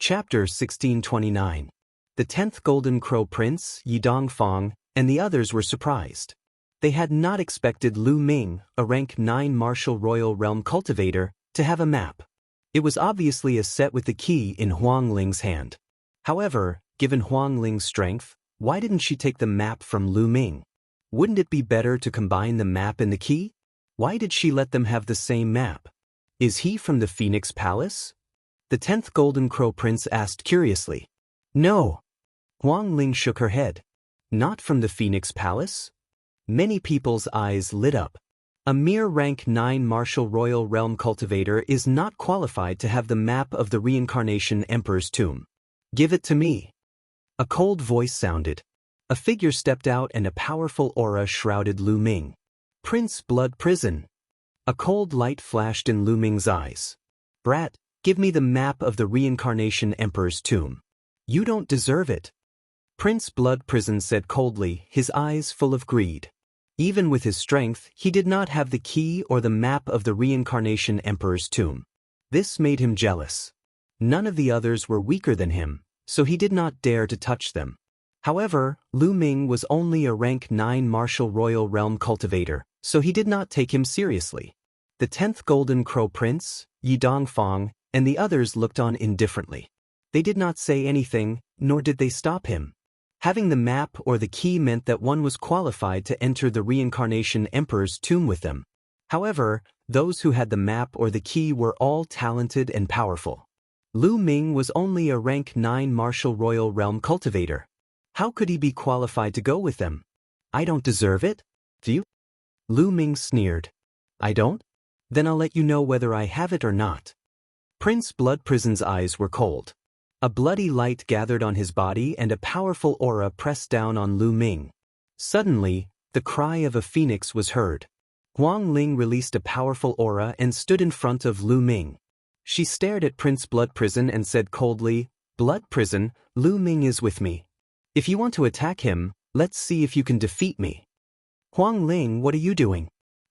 Chapter 1629. The 10th Golden Crow Prince, Yi Dongfang, and the others were surprised. They had not expected Lu Ming, a rank 9 martial royal realm cultivator, to have a map. It was obviously a set with the key in Huang Ling's hand. However, given Huang Ling's strength, why didn't she take the map from Lu Ming? Wouldn't it be better to combine the map and the key? Why did she let them have the same map? Is he from the Phoenix Palace? The 10th Golden Crow Prince asked curiously. No. Huang Ling shook her head. Not from the Phoenix Palace? Many people's eyes lit up. A mere rank 9 martial royal realm cultivator is not qualified to have the map of the reincarnation emperor's tomb. Give it to me. A cold voice sounded. A figure stepped out and a powerful aura shrouded Lu Ming. Prince Blood Prison. A cold light flashed in Lu Ming's eyes. Brat, give me the map of the reincarnation emperor's tomb. You don't deserve it. Prince Blood Prison said coldly, his eyes full of greed. Even with his strength, he did not have the key or the map of the reincarnation emperor's tomb. This made him jealous. None of the others were weaker than him, so he did not dare to touch them. However, Lu Ming was only a rank 9 martial royal realm cultivator, so he did not take him seriously. The 10th Golden Crow Prince, Yi Dongfang, and the others looked on indifferently. They did not say anything, nor did they stop him. Having the map or the key meant that one was qualified to enter the reincarnation emperor's tomb with them. However, those who had the map or the key were all talented and powerful. Lu Ming was only a rank 9 martial royal realm cultivator. How could he be qualified to go with them? I don't deserve it? Do you? Lu Ming sneered. I don't? Then I'll let you know whether I have it or not. Prince Blood Prison's eyes were cold. A bloody light gathered on his body and a powerful aura pressed down on Lu Ming. Suddenly, the cry of a phoenix was heard. Huang Ling released a powerful aura and stood in front of Lu Ming. She stared at Prince Blood Prison and said coldly, Blood Prison, Lu Ming is with me. If you want to attack him, let's see if you can defeat me. Huang Ling, what are you doing?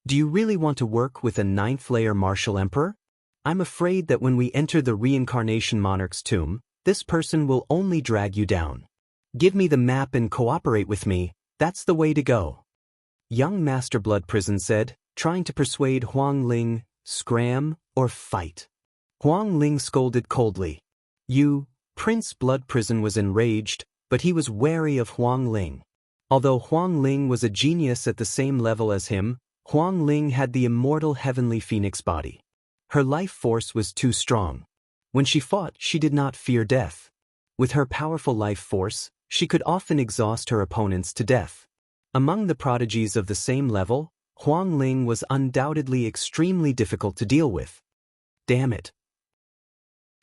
Do you really want to work with a 9th-layer martial emperor? I'm afraid that when we enter the reincarnation monarch's tomb, this person will only drag you down. Give me the map and cooperate with me, that's the way to go. Young Master Blood Prison said, trying to persuade Huang Ling, scram or fight. Huang Ling scolded coldly. Prince Blood Prison was enraged, but he was wary of Huang Ling. Although Huang Ling was a genius at the same level as him, Huang Ling had the immortal heavenly phoenix body. Her life force was too strong. When she fought, she did not fear death. With her powerful life force, she could often exhaust her opponents to death. Among the prodigies of the same level, Huang Ling was undoubtedly extremely difficult to deal with. Damn it.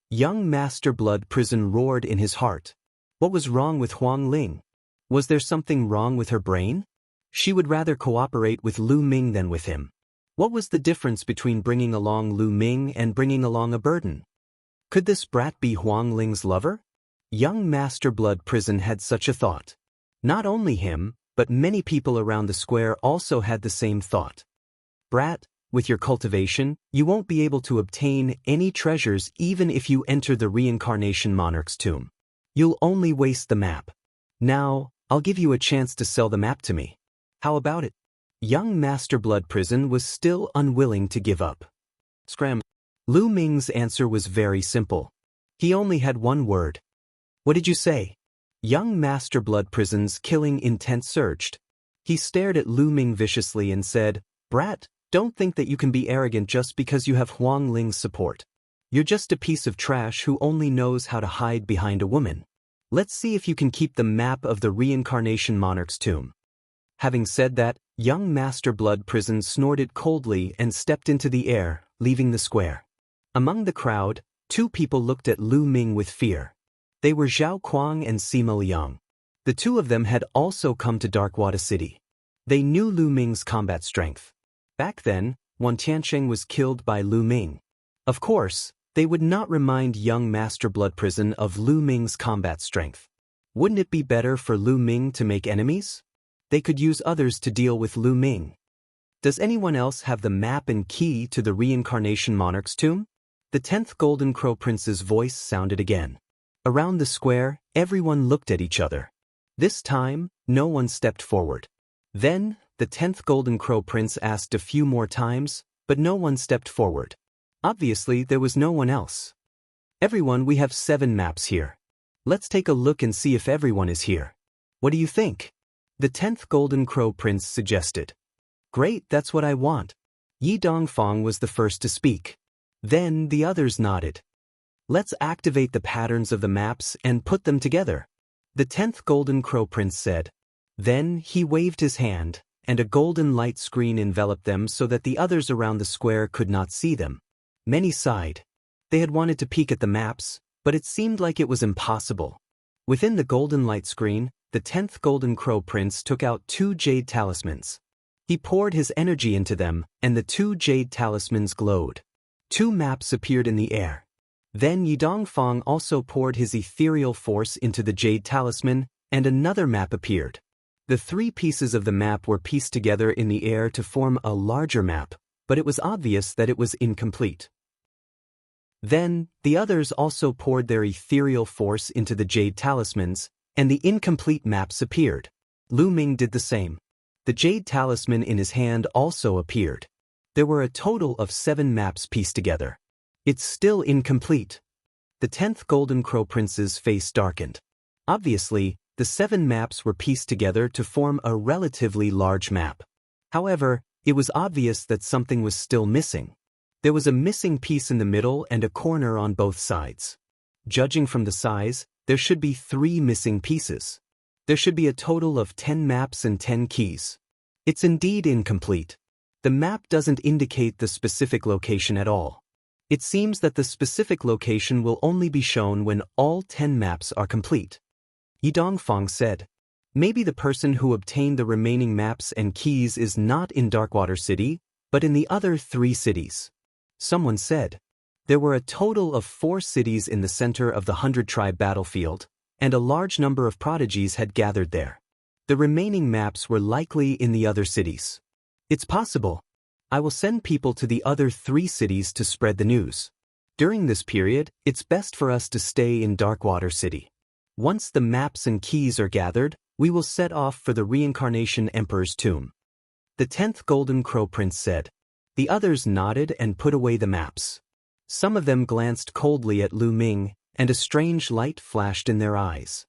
Young Master Blood Prison roared in his heart. What was wrong with Huang Ling? Was there something wrong with her brain? She would rather cooperate with Lu Ming than with him. What was the difference between bringing along Lu Ming and bringing along a burden? Could this brat be Huang Ling's lover? Young Master Blood Prison had such a thought. Not only him, but many people around the square also had the same thought. Brat, with your cultivation, you won't be able to obtain any treasures even if you enter the reincarnation monarch's tomb. You'll only waste the map. Now, I'll give you a chance to sell the map to me. How about it? Young Master Blood Prison was still unwilling to give up. Scram. Lu Ming's answer was very simple. He only had one word. What did you say? Young Master Blood Prison's killing intent surged. He stared at Lu Ming viciously and said, Brat, don't think that you can be arrogant just because you have Huang Ling's support. You're just a piece of trash who only knows how to hide behind a woman. Let's see if you can keep the map of the reincarnation monarch's tomb. Having said that, young Master Blood Prison snorted coldly and stepped into the air, leaving the square. Among the crowd, 2 people looked at Lu Ming with fear. They were Zhao Kuang and Sima Liang. The 2 of them had also come to Darkwater City. They knew Lu Ming's combat strength. Back then, Wan Tiansheng was killed by Lu Ming. Of course, they would not remind young Master Blood Prison of Lu Ming's combat strength. Wouldn't it be better for Lu Ming to make enemies? They could use others to deal with Lu Ming. Does anyone else have the map and key to the reincarnation monarch's tomb? The 10th Golden Crow Prince's voice sounded again. Around the square, everyone looked at each other. This time, no one stepped forward. Then, the 10th Golden Crow Prince asked a few more times, but no one stepped forward. Obviously, there was no one else. Everyone, we have 7 maps here. Let's take a look and see if everyone is here. What do you think? The 10th Golden Crow Prince suggested. Great, that's what I want. Yi Dongfang was the first to speak. Then the others nodded. Let's activate the patterns of the maps and put them together, the 10th Golden Crow Prince said. Then he waved his hand, and a golden light screen enveloped them so that the others around the square could not see them. Many sighed. They had wanted to peek at the maps, but it seemed like it was impossible. Within the golden light screen, the 10th Golden Crow Prince took out 2 jade talismans. He poured his energy into them, and the 2 jade talismans glowed. 2 maps appeared in the air. Then Yi Dongfang also poured his ethereal force into the jade talisman, and another map appeared. The 3 pieces of the map were pieced together in the air to form a larger map, but it was obvious that it was incomplete. Then, the others also poured their ethereal force into the jade talismans, and the incomplete maps appeared. Lu Ming did the same. The jade talisman in his hand also appeared. There were a total of 7 maps pieced together. It's still incomplete. The 10th Golden Crow Prince's face darkened. Obviously, the 7 maps were pieced together to form a relatively large map. However, it was obvious that something was still missing. There was a missing piece in the middle and a corner on both sides. Judging from the size, there should be 3 missing pieces. There should be a total of 10 maps and 10 keys. It's indeed incomplete. The map doesn't indicate the specific location at all. It seems that the specific location will only be shown when all 10 maps are complete. Yi Dongfang said. Maybe the person who obtained the remaining maps and keys is not in Darkwater City, but in the other 3 cities. Someone said. There were a total of 4 cities in the center of the 100-tribe battlefield, and a large number of prodigies had gathered there. The remaining maps were likely in the other cities. It's possible. I will send people to the other 3 cities to spread the news. During this period, it's best for us to stay in Darkwater City. Once the maps and keys are gathered, we will set off for the Reincarnation Emperor's tomb. The 10th Golden Crow Prince said. The others nodded and put away the maps. Some of them glanced coldly at Lu Ming, and a strange light flashed in their eyes.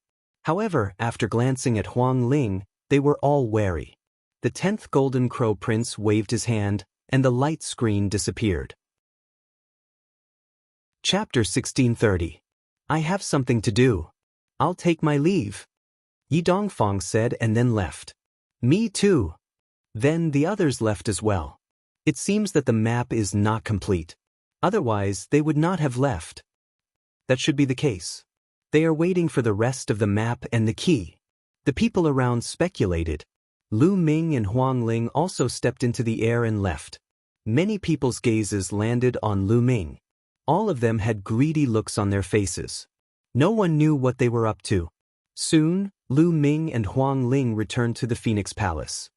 However, after glancing at Huang Ling, they were all wary. The 10th Golden Crow Prince waved his hand, and the light screen disappeared. Chapter 1630. I have something to do. I'll take my leave. Yi Dongfang said and then left. Me too. Then the others left as well. It seems that the map is not complete. Otherwise, they would not have left. That should be the case. They are waiting for the rest of the map and the key. The people around speculated. Lu Ming and Huang Ling also stepped into the air and left. Many people's gazes landed on Lu Ming. All of them had greedy looks on their faces. No one knew what they were up to. Soon, Lu Ming and Huang Ling returned to the Phoenix Palace.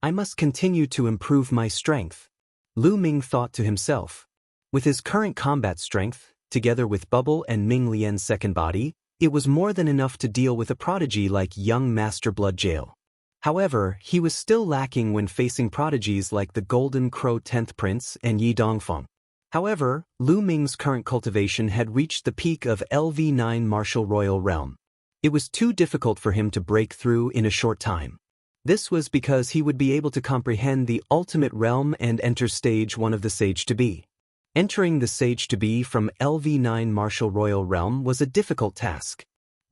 I must continue to improve my strength, Lu Ming thought to himself. With his current combat strength, together with Bubble and Ming Lian's second body, it was more than enough to deal with a prodigy like young Master Blood Jail. However, he was still lacking when facing prodigies like the Golden Crow 10th Prince and Yi Dongfeng. However, Lu Ming's current cultivation had reached the peak of LV9 Martial Royal Realm. It was too difficult for him to break through in a short time. This was because he would be able to comprehend the ultimate realm and enter stage 1 of the Sage-to-Be. Entering the Sage-to-Be from LV9 Martial Royal Realm was a difficult task.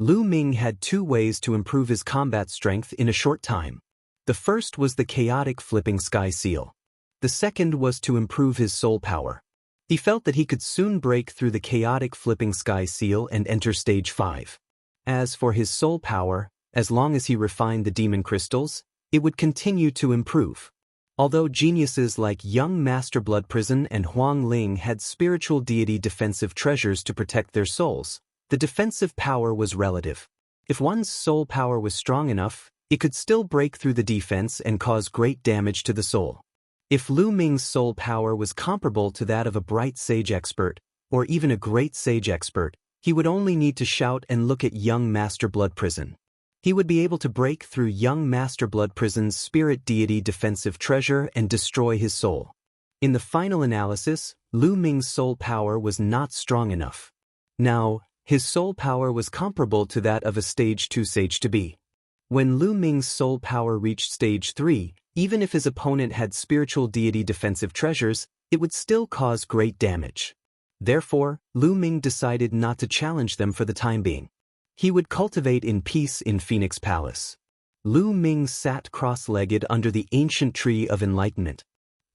Lu Ming had 2 ways to improve his combat strength in a short time. The first was the chaotic flipping sky seal. The second was to improve his soul power. He felt that he could soon break through the chaotic flipping sky seal and enter stage 5. As for his soul power, as long as he refined the demon crystals, it would continue to improve. Although geniuses like young Master Blood Prison and Huang Ling had spiritual deity defensive treasures to protect their souls, the defensive power was relative. If one's soul power was strong enough, it could still break through the defense and cause great damage to the soul. If Lu Ming's soul power was comparable to that of a bright sage expert, or even a great sage expert, He would only need to shout and look at young Master Blood Prison. He would be able to break through young Master Blood Prison's spirit deity defensive treasure and destroy his soul. In the final analysis, Lu Ming's soul power was not strong enough. Now, his soul power was comparable to that of a Stage 2 sage to be. When Lu Ming's soul power reached Stage 3, even if his opponent had spiritual deity defensive treasures, it would still cause great damage. Therefore, Lu Ming decided not to challenge them for the time being. He would cultivate in peace in Phoenix Palace. Lu Ming sat cross-legged under the ancient tree of enlightenment.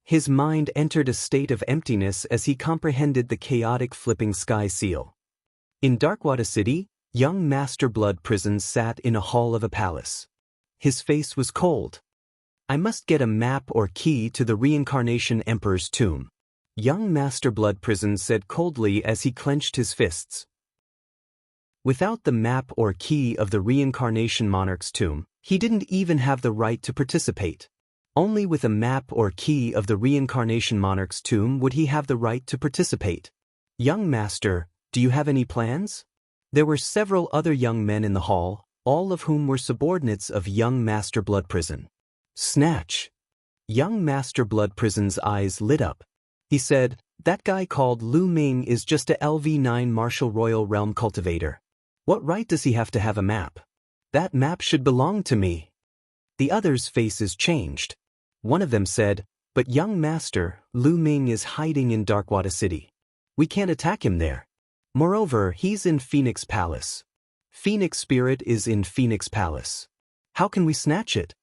His mind entered a state of emptiness as he comprehended the chaotic flipping sky seal. In Darkwada City, young Master Blood Prison sat in a hall of a palace. His face was cold. I must get a map or key to the Reincarnation Emperor's tomb. Young Master Blood Prison said coldly as he clenched his fists. Without the map or key of the Reincarnation Monarch's tomb, he didn't even have the right to participate. Only with a map or key of the Reincarnation Monarch's tomb would he have the right to participate. Young Master, do you have any plans? There were several other young men in the hall, all of whom were subordinates of young Master Blood Prison. Snatch! Young Master Blood Prison's eyes lit up. He said, that guy called Lu Ming is just a LV9 Martial Royal Realm cultivator. What right does he have to have a map? That map should belong to me. The others' faces changed. One of them said, but young master, Lu Ming is hiding in Darkwada City. We can't attack him there. Moreover, he's in Phoenix Palace. Phoenix Spirit is in Phoenix Palace. How can we snatch it?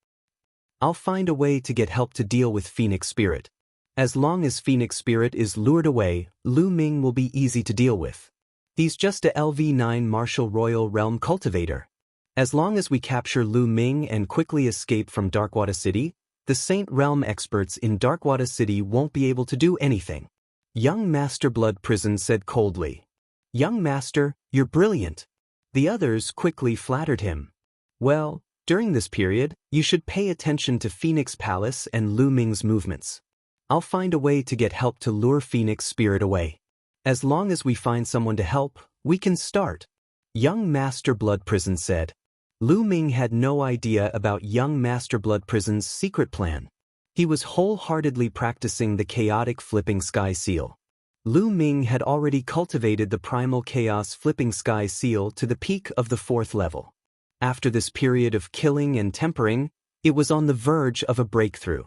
I'll find a way to get help to deal with Phoenix Spirit. As long as Phoenix Spirit is lured away, Lu Ming will be easy to deal with. He's just a LV9 Martial Royal Realm cultivator. As long as we capture Lu Ming and quickly escape from Darkwada City, the Saint Realm experts in Darkwada City won't be able to do anything. Young Master Blood Prison said coldly. Young Master, you're brilliant. The others quickly flattered him. Well, during this period, you should pay attention to Phoenix Palace and Lu Ming's movements. I'll find a way to get help to lure Phoenix Spirit away. As long as we find someone to help, we can start. Young Master Blood Prison said. Lu Ming had no idea about young Master Blood Prison's secret plan. He was wholeheartedly practicing the chaotic flipping sky seal. Lu Ming had already cultivated the primal chaos flipping sky seal to the peak of the 4th level. After this period of killing and tempering, it was on the verge of a breakthrough.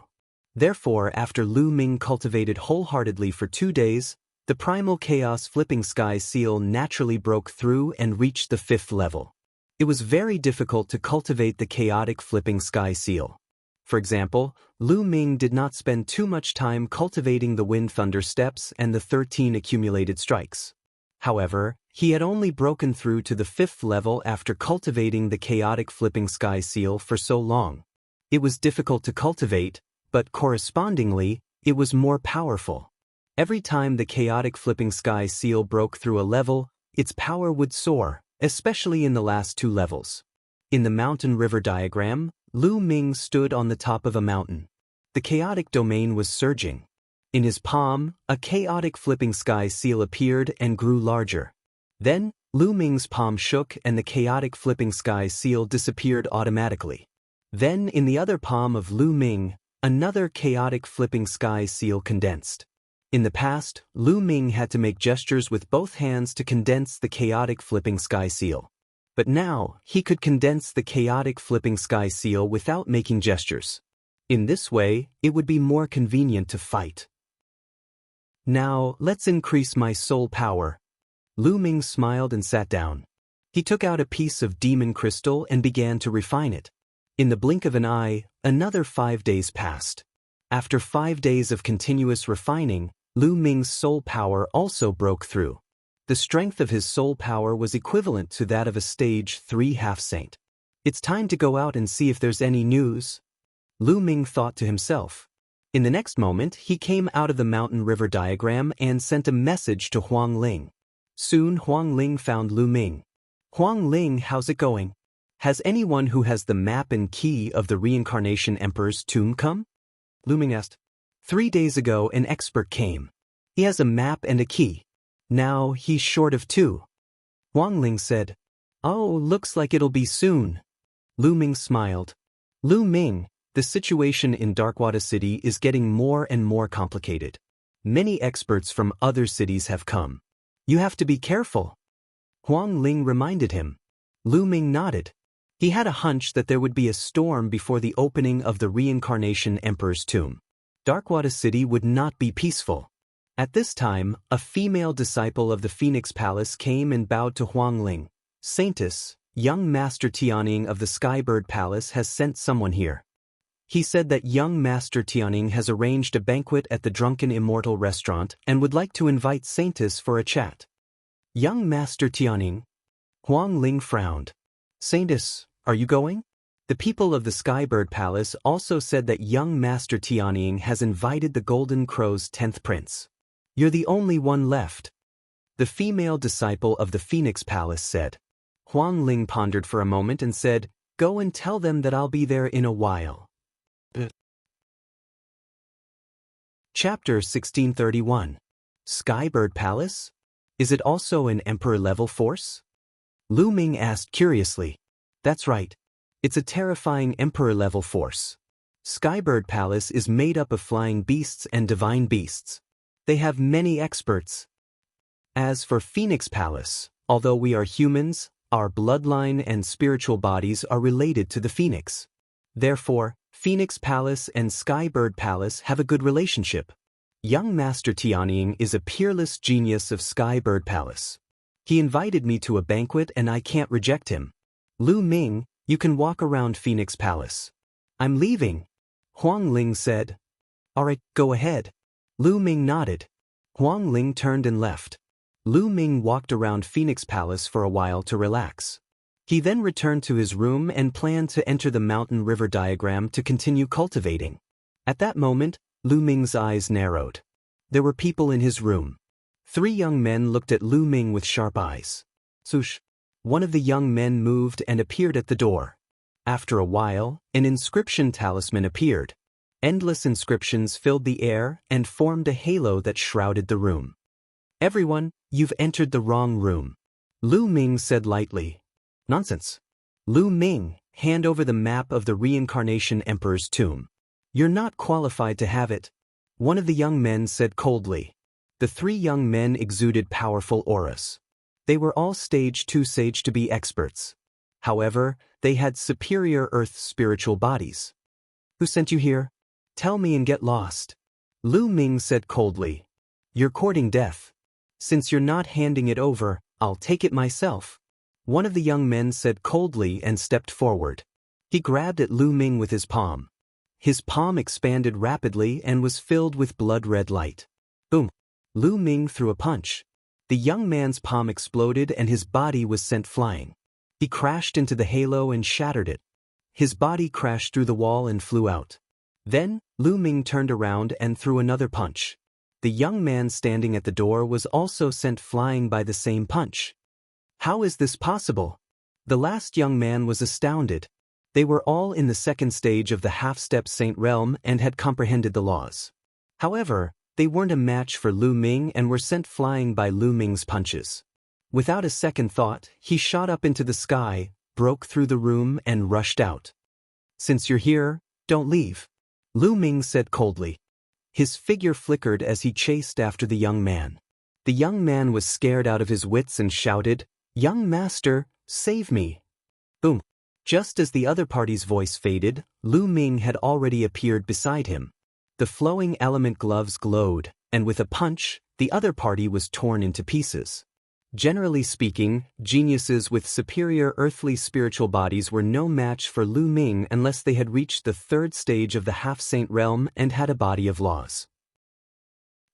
Therefore, after Lu Ming cultivated wholeheartedly for 2 days, the primal chaos flipping sky seal naturally broke through and reached the 5th level. It was very difficult to cultivate the chaotic flipping sky seal. For example, Lu Ming did not spend too much time cultivating the wind thunder steps and the 13 accumulated strikes. However, he had only broken through to the 5th level after cultivating the chaotic flipping sky seal for so long. It was difficult to cultivate, but correspondingly, it was more powerful. Every time the chaotic flipping sky seal broke through a level, its power would soar, especially in the last 2 levels. In the mountain river diagram, Lu Ming stood on the top of a mountain. The chaotic domain was surging. In his palm, a chaotic flipping sky seal appeared and grew larger. Then, Lu Ming's palm shook and the chaotic flipping sky seal disappeared automatically. Then, in the other palm of Lu Ming, another chaotic flipping sky seal condensed. In the past, Lu Ming had to make gestures with both hands to condense the chaotic flipping sky seal. But now, he could condense the chaotic flipping sky seal without making gestures. In this way, it would be more convenient to fight. Now, let's increase my soul power. Lu Ming smiled and sat down. He took out a piece of demon crystal and began to refine it. In the blink of an eye, another 5 days passed. After 5 days of continuous refining, Lu Ming's soul power also broke through. The strength of his soul power was equivalent to that of a Stage 3 half-saint. It's time to go out and see if there's any news, Lu Ming thought to himself. In the next moment, he came out of the mountain river diagram and sent a message to Huang Ling. Soon Huang Ling found Lu Ming. Huang Ling, how's it going? Has anyone who has the map and key of the Reincarnation Emperor's tomb come? Lu Ming asked. 3 days ago, an expert came. He has a map and a key. Now he's short of 2. Huang Ling said. Oh, looks like it'll be soon. Lu Ming smiled. Lu Ming, the situation in Darkwada City is getting more and more complicated. Many experts from other cities have come. You have to be careful. Huang Ling reminded him. Lu Ming nodded. He had a hunch that there would be a storm before the opening of the Reincarnation Emperor's tomb. Darkwada City would not be peaceful. At this time, a female disciple of the Phoenix Palace came and bowed to Huang Ling. Saintess, young Master Tianning of the Skybird Palace has sent someone here. He said that young Master Tianning has arranged a banquet at the Drunken Immortal restaurant and would like to invite Saintess for a chat. Young Master Tianning? Huang Ling frowned. Saintess, are you going? The people of the Skybird Palace also said that young Master Tianning has invited the Golden Crow's 10th prince. You're the only one left. The female disciple of the Phoenix Palace said. Huang Ling pondered for a moment and said, Go and tell them that I'll be there in a while. Chapter 1631. Skybird Palace? Is it also an Emperor-level force? Lu Ming asked curiously. That's right. It's a terrifying Emperor-level force. Skybird Palace is made up of flying beasts and divine beasts. They have many experts. As for Phoenix Palace, although we are humans, our bloodline and spiritual bodies are related to the Phoenix. Therefore, Phoenix Palace and Skybird Palace have a good relationship. Young Master Tianning is a peerless genius of Skybird Palace. He invited me to a banquet and I can't reject him. Lu Ming, you can walk around Phoenix Palace. I'm leaving. Huang Ling said. Alright, go ahead. Lu Ming nodded. Huang Ling turned and left. Lu Ming walked around Phoenix Palace for a while to relax. He then returned to his room and planned to enter the mountain river diagram to continue cultivating. At that moment, Lu Ming's eyes narrowed. There were people in his room. 3 young men looked at Lu Ming with sharp eyes. Swoosh! One of the young men moved and appeared at the door. After a while, an inscription talisman appeared. Endless inscriptions filled the air and formed a halo that shrouded the room. Everyone, you've entered the wrong room. Lu Ming said lightly. Nonsense. Lu Ming, hand over the map of the Reincarnation Emperor's tomb. You're not qualified to have it. One of the young men said coldly. The 3 young men exuded powerful auras. They were all stage 2 sage to be experts. However, they had superior earth spiritual bodies. Who sent you here? Tell me and get lost. Lu Ming said coldly. You're courting death. Since you're not handing it over, I'll take it myself. One of the young men said coldly and stepped forward. He grabbed at Lu Ming with his palm. His palm expanded rapidly and was filled with blood-red light. Boom! Lu Ming threw a punch. The young man's palm exploded and his body was sent flying. He crashed into the halo and shattered it. His body crashed through the wall and flew out. Then, Lu Ming turned around and threw another punch. The young man standing at the door was also sent flying by the same punch. How is this possible? The last young man was astounded. They were all in the second stage of the half-step Saint realm and had comprehended the laws. However, they weren't a match for Lu Ming and were sent flying by Lu Ming's punches. Without a second thought, he shot up into the sky, broke through the room and rushed out. Since you're here, don't leave. Lu Ming said coldly. His figure flickered as he chased after the young man. The young man was scared out of his wits and shouted, Young master, save me. Boom. Just as the other party's voice faded, Lu Ming had already appeared beside him. The flowing element gloves glowed, and with a punch, the other party was torn into pieces. Generally speaking, geniuses with superior earthly spiritual bodies were no match for Lu Ming unless they had reached the 3rd stage of the half-saint realm and had a body of laws.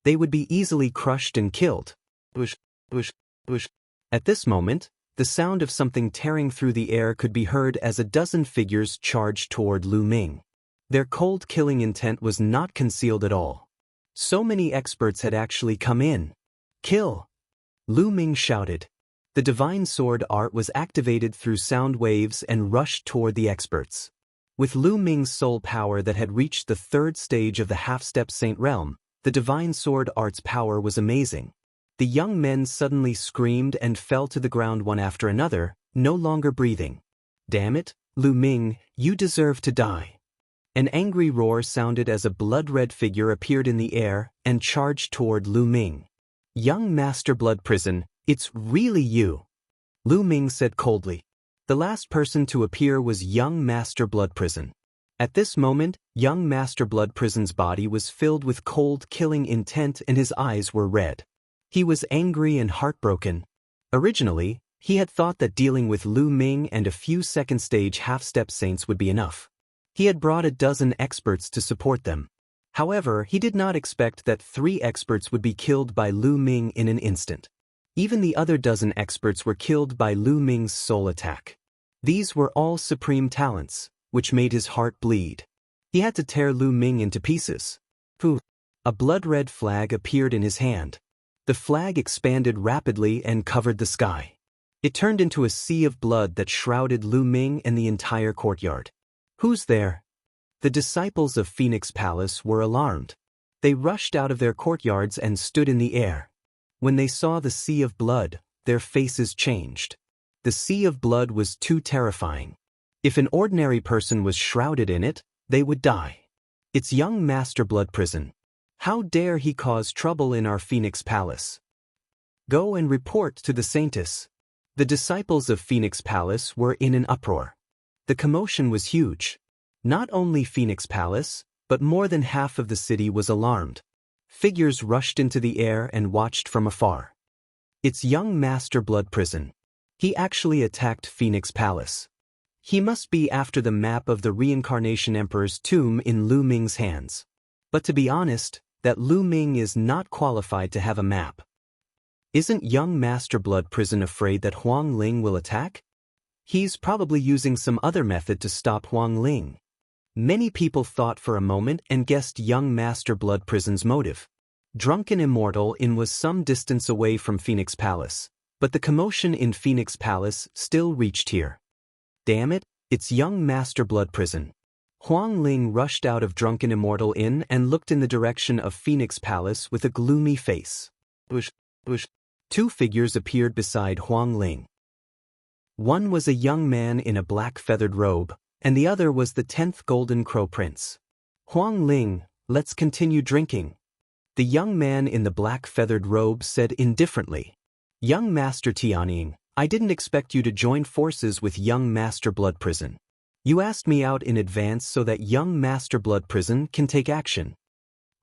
They would be easily crushed and killed. Bush, bush, bush. At this moment, the sound of something tearing through the air could be heard as a dozen figures charged toward Lu Ming. Their cold killing intent was not concealed at all. So many experts had actually come in. Kill! Lu Ming shouted. The divine sword art was activated through sound waves and rushed toward the experts. With Lu Ming's soul power that had reached the 3rd stage of the half-step saint realm, the divine sword art's power was amazing. The young men suddenly screamed and fell to the ground one after another, no longer breathing. "Damn it, Lu Ming, you deserve to die." An angry roar sounded as a blood-red figure appeared in the air and charged toward Lu Ming. "Young Master Blood Prison, it's really you," Lu Ming said coldly. The last person to appear was young Master Blood Prison. At this moment, young Master Blood Prison's body was filled with cold, killing intent and his eyes were red. He was angry and heartbroken. Originally, he had thought that dealing with Lu Ming and a few second-stage half-step saints would be enough. He had brought a dozen experts to support them. However, he did not expect that 3 experts would be killed by Lu Ming in an instant. Even the other dozen experts were killed by Lu Ming's soul attack. These were all supreme talents, which made his heart bleed. He had to tear Lu Ming into pieces. Pooh! A blood-red flag appeared in his hand. The flag expanded rapidly and covered the sky. It turned into a sea of blood that shrouded Lu Ming and the entire courtyard. "Who's there?" The disciples of Phoenix Palace were alarmed. They rushed out of their courtyards and stood in the air. When they saw the sea of blood, their faces changed. The sea of blood was too terrifying. If an ordinary person was shrouded in it, they would die. "It's young Master Blood Prison. How dare he cause trouble in our Phoenix Palace? Go and report to the Saintess." The disciples of Phoenix Palace were in an uproar. The commotion was huge. Not only Phoenix Palace, but more than half of the city was alarmed. Figures rushed into the air and watched from afar. "It's young Master Blood Prison. He actually attacked Phoenix Palace. He must be after the map of the Reincarnation Emperor's tomb in Lu Ming's hands. But to be honest, that Lu Ming is not qualified to have a map. Isn't young Master Blood Prison afraid that Huang Ling will attack? He's probably using some other method to stop Huang Ling." Many people thought for a moment and guessed young Master Blood Prison's motive. Drunken Immortal Inn was some distance away from Phoenix Palace, but the commotion in Phoenix Palace still reached here. "Damn it, it's young Master Blood Prison." Huang Ling rushed out of Drunken Immortal Inn and looked in the direction of Phoenix Palace with a gloomy face. Bush. 2 figures appeared beside Huang Ling. One was a young man in a black feathered robe, and the other was the 10th Golden Crow Prince. "Huang Ling, let's continue drinking," the young man in the black feathered robe said indifferently. "Young Master Tianying, I didn't expect you to join forces with young Master Blood Prison. You asked me out in advance so that young Master Blood Prison can take action."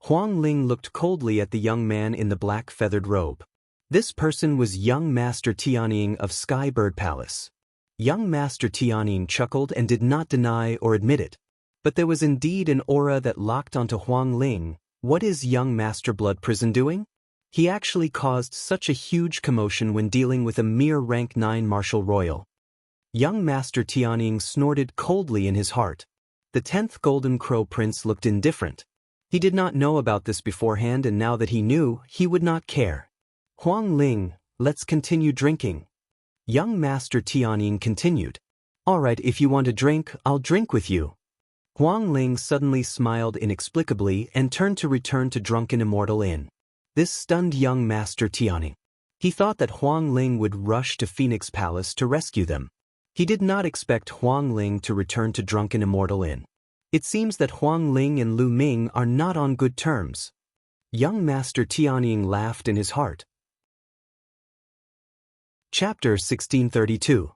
Huang Ling looked coldly at the young man in the black feathered robe. This person was young Master Tianying of Skybird Palace. Young Master Tianying chuckled and did not deny or admit it. But there was indeed an aura that locked onto Huang Ling. What is young Master Blood Prison doing? He actually caused such a huge commotion when dealing with a mere rank 9 Martial Royal. Young Master Tianying snorted coldly in his heart. The 10th Golden Crow Prince looked indifferent. He did not know about this beforehand, and now that he knew, he would not care. "Huang Ling, let's continue drinking." Young Master Tianying continued. "All right, if you want a drink, I'll drink with you." Huang Ling suddenly smiled inexplicably and turned to return to Drunken Immortal Inn. This stunned young Master Tianying. He thought that Huang Ling would rush to Phoenix Palace to rescue them. He did not expect Huang Ling to return to Drunken Immortal Inn. It seems that Huang Ling and Lu Ming are not on good terms. Young Master Tianying laughed in his heart. Chapter 1632.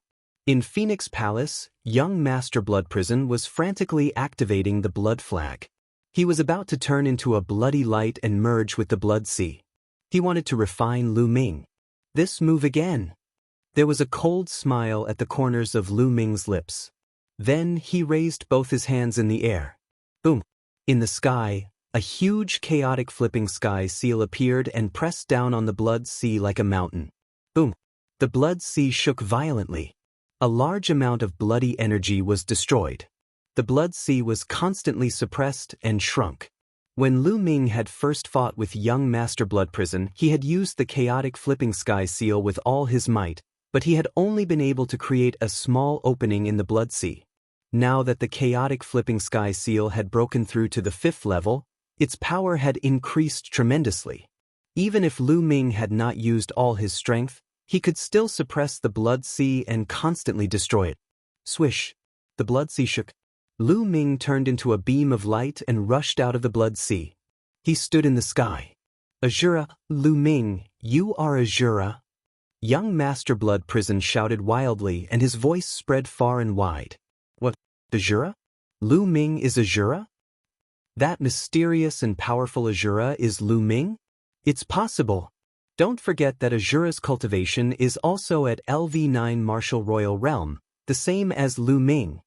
In Phoenix Palace, young Master Blood Prison was frantically activating the blood flag. He was about to turn into a bloody light and merge with the blood sea. He wanted to refine Lu Ming. This move again. There was a cold smile at the corners of Lu Ming's lips. Then he raised both his hands in the air. Boom! In the sky, a huge chaotic flipping sky seal appeared and pressed down on the blood sea like a mountain. Boom! The blood sea shook violently. A large amount of bloody energy was destroyed. The blood sea was constantly suppressed and shrunk. When Lu Ming had first fought with young Master Blood Prison, he had used the chaotic flipping sky seal with all his might, but he had only been able to create a small opening in the blood sea. Now that the chaotic flipping sky seal had broken through to the 5th level, its power had increased tremendously. Even if Lu Ming had not used all his strength, he could still suppress the blood sea and constantly destroy it. Swish! The blood sea shook. Lu Ming turned into a beam of light and rushed out of the blood sea. He stood in the sky. Azura, Lu Ming, you are Azura. Young Master Blood Prison shouted wildly and his voice spread far and wide. What? Azura? Lu Ming is Azura? That mysterious and powerful Azura is Lu Ming? It's possible. Don't forget that Azura's cultivation is also at LV9 Martial Royal Realm, the same as Lu Ming.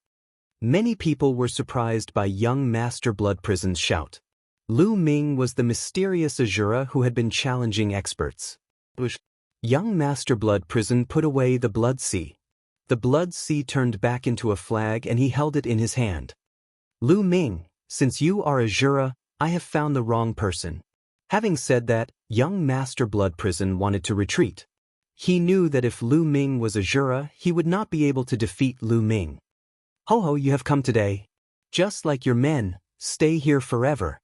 Many people were surprised by young Master Blood Prison's shout. Lu Ming was the mysterious Azura who had been challenging experts. Young Master Blood Prison put away the blood sea. The blood sea turned back into a flag and he held it in his hand. Lu Ming, since you are Azura, I have found the wrong person. Having said that, young Master Blood Prison wanted to retreat. He knew that if Lu Ming was Azura, he would not be able to defeat Lu Ming. Ho, you have come today. Just like your men, stay here forever.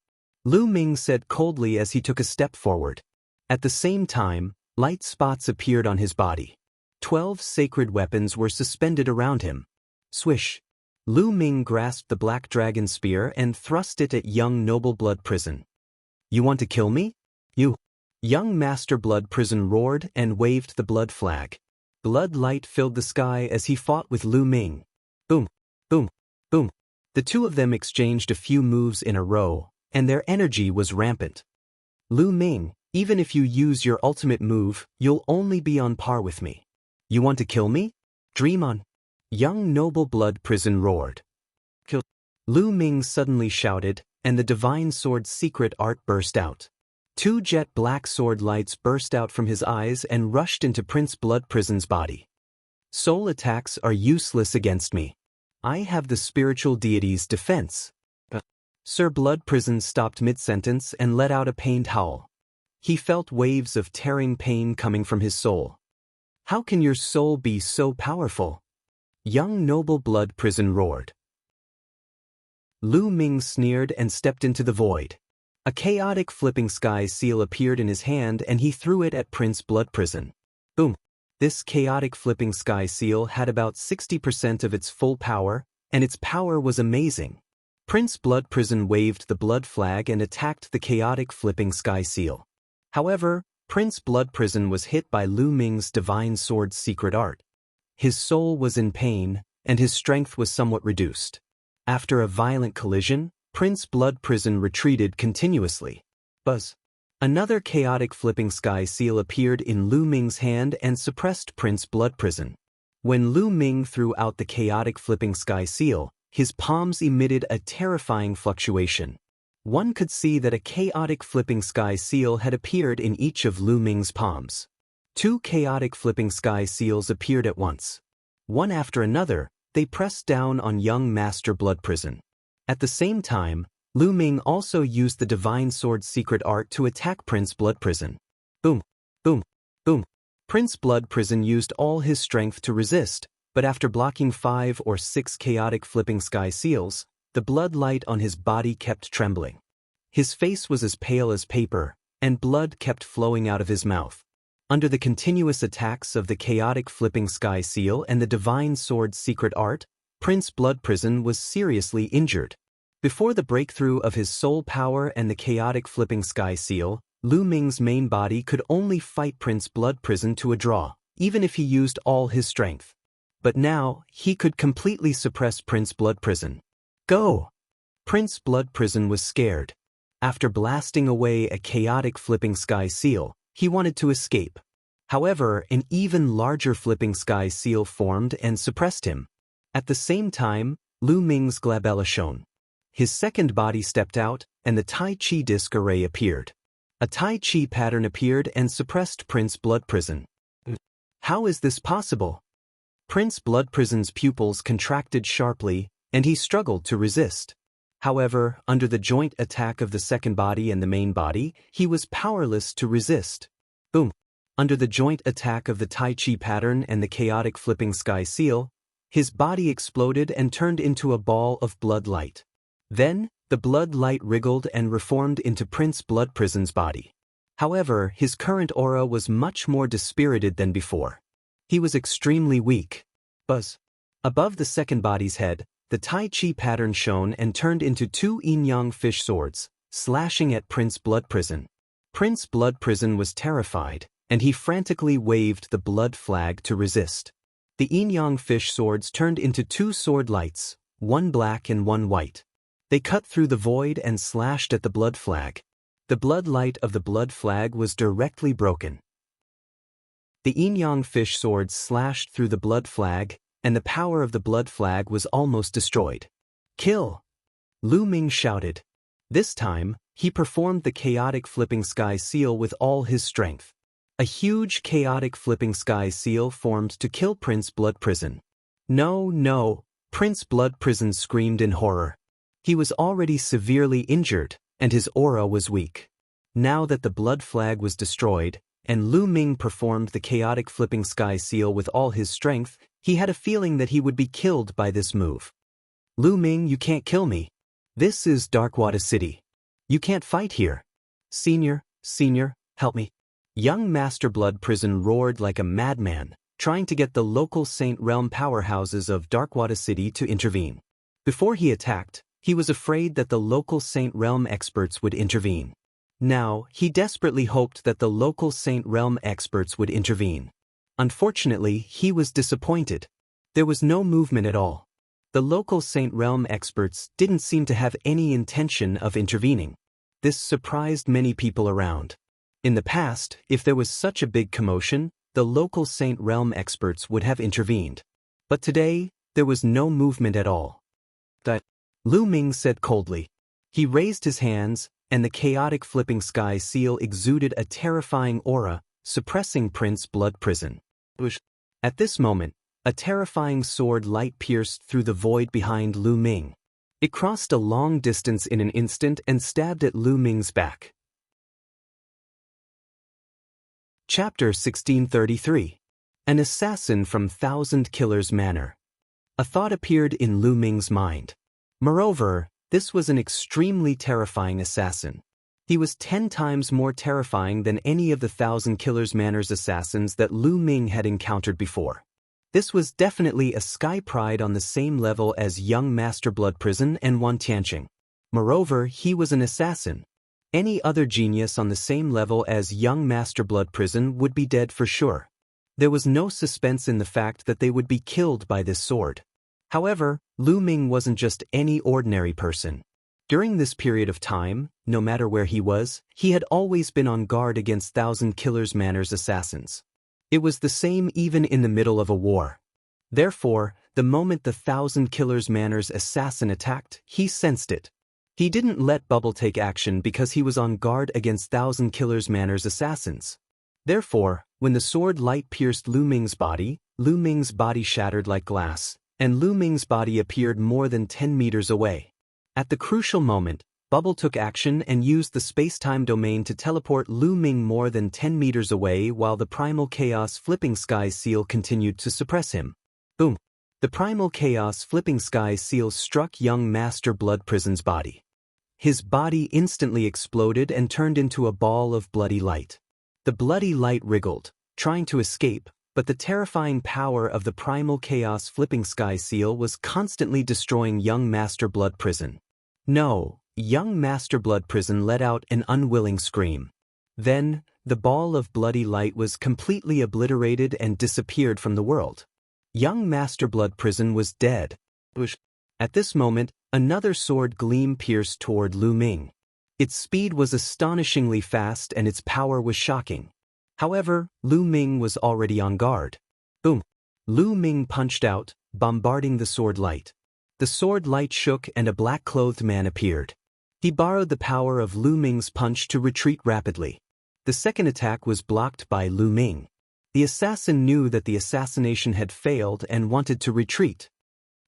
Lu Ming said coldly as he took a step forward. At the same time, light spots appeared on his body. 12 sacred weapons were suspended around him. Swish! Lu Ming grasped the black dragon spear and thrust it at young Noble Blood Prison. You want to kill me? You! Young Master Blood Prison roared and waved the blood flag. Blood light filled the sky as he fought with Lu Ming. Boom! Boom! Boom! The two of them exchanged a few moves in a row, and their energy was rampant. Lu Ming, even if you use your ultimate move, you'll only be on par with me. You want to kill me? Dream on. Young Noble Blood Prison roared. Kill. Lu Ming suddenly shouted, and the divine sword's secret art burst out. 2 jet black sword lights burst out from his eyes and rushed into Prince Blood Prison's body. Soul attacks are useless against me. I have the spiritual deity's defense. Sir Blood Prison stopped mid-sentence and let out a pained howl. He felt waves of tearing pain coming from his soul. How can your soul be so powerful? Young Noble Blood Prison roared. Lu Ming sneered and stepped into the void. A chaotic flipping sky seal appeared in his hand and he threw it at Prince Blood Prison. Boom! This chaotic flipping sky seal had about 60% of its full power, and its power was amazing. Prince Blood Prison waved the blood flag and attacked the chaotic flipping sky seal. However, Prince Blood Prison was hit by Lu Ming's divine sword's secret art. His soul was in pain, and his strength was somewhat reduced. After a violent collision, Prince Blood Prison retreated continuously. Buzz! Another chaotic flipping sky seal appeared in Lu Ming's hand and suppressed Prince Blood Prison. When Lu Ming threw out the chaotic flipping sky seal, his palms emitted a terrifying fluctuation. One could see that a chaotic flipping sky seal had appeared in each of Lu Ming's palms. 2 chaotic flipping sky seals appeared at once. One after another, they pressed down on young Master Blood Prison. At the same time, Lu Ming also used the divine sword's secret art to attack Prince Blood Prison. Boom! Boom! Boom! Prince Blood Prison used all his strength to resist, but after blocking 5 or 6 chaotic flipping sky seals, the blood light on his body kept trembling. His face was as pale as paper, and blood kept flowing out of his mouth. Under the continuous attacks of the chaotic flipping sky seal and the divine sword's secret art, Prince Blood Prison was seriously injured. Before the breakthrough of his soul power and the chaotic flipping sky seal, Lu Ming's main body could only fight Prince Blood Prison to a draw, even if he used all his strength. But now, he could completely suppress Prince Blood Prison. Go! Prince Blood Prison was scared. After blasting away a chaotic flipping sky seal, he wanted to escape. However, an even larger flipping sky seal formed and suppressed him. At the same time, Lu Ming's glabella shone. His second body stepped out, and the Tai Chi disc array appeared. A Tai Chi pattern appeared and suppressed Prince Blood Prison. How is this possible? Prince Blood Prison's pupils contracted sharply, and he struggled to resist. However, under the joint attack of the second body and the main body, he was powerless to resist. Boom! Under the joint attack of the Tai Chi pattern and the chaotic flipping sky seal, his body exploded and turned into a ball of blood light. Then, the blood light wriggled and reformed into Prince Blood Prison's body. However, his current aura was much more dispirited than before. He was extremely weak. Buzz. Above the second body's head, the Tai Chi pattern shone and turned into two yin-yang fish swords, slashing at Prince Blood Prison. Prince Blood Prison was terrified, and he frantically waved the blood flag to resist. The yin-yang fish swords turned into two sword lights, one black and one white. They cut through the void and slashed at the blood flag. The blood light of the blood flag was directly broken. The yin-yang fish swords slashed through the blood flag, and the power of the blood flag was almost destroyed. Kill! Lu Ming shouted. This time, he performed the chaotic flipping sky seal with all his strength. A huge chaotic flipping sky seal formed to kill Prince Blood Prison. No, no, Prince Blood Prison screamed in horror. He was already severely injured, and his aura was weak. Now that the blood flag was destroyed, and Lu Ming performed the chaotic flipping sky seal with all his strength, he had a feeling that he would be killed by this move. Lu Ming, you can't kill me. This is Darkwater City. You can't fight here. Senior, help me. Young Master Blood Prison roared like a madman, trying to get the local Saint Realm powerhouses of Darkwater City to intervene. Before he attacked, he was afraid that the local Saint Realm experts would intervene. Now, he desperately hoped that the local Saint Realm experts would intervene. Unfortunately, he was disappointed. There was no movement at all. The local Saint Realm experts didn't seem to have any intention of intervening. This surprised many people around. In the past, if there was such a big commotion, the local Saint Realm experts would have intervened. But today, there was no movement at all. Lu Ming said coldly. He raised his hands, and the chaotic flipping sky seal exuded a terrifying aura, suppressing Prince Blood Prison. At this moment, a terrifying sword light pierced through the void behind Lu Ming. It crossed a long distance in an instant and stabbed at Lu Ming's back. Chapter 1633. An Assassin from Thousand Killers Manor. A thought appeared in Lu Ming's mind. Moreover, this was an extremely terrifying assassin. He was 10 times more terrifying than any of the Thousand Killers Manor's assassins that Lu Ming had encountered before. This was definitely a Sky Pride on the same level as young Master Blood Prison and Wan Tianqing. Moreover, he was an assassin. Any other genius on the same level as young Master Blood Prison would be dead for sure. There was no suspense in the fact that they would be killed by this sword. However, Lu Ming wasn't just any ordinary person. During this period of time, no matter where he was, he had always been on guard against Thousand Killers Manor's assassins. It was the same even in the middle of a war. Therefore, the moment the Thousand Killers Manor's assassin attacked, he sensed it. He didn't let Bubble take action because he was on guard against Thousand Killers Manor's assassins. Therefore, when the sword light pierced Lu Ming's body shattered like glass, and Lu Ming's body appeared more than 10 meters away. At the crucial moment, Bubble took action and used the space-time domain to teleport Lu Ming more than 10 meters away while the Primal Chaos Flipping Sky Seal continued to suppress him. Boom! The Primal Chaos Flipping Sky Seal struck young Master Blood Prison's body. His body instantly exploded and turned into a ball of bloody light. The bloody light wriggled, trying to escape, but the terrifying power of the Primal Chaos Flipping Sky Seal was constantly destroying young Master Blood Prison. No, young Master Blood Prison let out an unwilling scream. Then, the ball of bloody light was completely obliterated and disappeared from the world. Young Master Blood Prison was dead. At this moment, another sword gleam pierced toward Lu Ming. Its speed was astonishingly fast and its power was shocking. However, Lu Ming was already on guard. Boom! Lu Ming punched out, bombarding the sword light. The sword light shook and a black-clothed man appeared. He borrowed the power of Lu Ming's punch to retreat rapidly. The second attack was blocked by Lu Ming. The assassin knew that the assassination had failed and wanted to retreat.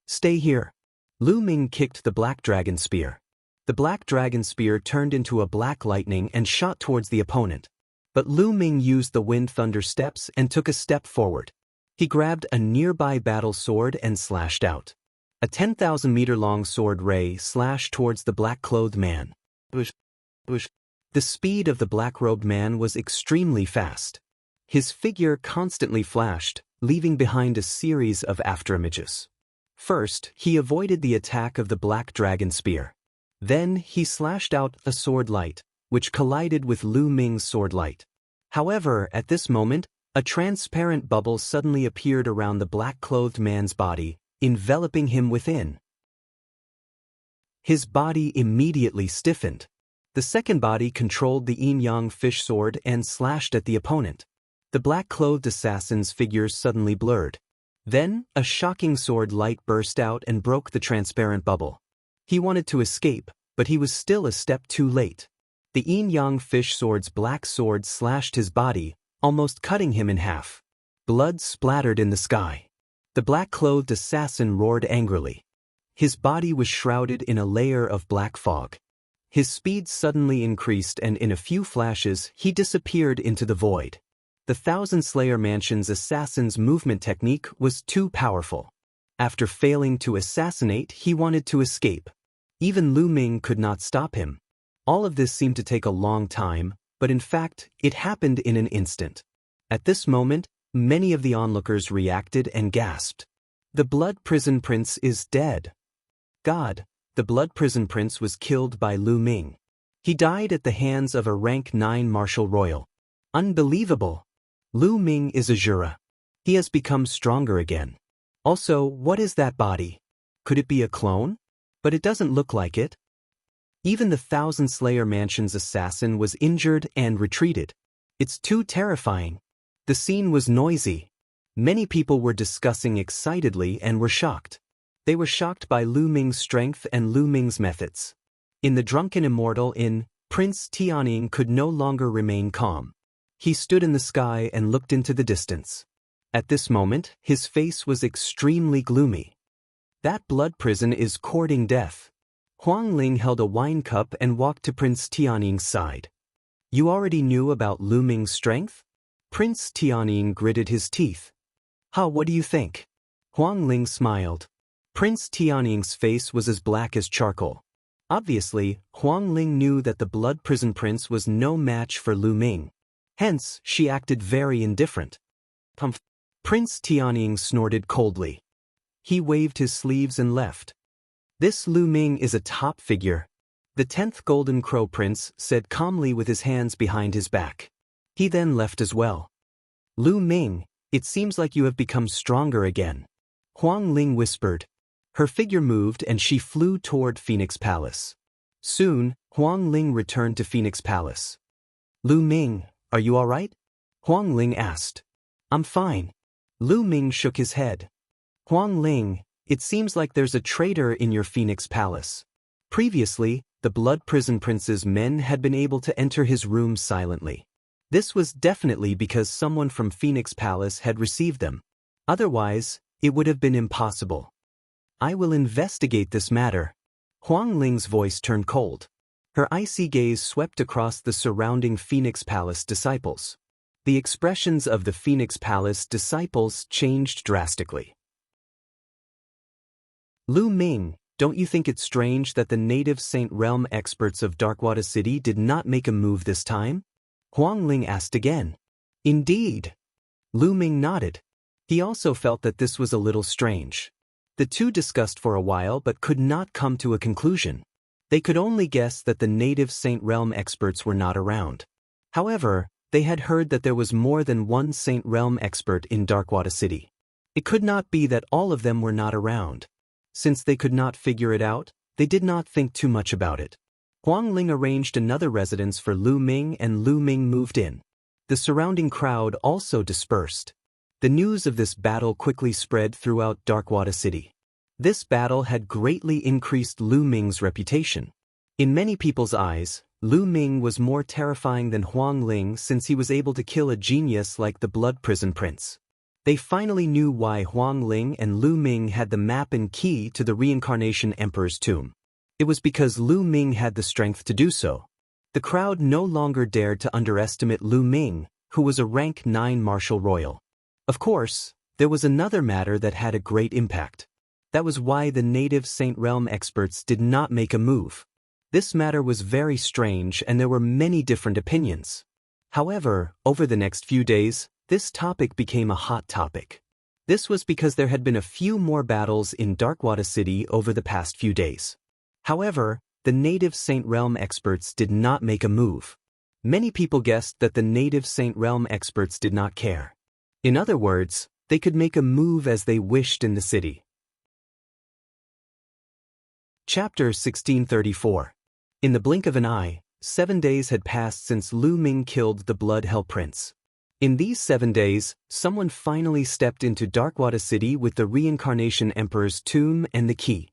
Stay here. Lu Ming kicked the Black Dragon Spear. The Black Dragon Spear turned into a black lightning and shot towards the opponent. But Lu Ming used the Wind Thunder steps and took a step forward. He grabbed a nearby battle sword and slashed out. A 10,000-meter-long sword ray slashed towards the black-clothed man. The The speed of the black-robed man was extremely fast. His figure constantly flashed, leaving behind a series of afterimages. First, he avoided the attack of the black dragon spear. Then, he slashed out a sword light, which collided with Lu Ming's sword light. However, at this moment, a transparent bubble suddenly appeared around the black-clothed man's body, enveloping him within. His body immediately stiffened. The second body controlled the yin-yang fish sword and slashed at the opponent. The black-clothed assassin's figures suddenly blurred. Then, a shocking sword light burst out and broke the transparent bubble. He wanted to escape, but he was still a step too late. The yin-yang fish sword's black sword slashed his body, almost cutting him in half. Blood splattered in the sky. The black-clothed assassin roared angrily. His body was shrouded in a layer of black fog. His speed suddenly increased and in a few flashes he disappeared into the void. The Thousand Slayer Mansion's assassin's movement technique was too powerful. After failing to assassinate, he wanted to escape. Even Lu Ming could not stop him. All of this seemed to take a long time, but in fact, it happened in an instant. At this moment, many of the onlookers reacted and gasped. The Blood Prison Prince is dead. God, the Blood Prison Prince was killed by Lu Ming. He died at the hands of a rank 9 martial royal. Unbelievable! Lu Ming is a Jura. He has become stronger again. Also, what is that body? Could it be a clone? But it doesn't look like it. Even the Thousand Slayer Mansion's assassin was injured and retreated. It's too terrifying. The scene was noisy. Many people were discussing excitedly and were shocked. They were shocked by Lu Ming's strength and Lu Ming's methods. In the drunken Immortal Inn, Prince Tianning could no longer remain calm. He stood in the sky and looked into the distance. At this moment, his face was extremely gloomy. That blood prison is courting death. Huang Ling held a wine cup and walked to Prince Tianning's side. You already knew about Lu Ming's strength? Prince Tianning gritted his teeth. What do you think? Huang Ling smiled. Prince Tianning's face was as black as charcoal. Obviously, Huang Ling knew that the Blood Prison Prince was no match for Lu Ming. Hence, she acted very indifferent. Prince Tianning snorted coldly. He waved his sleeves and left. This Lu Ming is a top figure. The 10th Golden Crow Prince said calmly with his hands behind his back. He then left as well. Lu Ming, it seems like you have become stronger again. Huang Ling whispered. Her figure moved and she flew toward Phoenix Palace. Soon, Huang Ling returned to Phoenix Palace. Lu Ming, are you all right? Huang Ling asked. I'm fine. Lu Ming shook his head. Huang Ling, it seems like there's a traitor in your Phoenix Palace. Previously, the Blood Prison Prince's men had been able to enter his room silently. This was definitely because someone from Phoenix Palace had received them. Otherwise, it would have been impossible. I will investigate this matter. Huang Ling's voice turned cold. Her icy gaze swept across the surrounding Phoenix Palace disciples. The expressions of the Phoenix Palace disciples changed drastically. Lu Ming, don't you think it's strange that the native Saint Realm experts of Darkwater City did not make a move this time? Huang Ling asked again. Indeed. Lu Ming nodded. He also felt that this was a little strange. The two discussed for a while but could not come to a conclusion. They could only guess that the native Saint Realm experts were not around. However, they had heard that there was more than one Saint Realm expert in Darkwater City. It could not be that all of them were not around. Since they could not figure it out, they did not think too much about it. Huang Ling arranged another residence for Lu Ming and Lu Ming moved in. The surrounding crowd also dispersed. The news of this battle quickly spread throughout Darkwater City. This battle had greatly increased Lu Ming's reputation. In many people's eyes, Lu Ming was more terrifying than Huang Ling since he was able to kill a genius like the Blood Prison Prince. They finally knew why Huang Ling and Lu Ming had the map and key to the Reincarnation Emperor's tomb. It was because Lu Ming had the strength to do so. The crowd no longer dared to underestimate Lu Ming, who was a rank 9 martial royal. Of course, there was another matter that had a great impact. That was why the native Saint Realm experts did not make a move. This matter was very strange and there were many different opinions. However, over the next few days, this topic became a hot topic. This was because there had been a few more battles in Darkwater City over the past few days. However, the native Saint Realm experts did not make a move. Many people guessed that the native Saint Realm experts did not care. In other words, they could make a move as they wished in the city. Chapter 1634. In the blink of an eye, 7 days had passed since Lu Ming killed the Blood Hell Prince. In these 7 days, someone finally stepped into Darkwater City with the Reincarnation Emperor's tomb and the key.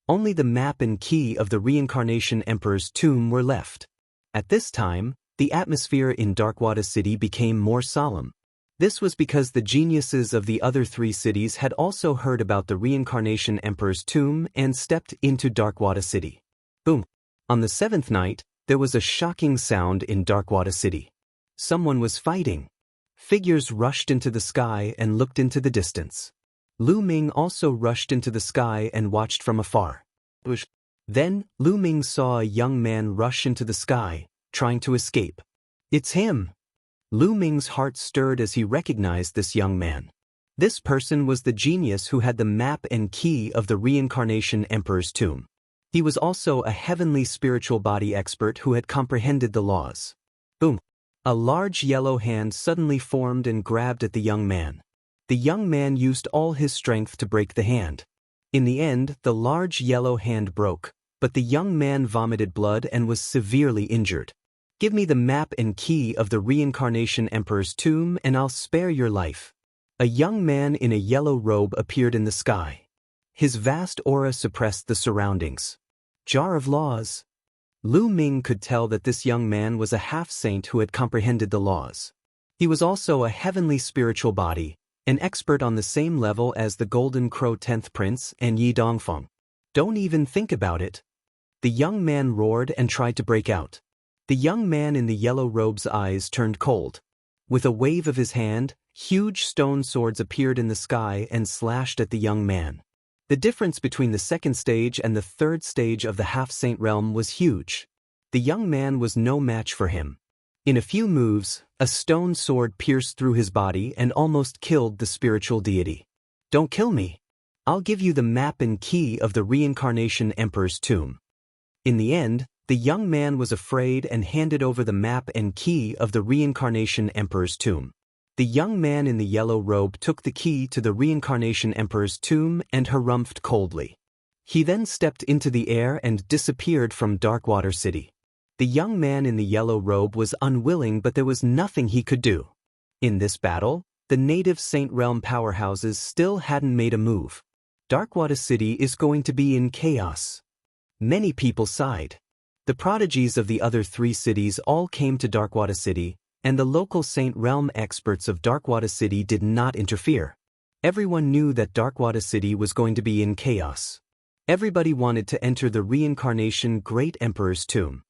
Only the map and key of the Reincarnation Emperor's tomb were left. At this time, the atmosphere in Darkwater City became more solemn. This was because the geniuses of the other 3 cities had also heard about the Reincarnation Emperor's tomb and stepped into Darkwater City. Boom! On the 7th night, there was a shocking sound in Darkwater City. Someone was fighting. Figures rushed into the sky and looked into the distance. Lu Ming also rushed into the sky and watched from afar. Then, Lu Ming saw a young man rush into the sky, trying to escape. It's him! Lu Ming's heart stirred as he recognized this young man. This person was the genius who had the map and key of the Reincarnation Emperor's tomb. He was also a heavenly spiritual body expert who had comprehended the laws. Boom! A large yellow hand suddenly formed and grabbed at the young man. The young man used all his strength to break the hand. In the end, the large yellow hand broke, but the young man vomited blood and was severely injured. Give me the map and key of the Reincarnation Emperor's tomb and I'll spare your life. A young man in a yellow robe appeared in the sky. His vast aura suppressed the surroundings. Jar of laws. Lu Ming could tell that this young man was a half-saint who had comprehended the laws. He was also a heavenly spiritual body, an expert on the same level as the Golden Crow 10th Prince and Yi Dongfeng. Don't even think about it. The young man roared and tried to break out. The young man in the yellow robe's eyes turned cold. With a wave of his hand, huge stone swords appeared in the sky and slashed at the young man. The difference between the 2nd stage and the 3rd stage of the half-saint realm was huge. The young man was no match for him. In a few moves, a stone sword pierced through his body and almost killed the spiritual deity. Don't kill me. I'll give you the map and key of the Reincarnation Emperor's tomb. In the end, the young man was afraid and handed over the map and key of the Reincarnation Emperor's tomb. The young man in the yellow robe took the key to the Reincarnation Emperor's tomb and harumphed coldly. He then stepped into the air and disappeared from Darkwater City. The young man in the yellow robe was unwilling, but there was nothing he could do. In this battle, the native Saint Realm powerhouses still hadn't made a move. Darkwater City is going to be in chaos. Many people sighed. The prodigies of the other 3 cities all came to Darkwater City, and the local Saint Realm experts of Darkwater City did not interfere. Everyone knew that Darkwater City was going to be in chaos. Everybody wanted to enter the Reincarnation Great Emperor's tomb.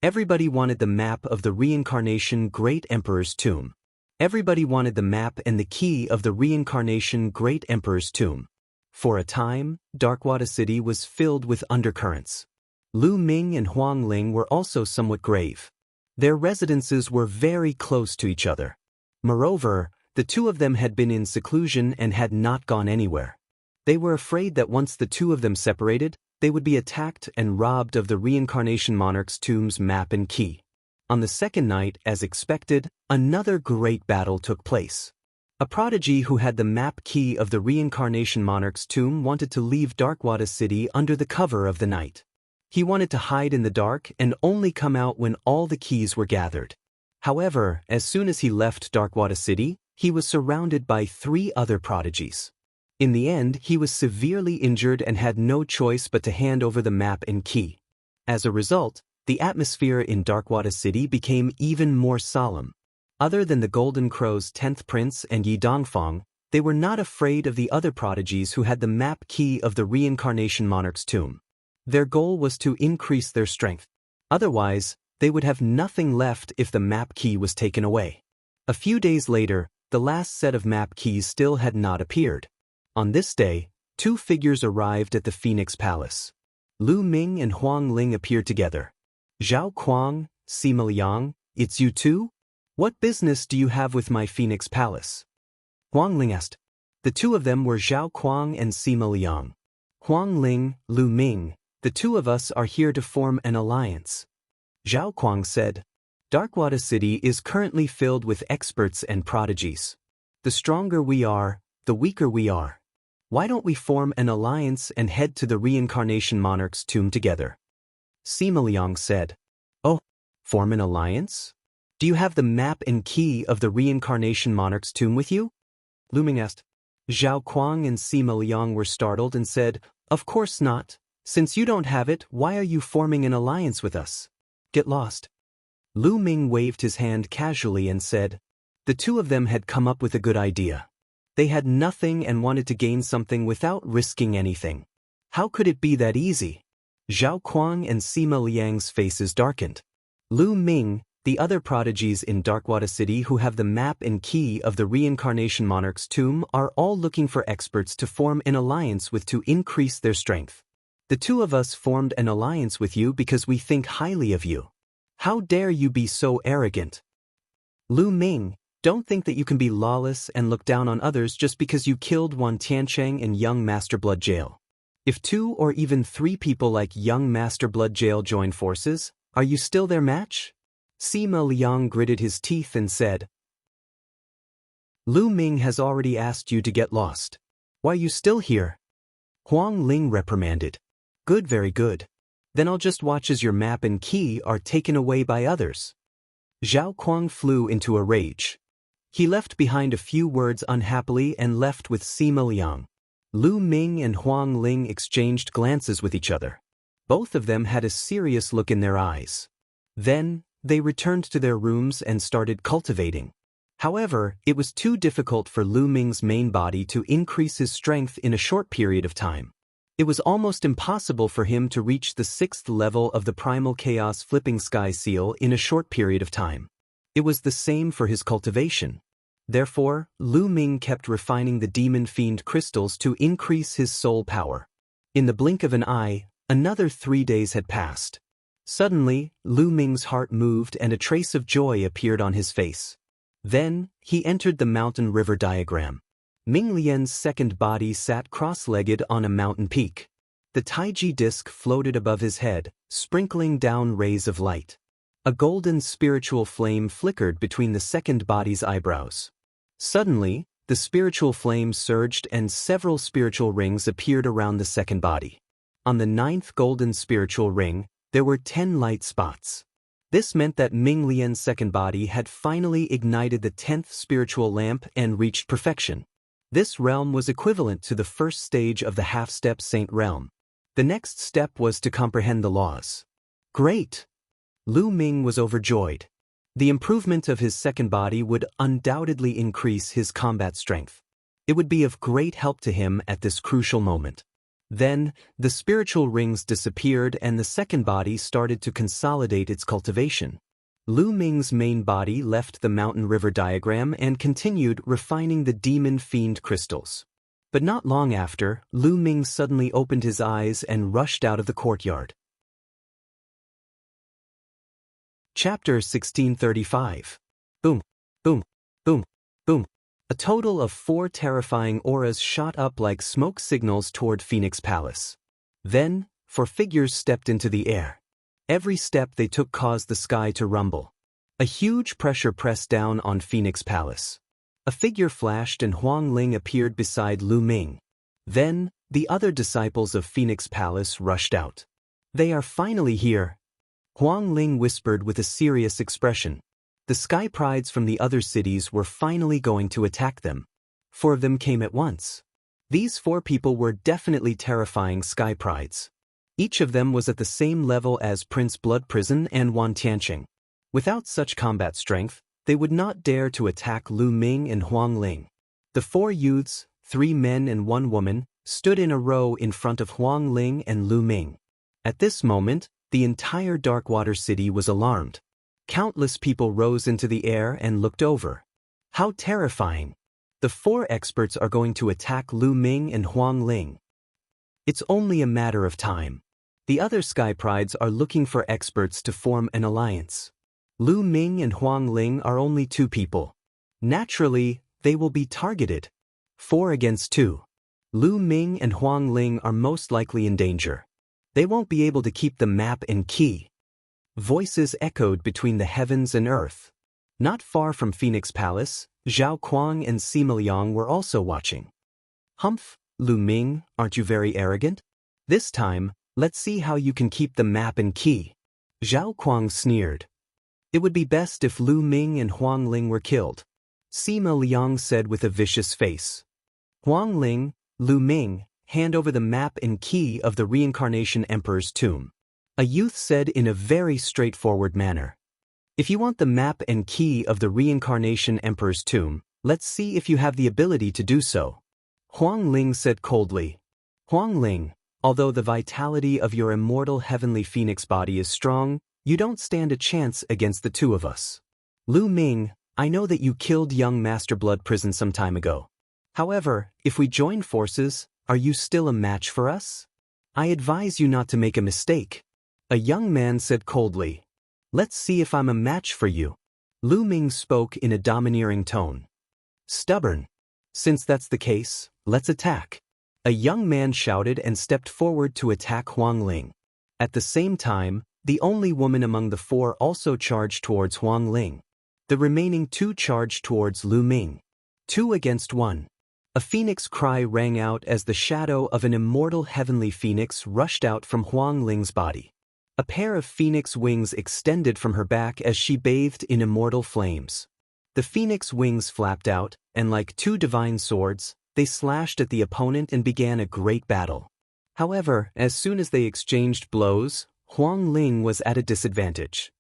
Everybody wanted the map of the Reincarnation Great Emperor's tomb. Everybody wanted the map and the key of the Reincarnation Great Emperor's tomb. For a time, Darkwater City was filled with undercurrents. Lu Ming and Huang Ling were also somewhat grave. Their residences were very close to each other. Moreover, the 2 of them had been in seclusion and had not gone anywhere. They were afraid that once the 2 of them separated, they would be attacked and robbed of the Reincarnation Monarch's tomb's map and key. On the 2nd night, as expected, another great battle took place. A prodigy who had the map key of the Reincarnation Monarch's tomb wanted to leave Darkwater City under the cover of the night. He wanted to hide in the dark and only come out when all the keys were gathered. However, as soon as he left Darkwater City, he was surrounded by 3 other prodigies. In the end, he was severely injured and had no choice but to hand over the map and key. As a result, the atmosphere in Darkwater City became even more solemn. Other than the Golden Crow's 10th Prince and Yi Dongfeng, they were not afraid of the other prodigies who had the map key of the Reincarnation Monarch's tomb. Their goal was to increase their strength. Otherwise, they would have nothing left if the map key was taken away. A few days later, the last set of map keys still had not appeared. On this day, 2 figures arrived at the Phoenix Palace. Lu Ming and Huang Ling appeared together. Zhao Kuang, Sima Liang, it's you too? What business do you have with my Phoenix Palace? Huang Ling asked. The two of them were Zhao Kuang and Sima Liang. Huang Ling, Lu Ming, the two of us are here to form an alliance. Zhao Kuang said. Darkwater City is currently filled with experts and prodigies. The stronger we are, the weaker we are. Why don't we form an alliance and head to the Reincarnation Monarch's tomb together? Sima Liang said. Oh, form an alliance? Do you have the map and key of the Reincarnation Monarch's tomb with you? Lu Ming asked. Zhao Kuang and Sima Liang were startled and said, Of course not. Since you don't have it, why are you forming an alliance with us? Get lost. Lu Ming waved his hand casually and said, The two of them had come up with a good idea. They had nothing and wanted to gain something without risking anything. How could it be that easy? Zhao Kuang and Sima Liang's faces darkened. Lu Ming, the other prodigies in Darkwater City who have the map and key of the Reincarnation Monarch's tomb are all looking for experts to form an alliance with to increase their strength. The two of us formed an alliance with you because we think highly of you. How dare you be so arrogant? Lu Ming, don't think that you can be lawless and look down on others just because you killed Wan Tiancheng in Young Master Blood Jail. If 2 or even 3 people like Young Master Blood Jail join forces, are you still their match? Sima Liang gritted his teeth and said, Lu Ming has already asked you to get lost. Why are you still here? Huang Ling reprimanded. Good, very good. Then I'll just watch as your map and key are taken away by others. Zhao Kuang flew into a rage. He left behind a few words unhappily and left with Sima Liang. Lu Ming and Huang Ling exchanged glances with each other. Both of them had a serious look in their eyes. Then, they returned to their rooms and started cultivating. However, it was too difficult for Lu Ming's main body to increase his strength in a short period of time. It was almost impossible for him to reach the 6th level of the Primal Chaos Flipping Sky Seal in a short period of time. It was the same for his cultivation. Therefore, Lu Ming kept refining the Demon Fiend crystals to increase his soul power. In the blink of an eye, another 3 days had passed. Suddenly, Lu Ming's heart moved and a trace of joy appeared on his face. Then, he entered the mountain river diagram. Ming Lian's second body sat cross-legged on a mountain peak. The Taiji disc floated above his head, sprinkling down rays of light. A golden spiritual flame flickered between the second body's eyebrows. Suddenly, the spiritual flame surged and several spiritual rings appeared around the second body. On the 9th golden spiritual ring, there were 10 light spots. This meant that Ming Lian's second body had finally ignited the 10th spiritual lamp and reached perfection. This realm was equivalent to the first stage of the half-step saint realm. The next step was to comprehend the laws. Great! Lu Ming was overjoyed. The improvement of his second body would undoubtedly increase his combat strength. It would be of great help to him at this crucial moment. Then, the spiritual rings disappeared and the second body started to consolidate its cultivation. Lu Ming's main body left the mountain river diagram and continued refining the Demon Fiend crystals. But not long after, Lu Ming suddenly opened his eyes and rushed out of the courtyard. Chapter 1635. Boom, boom, boom, boom. A total of 4 terrifying auras shot up like smoke signals toward Phoenix Palace. Then, 4 figures stepped into the air. Every step they took caused the sky to rumble. A huge pressure pressed down on Phoenix Palace. A figure flashed and Huang Ling appeared beside Lu Ming. Then, the other disciples of Phoenix Palace rushed out. They are finally here. Huang Ling whispered with a serious expression. The sky prides from the other cities were finally going to attack them. 4 of them came at once. These 4 people were definitely terrifying sky prides. Each of them was at the same level as Prince Blood Prison and Wan Tiancheng. Without such combat strength, they would not dare to attack Lu Ming and Huang Ling. The 4 youths, 3 men and 1 woman, stood in a row in front of Huang Ling and Lu Ming. At this moment, the entire Darkwater City was alarmed. Countless people rose into the air and looked over. How terrifying! The 4 experts are going to attack Lu Ming and Huang Ling. It's only a matter of time. The other Sky Prides are looking for experts to form an alliance. Lu Ming and Huang Ling are only 2 people. Naturally, they will be targeted. 4 against 2. Lu Ming and Huang Ling are most likely in danger. They won't be able to keep the map and key. Voices echoed between the heavens and earth. Not far from Phoenix Palace, Zhao Kuang and Sima Liang were also watching. Humph, Lu Ming, aren't you very arrogant? This time, let's see how you can keep the map and key. Zhao Kuang sneered. It would be best if Lu Ming and Huang Ling were killed. Sima Liang said with a vicious face. Huang Ling, Lu Ming, hand over the map and key of the Reincarnation Emperor's tomb. A youth said in a very straightforward manner. If you want the map and key of the Reincarnation Emperor's tomb, let's see if you have the ability to do so. Huang Ling said coldly. Huang Ling, although the vitality of your immortal heavenly phoenix body is strong, you don't stand a chance against the 2 of us. Lu Ming, I know that you killed young Master Blood Prison some time ago. However, if we join forces, are you still a match for us? I advise you not to make a mistake. A young man said coldly. Let's see if I'm a match for you. Lu Ming spoke in a domineering tone. Stubborn. Since that's the case, let's attack. A young man shouted and stepped forward to attack Huang Ling. At the same time, the only woman among the 4 also charged towards Huang Ling. The remaining 2 charged towards Lu Ming. 2 against 1. A phoenix cry rang out as the shadow of an immortal heavenly phoenix rushed out from Huang Ling's body. A pair of phoenix wings extended from her back as she bathed in immortal flames. The phoenix wings flapped out, and like 2 divine swords, they slashed at the opponent and began a great battle. However, as soon as they exchanged blows, Huang Ling was at a disadvantage.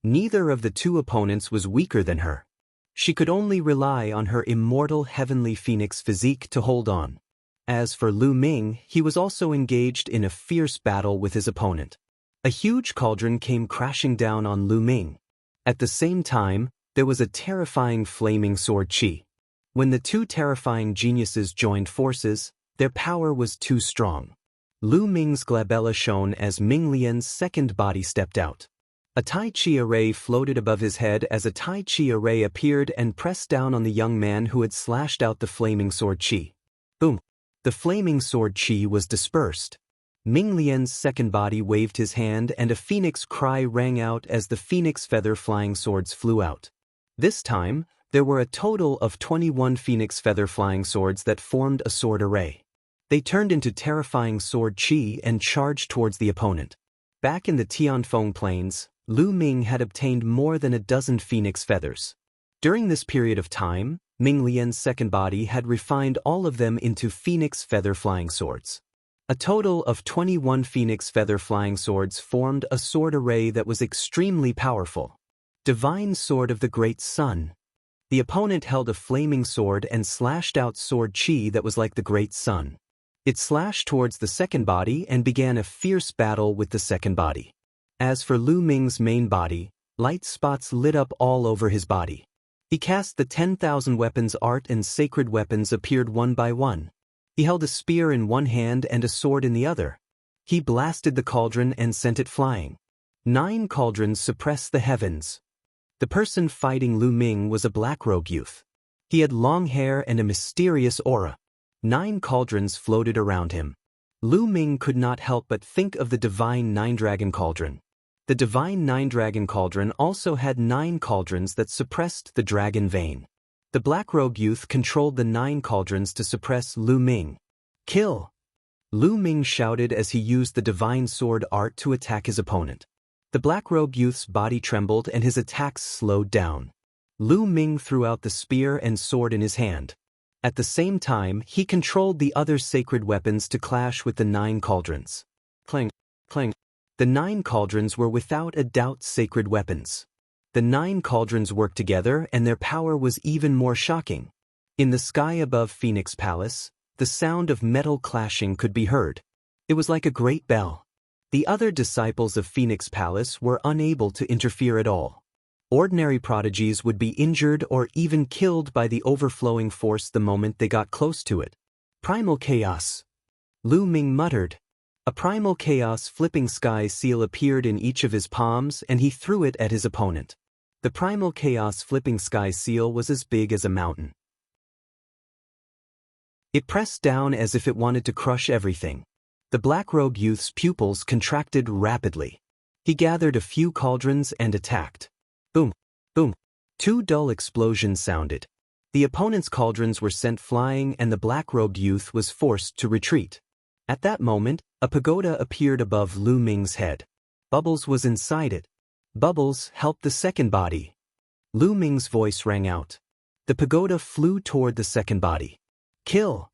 Neither of the 2 opponents was weaker than her. She could only rely on her immortal heavenly phoenix physique to hold on. As for Lu Ming, he was also engaged in a fierce battle with his opponent. A huge cauldron came crashing down on Lu Ming. At the same time, there was a terrifying flaming sword chi. When the 2 terrifying geniuses joined forces, their power was too strong. Lu Ming's glabella shone as Ming Lian's second body stepped out. A Tai Chi array floated above his head as a Tai Chi array appeared and pressed down on the young man who had slashed out the flaming sword chi. Boom! The flaming sword chi was dispersed. Ming Lian's second body waved his hand and a phoenix cry rang out as the phoenix feather flying swords flew out. This time, there were a total of 21 phoenix feather flying swords that formed a sword array. They turned into terrifying sword chi and charged towards the opponent. Back in the Tianfeng Plains, Lu Ming had obtained more than a dozen phoenix feathers. During this period of time, Ming Lian's second body had refined all of them into phoenix feather flying swords. A total of 21 phoenix feather flying swords formed a sword array that was extremely powerful. Divine Sword of the Great Sun. The opponent held a flaming sword and slashed out sword chi that was like the Great Sun. It slashed towards the second body and began a fierce battle with the second body. As for Lu Ming's main body, light spots lit up all over his body. He cast the 10,000 weapons art and sacred weapons appeared one by one. He held a spear in one hand and a sword in the other. He blasted the cauldron and sent it flying. 9 cauldrons suppressed the heavens. The person fighting Lu Ming was a black-robed youth. He had long hair and a mysterious aura. 9 cauldrons floated around him. Lu Ming could not help but think of the divine 9-dragon cauldron. The divine 9-dragon cauldron also had 9 cauldrons that suppressed the dragon vein. The black-robed youth controlled the 9 cauldrons to suppress Lu Ming. Kill! Lu Ming shouted as he used the divine sword art to attack his opponent. The black-robed youth's body trembled and his attacks slowed down. Lu Ming threw out the spear and sword in his hand. At the same time, he controlled the other sacred weapons to clash with the 9 cauldrons. Clang, clang. The 9 cauldrons were without a doubt sacred weapons. The 9 cauldrons worked together and their power was even more shocking. In the sky above Phoenix Palace, the sound of metal clashing could be heard. It was like a great bell. The other disciples of Phoenix Palace were unable to interfere at all. Ordinary prodigies would be injured or even killed by the overflowing force the moment they got close to it. Primal chaos. Lu Ming muttered. A primal chaos flipping sky seal appeared in each of his palms and he threw it at his opponent. The primal chaos flipping sky seal was as big as a mountain. It pressed down as if it wanted to crush everything. The black-robed youth's pupils contracted rapidly. He gathered a few cauldrons and attacked. Boom! Boom! 2 dull explosions sounded. The opponent's cauldrons were sent flying and the black-robed youth was forced to retreat. At that moment, a pagoda appeared above Lu Ming's head. Bubbles was inside it. Bubbles helped the second body. Lu Ming's voice rang out. The pagoda flew toward the second body. Kill!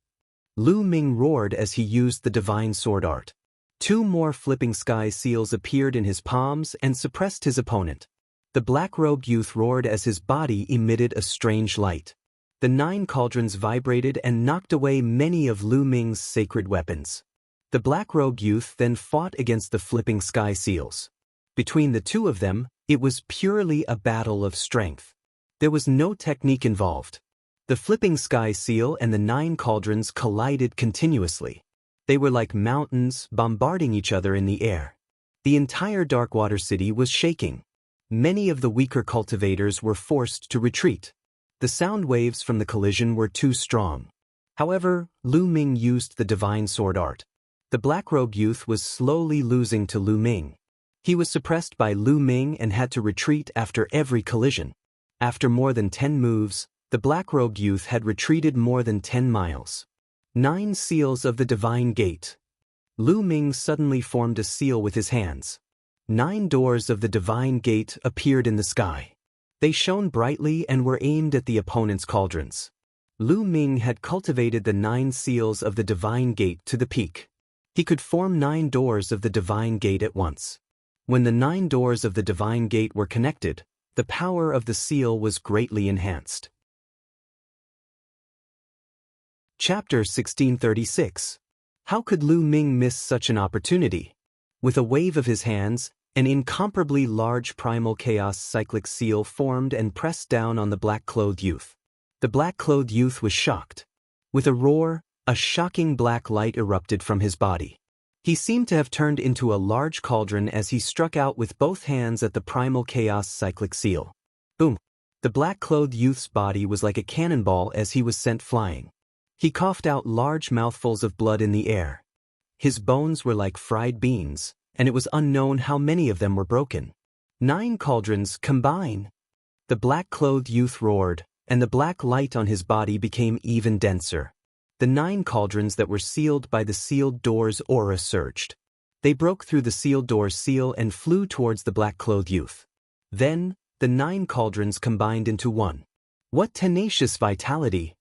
Lu Ming roared as he used the divine sword art. 2 more flipping sky seals appeared in his palms and suppressed his opponent. The black-robed youth roared as his body emitted a strange light. The 9 cauldrons vibrated and knocked away many of Lu Ming's sacred weapons. The black-robed youth then fought against the flipping sky seals. Between the 2 of them, it was purely a battle of strength. There was no technique involved. The flipping sky seal and the 9 cauldrons collided continuously. They were like mountains bombarding each other in the air. The entire Darkwater City was shaking. Many of the weaker cultivators were forced to retreat. The sound waves from the collision were too strong. However, Lu Ming used the divine sword art. The black-robed youth was slowly losing to Lu Ming. He was suppressed by Lu Ming and had to retreat after every collision. After more than 10 moves, the black-robed youth had retreated more than 10 miles. 9 seals of the divine gate. Lu Ming suddenly formed a seal with his hands. 9 doors of the divine gate appeared in the sky. They shone brightly and were aimed at the opponent's cauldrons. Lu Ming had cultivated the 9 seals of the divine gate to the peak. He could form 9 doors of the divine gate at once. When the 9 doors of the divine gate were connected, the power of the seal was greatly enhanced. Chapter 1636. How could Lu Ming miss such an opportunity? With a wave of his hands, an incomparably large primal chaos cyclic seal formed and pressed down on the black-clothed youth. The black-clothed youth was shocked. With a roar, a shocking black light erupted from his body. He seemed to have turned into a large cauldron as he struck out with both hands at the primal chaos cyclic seal. Boom! The black-clothed youth's body was like a cannonball as he was sent flying. He coughed out large mouthfuls of blood in the air. His bones were like fried beans, and it was unknown how many of them were broken. 9 cauldrons combine! The black-clothed youth roared, and the black light on his body became even denser. The 9 cauldrons that were sealed by the sealed door's aura surged. They broke through the sealed door's seal and flew towards the black-clothed youth. Then, the 9 cauldrons combined into one. What tenacious vitality!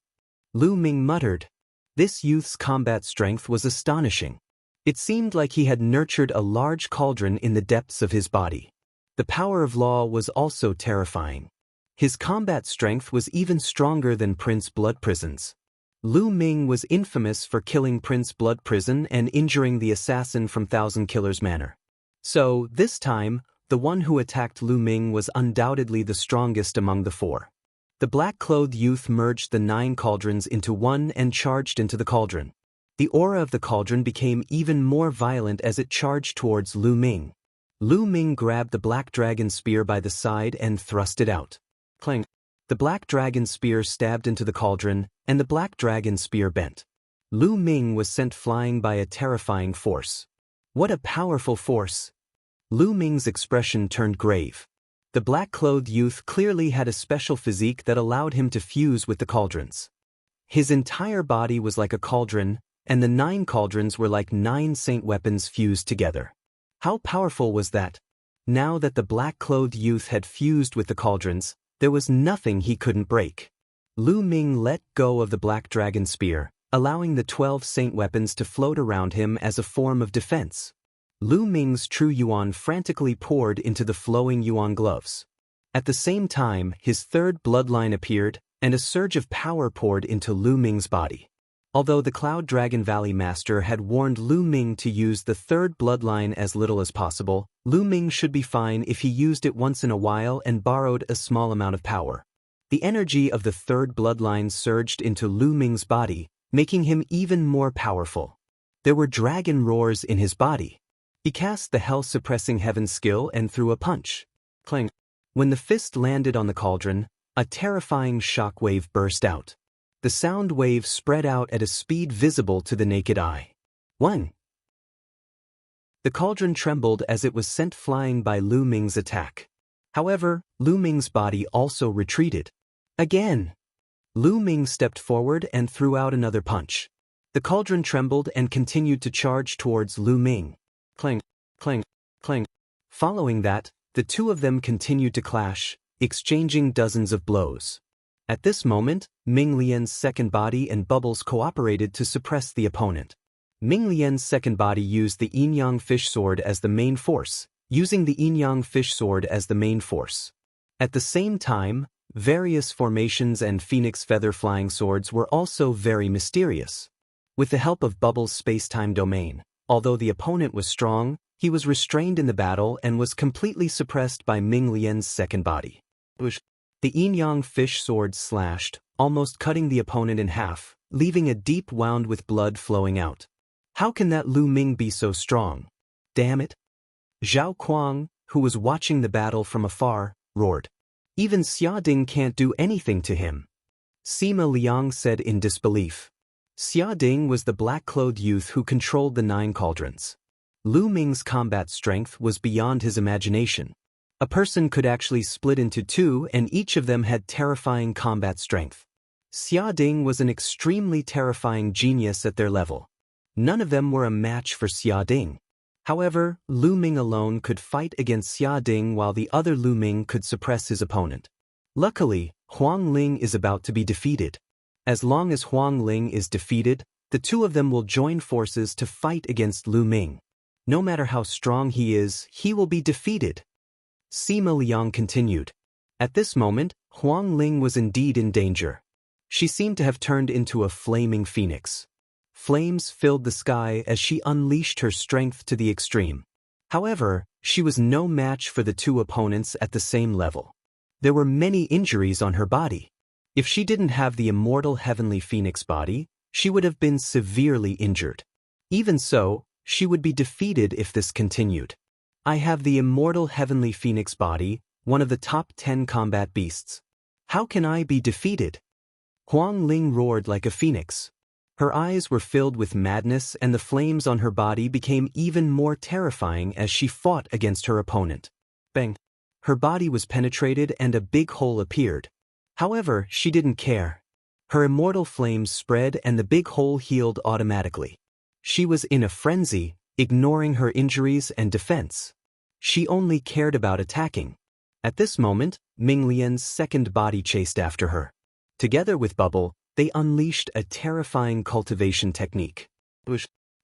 Lu Ming muttered. This youth's combat strength was astonishing. It seemed like he had nurtured a large cauldron in the depths of his body. The power of law was also terrifying. His combat strength was even stronger than Prince Blood Prison's. Lu Ming was infamous for killing Prince Blood Prison and injuring the assassin from Thousand Killers Manor. So, this time, the one who attacked Lu Ming was undoubtedly the strongest among the 4. The black-clothed youth merged the 9 cauldrons into one and charged into the cauldron. The aura of the cauldron became even more violent as it charged towards Lu Ming. Lu Ming grabbed the black dragon spear by the side and thrust it out. Clang! The black dragon spear stabbed into the cauldron, and the black dragon spear bent. Lu Ming was sent flying by a terrifying force. What a powerful force! Lu Ming's expression turned grave. The black-clothed youth clearly had a special physique that allowed him to fuse with the cauldrons. His entire body was like a cauldron, and the 9 cauldrons were like 9 saint weapons fused together. How powerful was that? Now that the black-clothed youth had fused with the cauldrons, there was nothing he couldn't break. Lu Ming let go of the black dragon spear, allowing the 12 saint weapons to float around him as a form of defense. Lu Ming's true yuan frantically poured into the flowing yuan gloves. At the same time, his 3rd bloodline appeared, and a surge of power poured into Lu Ming's body. Although the Cloud Dragon Valley Master had warned Lu Ming to use the 3rd bloodline as little as possible, Lu Ming should be fine if he used it once in a while and borrowed a small amount of power. The energy of the 3rd bloodline surged into Lu Ming's body, making him even more powerful. There were dragon roars in his body. He cast the hell-suppressing heaven skill and threw a punch. Clang. When the fist landed on the cauldron, a terrifying shock wave burst out. The sound wave spread out at a speed visible to the naked eye. 1. The cauldron trembled as it was sent flying by Lu Ming's attack. However, Lu Ming's body also retreated. Again. Lu Ming stepped forward and threw out another punch. The cauldron trembled and continued to charge towards Lu Ming. Clang, clang, clang. Following that, the two of them continued to clash, exchanging dozens of blows. At this moment, Ming Lian's second body and bubbles cooperated to suppress the opponent. Ming Lian's second body used the yin-yang fish sword as the main force, using the yin-yang fish sword as the main force. At the same time, various formations and phoenix feather flying swords were also very mysterious. With the help of Bubble's space-time domain, although the opponent was strong, he was restrained in the battle and was completely suppressed by Ming Lian's second body. The yin-yang fish sword slashed, almost cutting the opponent in half, leaving a deep wound with blood flowing out. How can that Lu Ming be so strong? Damn it! Zhao Kuang, who was watching the battle from afar, roared. Even Xia Ding can't do anything to him. Sima Liang said in disbelief. Xia Ding was the black-clothed youth who controlled the 9 cauldrons. Lu Ming's combat strength was beyond his imagination. A person could actually split into 2 and each of them had terrifying combat strength. Xia Ding was an extremely terrifying genius at their level. None of them were a match for Xia Ding. However, Lu Ming alone could fight against Xia Ding while the other Lu Ming could suppress his opponent. Luckily, Huang Ling is about to be defeated. As long as Huang Ling is defeated, the two of them will join forces to fight against Lu Ming. No matter how strong he is, he will be defeated. Sima Liang continued. At this moment, Huang Ling was indeed in danger. She seemed to have turned into a flaming phoenix. Flames filled the sky as she unleashed her strength to the extreme. However, she was no match for the two opponents at the same level. There were many injuries on her body. If she didn't have the immortal heavenly phoenix body, she would have been severely injured. Even so, she would be defeated if this continued. I have the immortal heavenly phoenix body, one of the top 10 combat beasts. How can I be defeated? Huang Ling roared like a phoenix. Her eyes were filled with madness and the flames on her body became even more terrifying as she fought against her opponent. Bang! Her body was penetrated and a big hole appeared. However, she didn't care. Her immortal flames spread and the big hole healed automatically. She was in a frenzy, ignoring her injuries and defense. She only cared about attacking. At this moment, Ming Lian's second body chased after her. Together with Bubble, they unleashed a terrifying cultivation technique.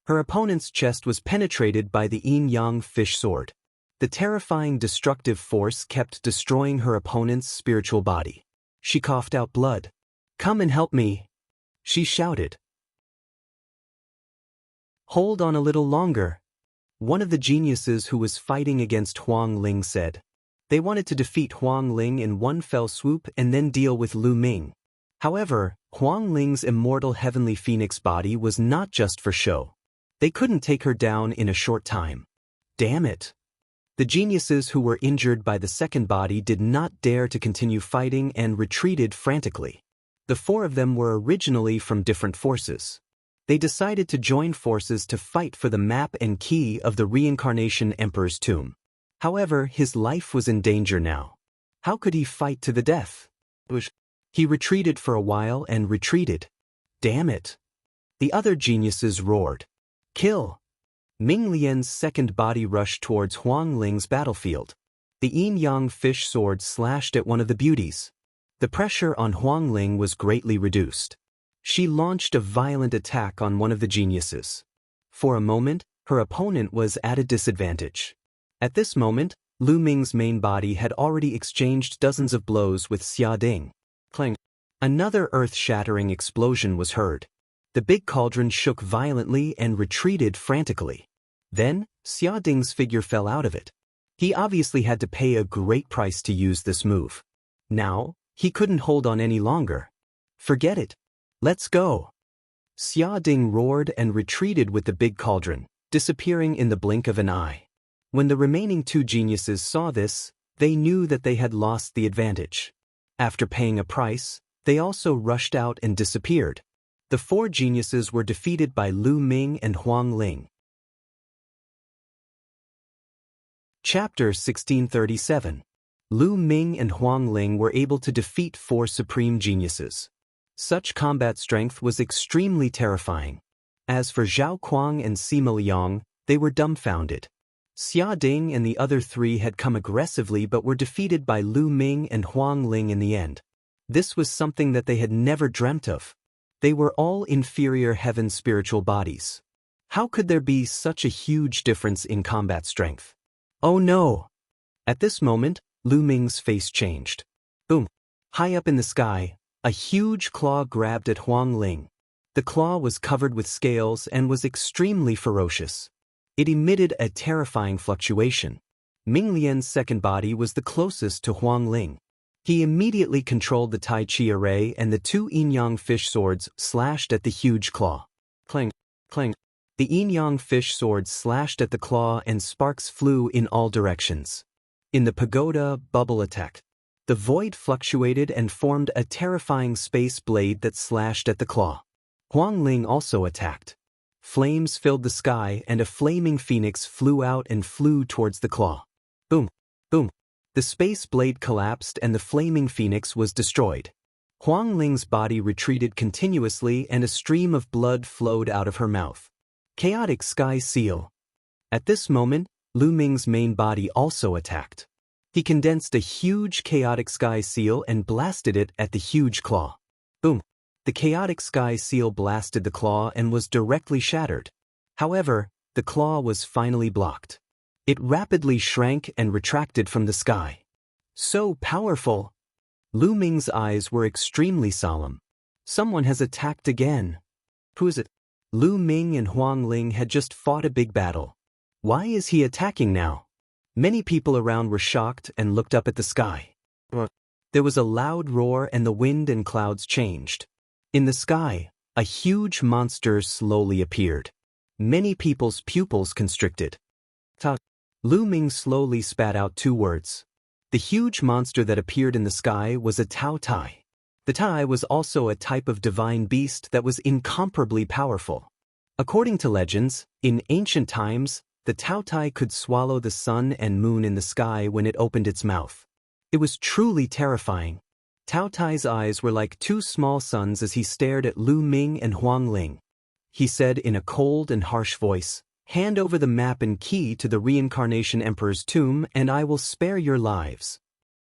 Her opponent's chest was penetrated by the yin-yang fish sword. The terrifying destructive force kept destroying her opponent's spiritual body. She coughed out blood. "Come and help me," she shouted. "Hold on a little longer," one of the geniuses who was fighting against Huang Ling said. They wanted to defeat Huang Ling in one fell swoop and then deal with Lu Ming. However, Huang Ling's immortal heavenly phoenix body was not just for show. They couldn't take her down in a short time. Damn it! The geniuses who were injured by the second body did not dare to continue fighting and retreated frantically. The 4 of them were originally from different forces. They decided to join forces to fight for the map and key of the reincarnation Emperor's tomb. However, his life was in danger now. How could he fight to the death? He retreated for a while and retreated. Damn it! The other geniuses roared. Kill! Ming Lian's second body rushed towards Huang Ling's battlefield. The yin-yang fish sword slashed at one of the beauties. The pressure on Huang Ling was greatly reduced. She launched a violent attack on one of the geniuses. For a moment, her opponent was at a disadvantage. At this moment, Lu Ming's main body had already exchanged dozens of blows with Xia Ding. Clang! Another earth-shattering explosion was heard. The big cauldron shook violently and retreated frantically. Then, Xia Ding's figure fell out of it. He obviously had to pay a great price to use this move. Now, he couldn't hold on any longer. Forget it. Let's go. Xia Ding roared and retreated with the big cauldron, disappearing in the blink of an eye. When the remaining two geniuses saw this, they knew that they had lost the advantage. After paying a price, they also rushed out and disappeared. The four geniuses were defeated by Lu Ming and Huang Ling. Chapter 1637. Lu Ming and Huang Ling were able to defeat four supreme geniuses. Such combat strength was extremely terrifying. As for Zhao Kuang and Sima Liang, they were dumbfounded. Xia Ding and the other three had come aggressively but were defeated by Lu Ming and Huang Ling in the end. This was something that they had never dreamt of. They were all inferior heaven spiritual bodies. How could there be such a huge difference in combat strength? Oh no! At this moment, Lu Ming's face changed. Boom! High up in the sky, a huge claw grabbed at Huang Ling. The claw was covered with scales and was extremely ferocious. It emitted a terrifying fluctuation. Ming Lian's second body was the closest to Huang Ling. He immediately controlled the Tai Chi array and the two yin-yang fish swords slashed at the huge claw. Clang, clang. The yin-yang fish swords slashed at the claw and sparks flew in all directions. In the pagoda bubble attack, the void fluctuated and formed a terrifying space blade that slashed at the claw. Huang Ling also attacked. Flames filled the sky and a flaming phoenix flew out and flew towards the claw. Boom, boom. The space blade collapsed and the flaming phoenix was destroyed. Huang Ling's body retreated continuously and a stream of blood flowed out of her mouth. Chaotic Sky Seal. At this moment, Lu Ming's main body also attacked. He condensed a huge chaotic sky seal and blasted it at the huge claw. Boom. The chaotic sky seal blasted the claw and was directly shattered. However, the claw was finally blocked. It rapidly shrank and retracted from the sky. So powerful! Lu Ming's eyes were extremely solemn. Someone has attacked again. Who is it? Lu Ming and Huang Ling had just fought a big battle. Why is he attacking now? Many people around were shocked and looked up at the sky. There was a loud roar and the wind and clouds changed. In the sky, a huge monster slowly appeared. Many people's pupils constricted. Lu Ming slowly spat out two words. The huge monster that appeared in the sky was a Tao Tai. The Tai was also a type of divine beast that was incomparably powerful. According to legends, in ancient times, the Tao Tai could swallow the sun and moon in the sky when it opened its mouth. It was truly terrifying. Tao Tai's eyes were like two small suns as he stared at Lu Ming and Huang Ling. He said in a cold and harsh voice, "Hand over the map and key to the reincarnation emperor's tomb and I will spare your lives."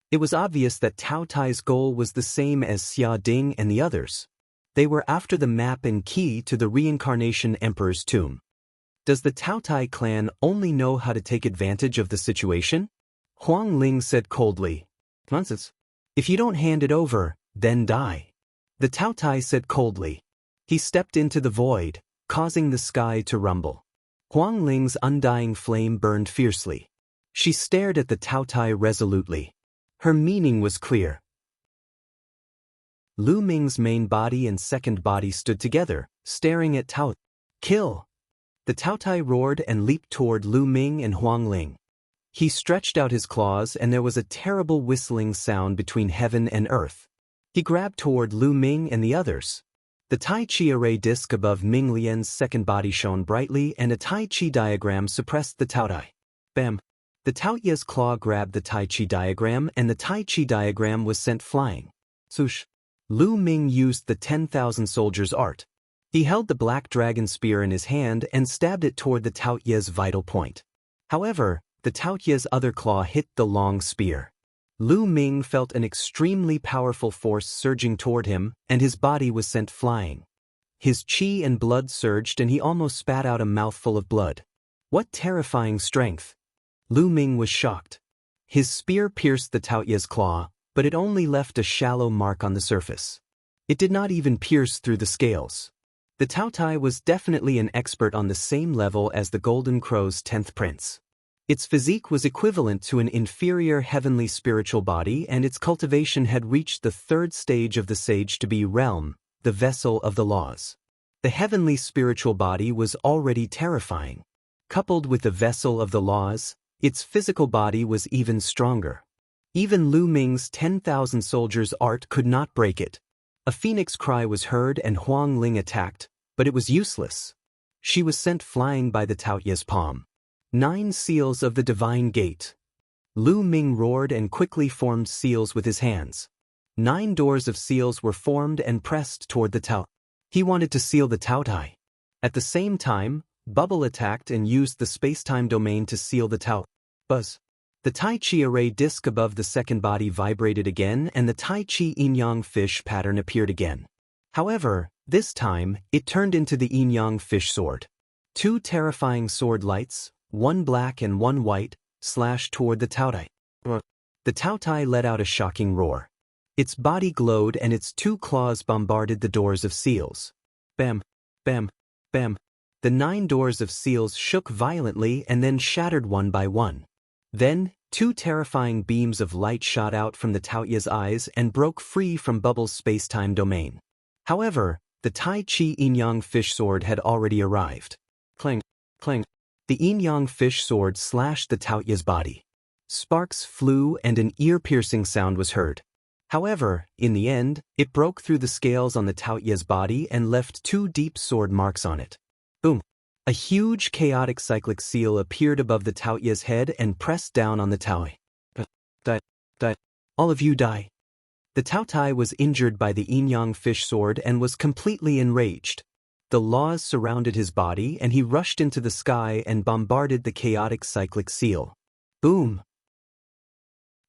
It was obvious that Tao Tai's goal was the same as Xia Ding and the others. They were after the map and key to the reincarnation emperor's tomb. Does the Tao Tai clan only know how to take advantage of the situation? Huang Ling said coldly, "Nonsense. If you don't hand it over, then die." The Tao Tai said coldly. He stepped into the void, causing the sky to rumble. Huang Ling's undying flame burned fiercely. She stared at the Tao Tai resolutely. Her meaning was clear. Lu Ming's main body and second body stood together, staring at Tao. "Kill!" The Tao Tai roared and leaped toward Lu Ming and Huang Ling. He stretched out his claws and there was a terrible whistling sound between heaven and earth. He grabbed toward Lu Ming and the others. The Tai Chi array disc above Ming Lian's second body shone brightly and a Tai Chi diagram suppressed the Tao Tai. Bam! The Tao Ye's claw grabbed the Tai Chi diagram and the Tai Chi diagram was sent flying. Swoosh! Lu Ming used the 10,000 soldiers art. He held the black dragon spear in his hand and stabbed it toward the Tao Ye's vital point. However, the Tao Ye's other claw hit the long spear. Lu Ming felt an extremely powerful force surging toward him, and his body was sent flying. His chi and blood surged and he almost spat out a mouthful of blood. What terrifying strength! Lu Ming was shocked. His spear pierced the Tao Ye's claw, but it only left a shallow mark on the surface. It did not even pierce through the scales. The Tao Tai was definitely an expert on the same level as the Golden Crow's 10th prince. Its physique was equivalent to an inferior heavenly spiritual body and its cultivation had reached the third stage of the sage to be realm, the vessel of the laws. The heavenly spiritual body was already terrifying. Coupled with the vessel of the laws, its physical body was even stronger. Even Lu Ming's 10,000 soldiers' art could not break it. A phoenix cry was heard and Huang Ling attacked, but it was useless. She was sent flying by the Taoye's palm. 9 seals of the divine gate. Lu Ming roared and quickly formed seals with his hands. 9 doors of seals were formed and pressed toward the Tao. He wanted to seal the Taotai. At the same time, Bubble attacked and used the space-time domain to seal the Tao. Buzz. The Tai Chi array disc above the second body vibrated again and the Tai Chi yin-yang fish pattern appeared again. However, this time, it turned into the yin-yang fish sword. 2 terrifying sword lights, one black and one white, slashed toward the Taotai. The Taotai let out a shocking roar. Its body glowed and its 2 claws bombarded the doors of seals. Bam, bam, bam. The 9 doors of seals shook violently and then shattered one by one. Then, 2 terrifying beams of light shot out from the Taoye's eyes and broke free from Bubble's space-time domain. However, the Tai Chi yin-yang fish sword had already arrived. Clang, clang. The yin-yang fish sword slashed the Taoye's body. Sparks flew and an ear-piercing sound was heard. However, in the end, it broke through the scales on the Taoye's body and left 2 deep sword marks on it. Boom! A huge chaotic cyclic seal appeared above the Taoye's head and pressed down on the Taoye. Die. All of you die. The Taotai was injured by the yin-yang fish sword and was completely enraged. The laws surrounded his body and he rushed into the sky and bombarded the chaotic cyclic seal. Boom!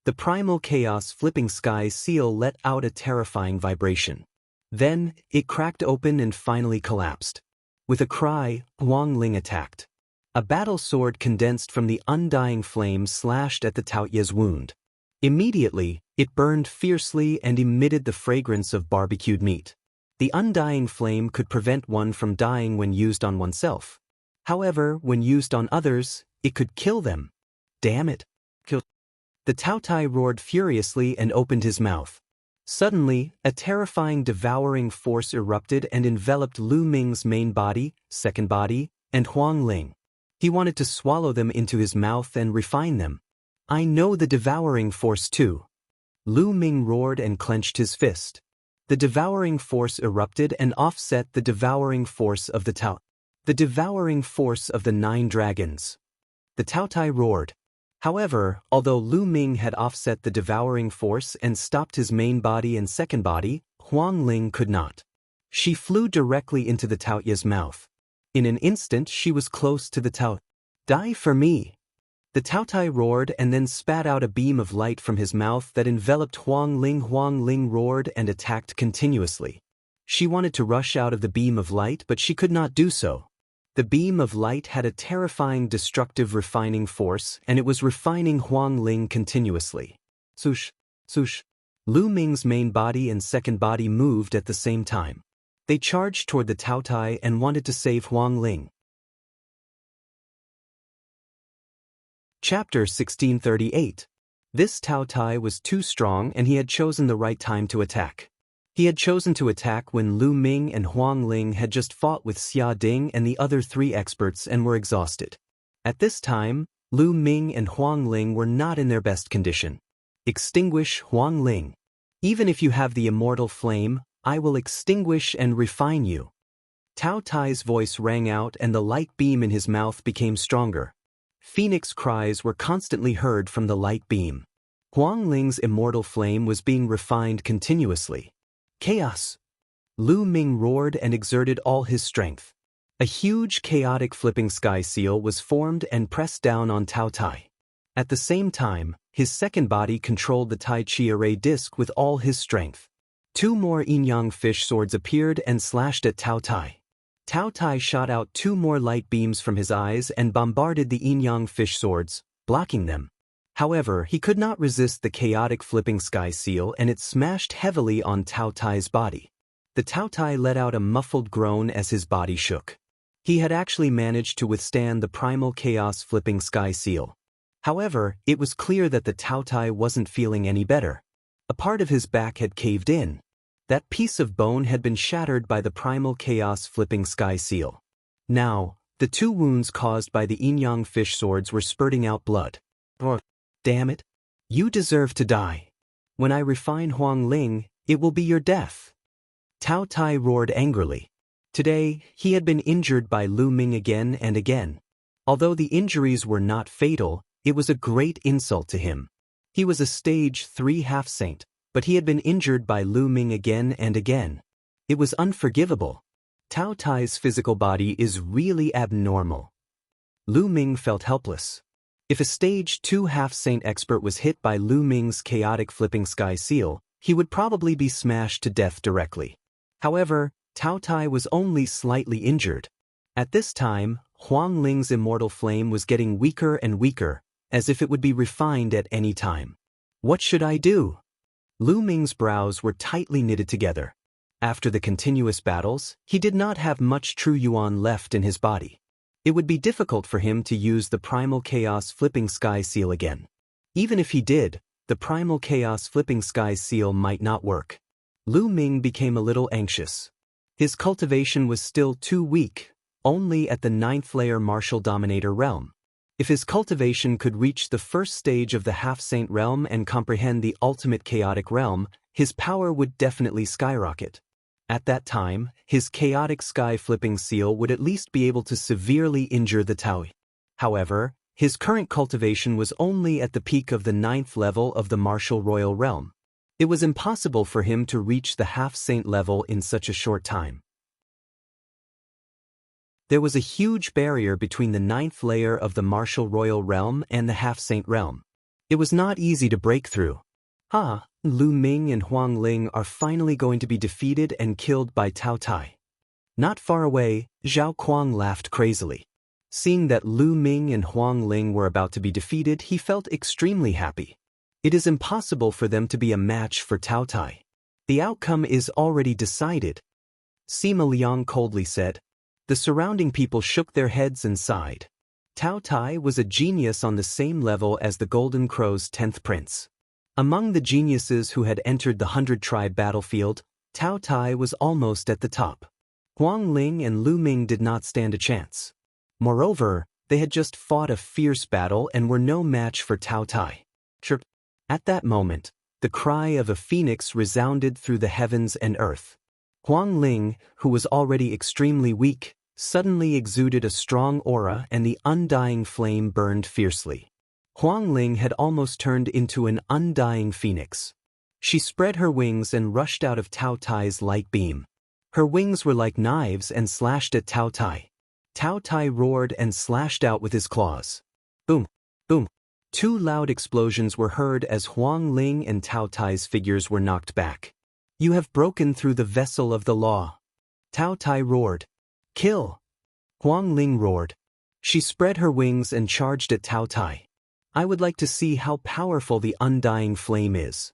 The primal chaos flipping sky seal let out a terrifying vibration. Then, it cracked open and finally collapsed. With a cry, Huang Ling attacked. A battle sword condensed from the undying flame slashed at the Taoye's wound. Immediately, it burned fiercely and emitted the fragrance of barbecued meat. The undying flame could prevent one from dying when used on oneself. However, when used on others, it could kill them. Damn it! Kill. The Taotai roared furiously and opened his mouth. Suddenly, a terrifying devouring force erupted and enveloped Lu Ming's main body, second body, and Huang Ling. He wanted to swallow them into his mouth and refine them. I know the devouring force too. Lu Ming roared and clenched his fist. The devouring force erupted and offset the devouring force of the Tao. The devouring force of the 9 dragons. The Taotai roared. However, although Lu Ming had offset the devouring force and stopped his main body and second body, Huang Ling could not. She flew directly into the Taoye's mouth. In an instant she was close to the Tao. Die for me! The Taotai roared and then spat out a beam of light from his mouth that enveloped Huang Ling. Huang Ling roared and attacked continuously. She wanted to rush out of the beam of light but she could not do so. The beam of light had a terrifying destructive refining force and it was refining Huang Ling continuously. Swoosh, swoosh. Lu Ming's main body and second body moved at the same time. They charged toward the Taotai and wanted to save Huang Ling. Chapter 1638. This Taotai was too strong and he had chosen the right time to attack. He had chosen to attack when Lu Ming and Huang Ling had just fought with Xia Ding and the other 3 experts and were exhausted. At this time, Lu Ming and Huang Ling were not in their best condition. Extinguish Huang Ling. Even if you have the immortal flame, I will extinguish and refine you. Taotai's voice rang out and the light beam in his mouth became stronger. Phoenix cries were constantly heard from the light beam. Huang Ling's immortal flame was being refined continuously. Chaos! Lu Ming roared and exerted all his strength. A huge chaotic flipping sky seal was formed and pressed down on Taotai. At the same time, his second body controlled the Tai Chi array disc with all his strength. 2 more yin-yang fish swords appeared and slashed at Taotai. Taotai shot out 2 more light beams from his eyes and bombarded the yin-yang fish swords, blocking them. However, he could not resist the chaotic flipping sky seal and it smashed heavily on Taotai's body. The Taotai let out a muffled groan as his body shook. He had actually managed to withstand the primal chaos flipping sky seal. However, it was clear that the Taotai wasn't feeling any better. A part of his back had caved in. That piece of bone had been shattered by the primal chaos flipping sky seal. Now, the two wounds caused by the yin-yang fish swords were spurting out blood. Oh, damn it. You deserve to die. When I refine Huang Ling, it will be your death. Tao Tai roared angrily. Today, he had been injured by Lu Ming again and again. Although the injuries were not fatal, it was a great insult to him. He was a stage 3 half-saint, but he had been injured by Lu Ming again and again. It was unforgivable. Tao Tai's physical body is really abnormal. Lu Ming felt helpless. If a stage 2 half-saint expert was hit by Lu Ming's chaotic flipping sky seal, he would probably be smashed to death directly. However, Tao Tai was only slightly injured. At this time, Huang Ling's immortal flame was getting weaker and weaker, as if it would be refined at any time. What should I do? Lu Ming's brows were tightly knitted together. After the continuous battles, he did not have much true yuan left in his body. It would be difficult for him to use the primal chaos flipping sky seal again. Even if he did, the primal chaos flipping sky seal might not work. Lu Ming became a little anxious. His cultivation was still too weak, only at the 9th layer martial dominator realm. If his cultivation could reach the first stage of the half-saint realm and comprehend the ultimate chaotic realm, his power would definitely skyrocket. At that time, his chaotic sky-flipping seal would at least be able to severely injure the Tao. However, his current cultivation was only at the peak of the 9th level of the martial royal realm. It was impossible for him to reach the half-saint level in such a short time. There was a huge barrier between the 9th layer of the martial royal realm and the half-saint realm. It was not easy to break through. Lu Ming and Huang Ling are finally going to be defeated and killed by Tao Tai. Not far away, Zhao Kuang laughed crazily. Seeing that Lu Ming and Huang Ling were about to be defeated, he felt extremely happy. It is impossible for them to be a match for Tao Tai. The outcome is already decided. Sima Liang coldly said. The surrounding people shook their heads and sighed. Tao Tai was a genius on the same level as the Golden Crow's 10th prince. Among the geniuses who had entered the 100-tribe battlefield, Tao Tai was almost at the top. Huang Ling and Lu Ming did not stand a chance. Moreover, they had just fought a fierce battle and were no match for Tao Tai. Chirp. At that moment, the cry of a phoenix resounded through the heavens and earth. Huang Ling, who was already extremely weak, suddenly exuded a strong aura and the undying flame burned fiercely. Huang Ling had almost turned into an undying phoenix. She spread her wings and rushed out of Tao Tai's light beam. Her wings were like knives and slashed at Tao Tai. Tao Tai roared and slashed out with his claws. Boom! Boom! 2 loud explosions were heard as Huang Ling and Tao Tai's figures were knocked back. You have broken through the vessel of the law. Tao Tai roared. Kill! Huang Ling roared. She spread her wings and charged at Tao Tai. I would like to see how powerful the undying flame is.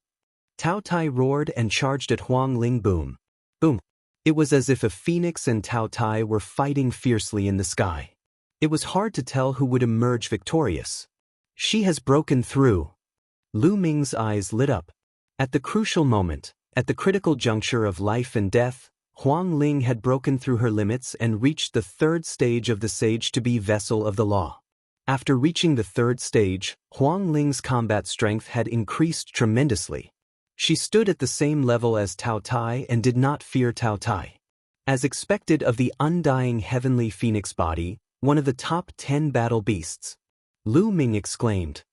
Tao Tai roared and charged at Huang Ling. Boom! Boom! It was as if a phoenix and Tao Tai were fighting fiercely in the sky. It was hard to tell who would emerge victorious. She has broken through. Lu Ming's eyes lit up. At the crucial moment, at the critical juncture of life and death, Huang Ling had broken through her limits and reached the 3rd stage of the sage to be vessel of the law. After reaching the 3rd stage, Huang Ling's combat strength had increased tremendously. She stood at the same level as Tao Tai and did not fear Tao Tai. As expected of the undying heavenly phoenix body, one of the top 10 battle beasts. Lu Ming exclaimed.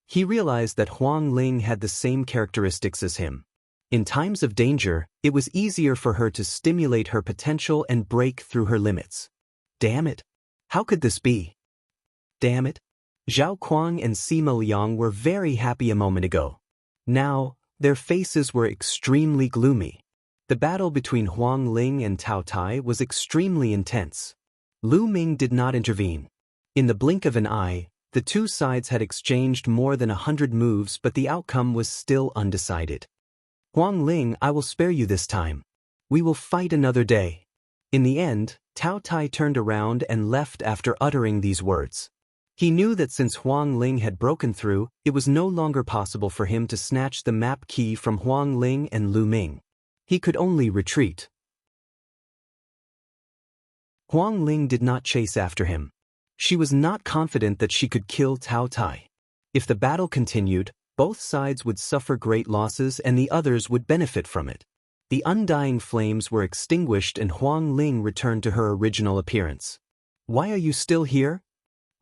He realized that Huang Ling had the same characteristics as him. In times of danger, it was easier for her to stimulate her potential and break through her limits. Damn it! How could this be? Damn it! Zhao Kuang and Sima Liang were very happy a moment ago. Now, their faces were extremely gloomy. The battle between Huang Ling and Tao Tai was extremely intense. Lu Ming did not intervene. In the blink of an eye, the two sides had exchanged more than 100 moves, but the outcome was still undecided. Huang Ling, I will spare you this time. We will fight another day. In the end, Tao Tai turned around and left after uttering these words. He knew that since Huang Ling had broken through, it was no longer possible for him to snatch the map key from Huang Ling and Lu Ming. He could only retreat. Huang Ling did not chase after him. She was not confident that she could kill Cao Tai. If the battle continued, both sides would suffer great losses and the others would benefit from it. The undying flames were extinguished and Huang Ling returned to her original appearance. "Why are you still here?"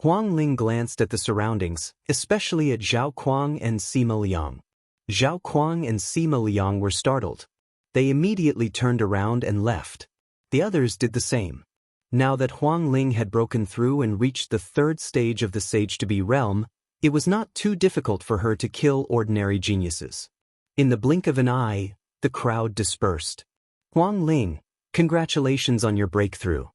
Huang Ling glanced at the surroundings, especially at Zhao Kuang and Sima Liang. Zhao Kuang and Sima Liang were startled. They immediately turned around and left. The others did the same. Now that Huang Ling had broken through and reached the third stage of the Sage-to-Be realm, it was not too difficult for her to kill ordinary geniuses. In the blink of an eye, the crowd dispersed. "Huang Ling, congratulations on your breakthrough."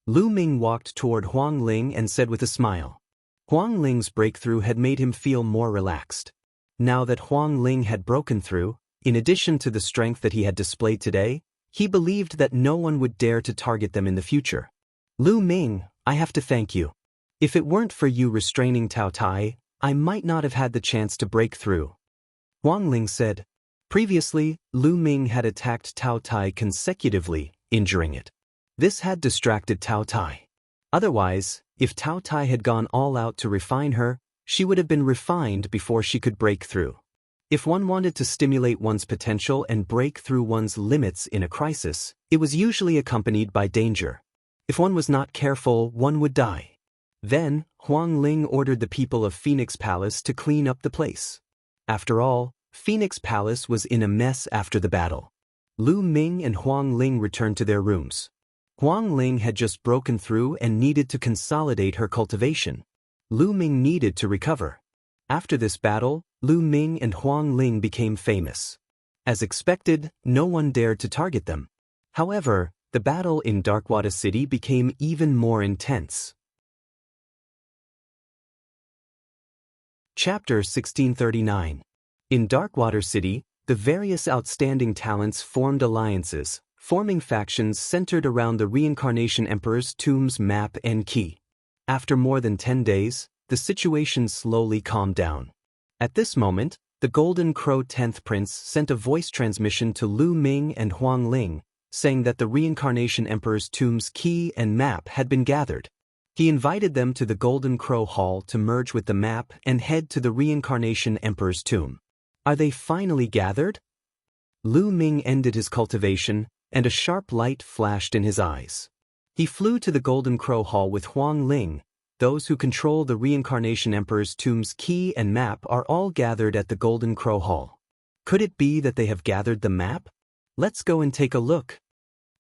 Lu Ming walked toward Huang Ling and said with a smile. Huang Ling's breakthrough had made him feel more relaxed. Now that Huang Ling had broken through, in addition to the strength that he had displayed today, he believed that no one would dare to target them in the future. "Lu Ming, I have to thank you. If it weren't for you restraining Cao Tai, I might not have had the chance to break through," Huang Ling said. Previously, Lu Ming had attacked Cao Tai consecutively, injuring it. This had distracted Cao Tai. Otherwise, if Cao Tai had gone all out to refine her, she would have been refined before she could break through. If one wanted to stimulate one's potential and break through one's limits in a crisis, it was usually accompanied by danger. If one was not careful, one would die. Then, Huang Ling ordered the people of Phoenix Palace to clean up the place. After all, Phoenix Palace was in a mess after the battle. Lu Ming and Huang Ling returned to their rooms. Huang Ling had just broken through and needed to consolidate her cultivation. Lu Ming needed to recover. After this battle, Lu Ming and Huang Ling became famous. As expected, no one dared to target them. However, the battle in Darkwater City became even more intense. Chapter 1639. In Darkwater City, the various outstanding talents formed alliances, forming factions centered around the Reincarnation Emperor's tomb's map and key. After more than 10 days, the situation slowly calmed down. At this moment, the Golden Crow 10th Prince sent a voice transmission to Lu Ming and Huang Ling, saying that the Reincarnation Emperor's tomb's key and map had been gathered. He invited them to the Golden Crow Hall to merge with the map and head to the Reincarnation Emperor's tomb. Are they finally gathered? Lu Ming ended his cultivation, and a sharp light flashed in his eyes. He flew to the Golden Crow Hall with Huang Ling. Those who control the Reincarnation Emperor's tomb's key and map are all gathered at the Golden Crow Hall. Could it be that they have gathered the map? Let's go and take a look.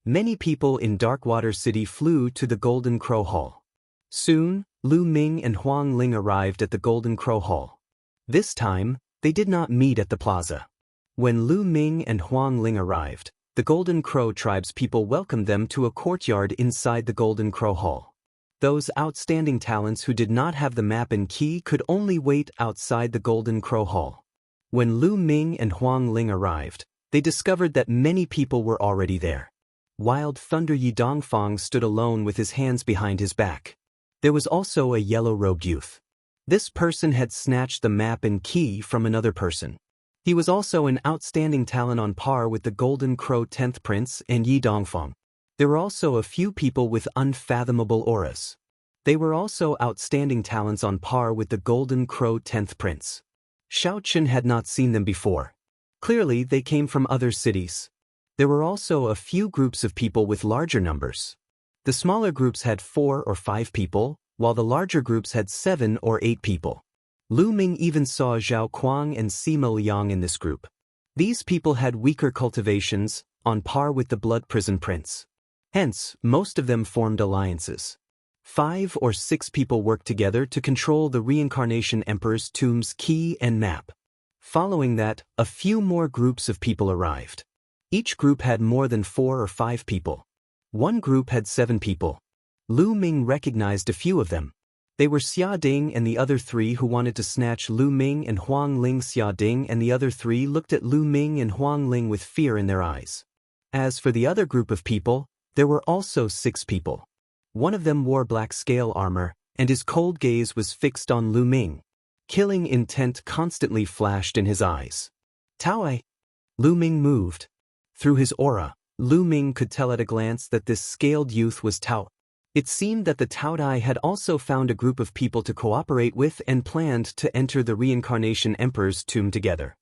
Many people in Darkwater City flew to the Golden Crow Hall. Soon, Lu Ming and Huang Ling arrived at the Golden Crow Hall. This time, they did not meet at the plaza. When Lu Ming and Huang Ling arrived, the Golden Crow tribe's people welcomed them to a courtyard inside the Golden Crow Hall. Those outstanding talents who did not have the map and key could only wait outside the Golden Crow Hall. When Lu Ming and Huang Ling arrived, they discovered that many people were already there. Wild Thunder Yidongfang stood alone with his hands behind his back. There was also a yellow-robed youth. This person had snatched the map and key from another person. He was also an outstanding talent on par with the Golden Crow 10th Prince and Yidongfang. There were also a few people with unfathomable auras. They were also outstanding talents on par with the Golden Crow 10th Prince. Xiao Chen had not seen them before. Clearly, they came from other cities. There were also a few groups of people with larger numbers. The smaller groups had 4 or 5 people, while the larger groups had 7 or 8 people. Lu Ming even saw Zhao Kuang and Sima Liang in this group. These people had weaker cultivations, on par with the Blood Prison Prince. Hence, most of them formed alliances. 5 or 6 people worked together to control the Reincarnation Emperor's tomb's key and map. Following that, a few more groups of people arrived. Each group had more than 4 or 5 people. One group had 7 people. Lu Ming recognized a few of them. They were Xia Ding and the other 3 who wanted to snatch Lu Ming and Huang Ling. Xia Ding and the other 3 looked at Lu Ming and Huang Ling with fear in their eyes. As for the other group of people, there were also 6 people. One of them wore black scale armor, and his cold gaze was fixed on Lu Ming. Killing intent constantly flashed in his eyes. Taoai. Lu Ming moved. Through his aura, Lu Ming could tell at a glance that this scaled youth was Tao. It seemed that the Tao Dai had also found a group of people to cooperate with and planned to enter the Reincarnation Emperor's tomb together.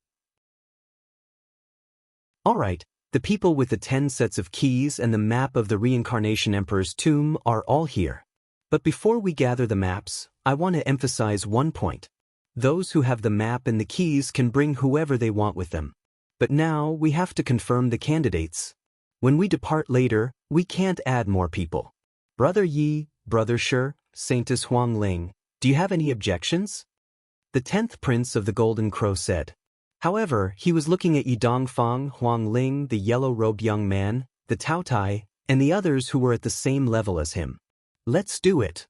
Alright, the people with the 10 sets of keys and the map of the Reincarnation Emperor's tomb are all here. But before we gather the maps, I want to emphasize one point. Those who have the map and the keys can bring whoever they want with them. But now we have to confirm the candidates. When we depart later, we can't add more people. Brother Yi, Brother Shi, Saintess Huang Ling, do you have any objections? The 10th Prince of the Golden Crow said. However, he was looking at Yi Dongfang, Huang Ling, the yellow-robed young man, the Tao Tai, and the others who were at the same level as him. Let's do it.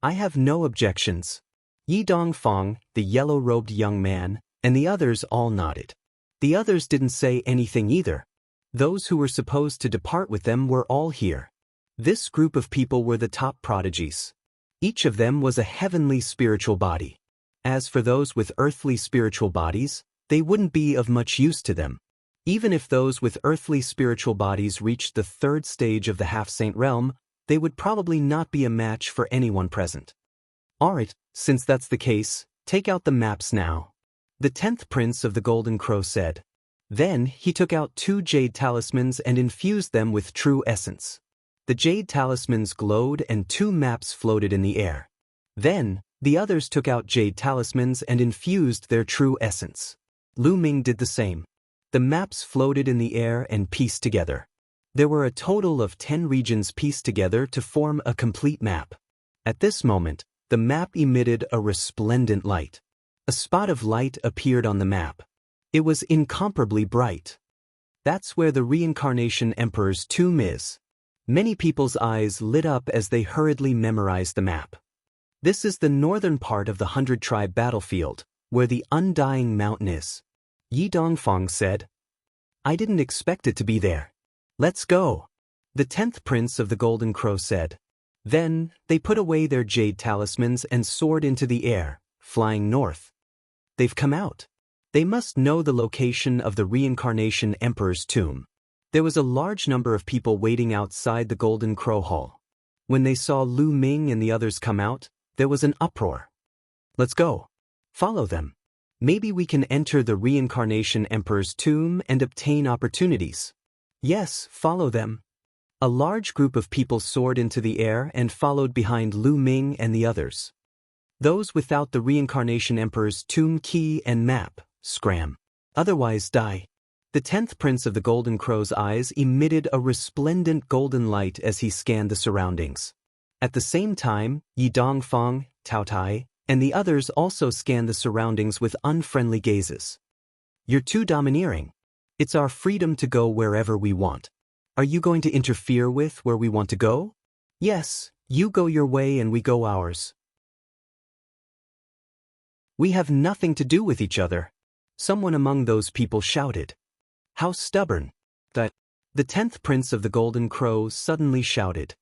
I have no objections. Yi Dongfang, the yellow-robed young man, and the others all nodded. The others didn't say anything either. Those who were supposed to depart with them were all here. This group of people were the top prodigies. Each of them was a heavenly spiritual body. As for those with earthly spiritual bodies, they wouldn't be of much use to them. Even if those with earthly spiritual bodies reached the 3rd stage of the half-saint realm, they would probably not be a match for anyone present. Alright, since that's the case, take out the maps now. The 10th Prince of the Golden Crow said. Then he took out 2 jade talismans and infused them with true essence. The jade talismans glowed and 2 maps floated in the air. Then, the others took out jade talismans and infused their true essence. Lu Ming did the same. The maps floated in the air and pieced together. There were a total of 10 regions pieced together to form a complete map. At this moment, the map emitted a resplendent light. A spot of light appeared on the map. It was incomparably bright. That's where the Reincarnation Emperor's tomb is. Many people's eyes lit up as they hurriedly memorized the map. This is the northern part of the 100-tribe battlefield, where the Undying Mountain is. Yi Dongfang said. I didn't expect it to be there. Let's go. The 10th Prince of the Golden Crow said. Then, they put away their jade talismans and soared into the air, flying north. They've come out. They must know the location of the Reincarnation Emperor's tomb. There was a large number of people waiting outside the Golden Crow Hall. When they saw Lu Ming and the others come out, there was an uproar. Let's go. Follow them. Maybe we can enter the Reincarnation Emperor's tomb and obtain opportunities. Yes, follow them. A large group of people soared into the air and followed behind Lu Ming and the others. Those without the Reincarnation Emperor's tomb key and map, scram. Otherwise die. The 10th Prince of the Golden Crow's eyes emitted a resplendent golden light as he scanned the surroundings. At the same time, Yi Dongfang, Tao Tai, and the others also scanned the surroundings with unfriendly gazes. You're too domineering. It's our freedom to go wherever we want. Are you going to interfere with where we want to go? Yes, you go your way and we go ours. We have nothing to do with each other. Someone among those people shouted. How stubborn. The 10th Prince of the Golden Crow suddenly shouted.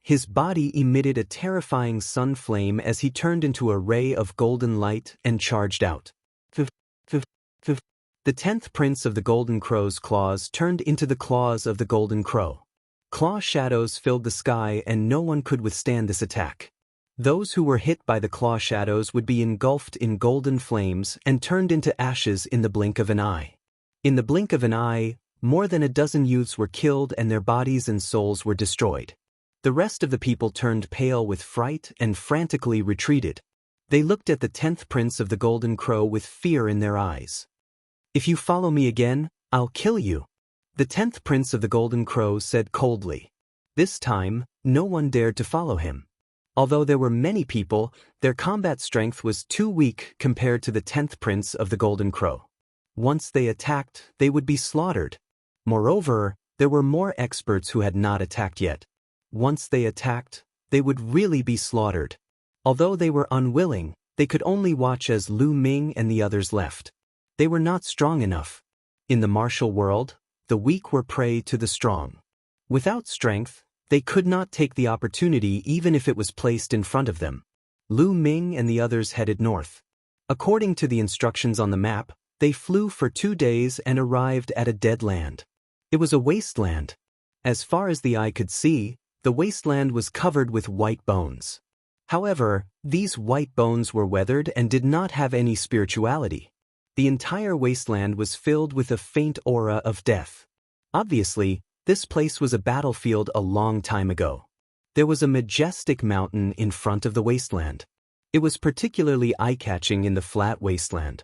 His body emitted a terrifying sun flame as he turned into a ray of golden light and charged out. The 10th Prince of the Golden Crow's claws turned into the claws of the Golden Crow. Claw shadows filled the sky and no one could withstand this attack. Those who were hit by the claw shadows would be engulfed in golden flames and turned into ashes in the blink of an eye. In the blink of an eye, more than a dozen youths were killed and their bodies and souls were destroyed. The rest of the people turned pale with fright and frantically retreated. They looked at the 10th Prince of the Golden Crow with fear in their eyes. If you follow me again, I'll kill you. The 10th Prince of the Golden Crow said coldly. This time, no one dared to follow him. Although there were many people, their combat strength was too weak compared to the 10th Prince of the Golden Crow. Once they attacked, they would be slaughtered. Moreover, there were more experts who had not attacked yet. Once they attacked, they would really be slaughtered. Although they were unwilling, they could only watch as Lu Ming and the others left. They were not strong enough. In the martial world, the weak were prey to the strong. Without strength, they could not take the opportunity even if it was placed in front of them. Lu Ming and the others headed north. According to the instructions on the map, they flew for 2 days and arrived at a dead land. It was a wasteland. As far as the eye could see, the wasteland was covered with white bones. However, these white bones were weathered and did not have any spirituality. The entire wasteland was filled with a faint aura of death. Obviously, this place was a battlefield a long time ago. There was a majestic mountain in front of the wasteland. It was particularly eye-catching in the flat wasteland.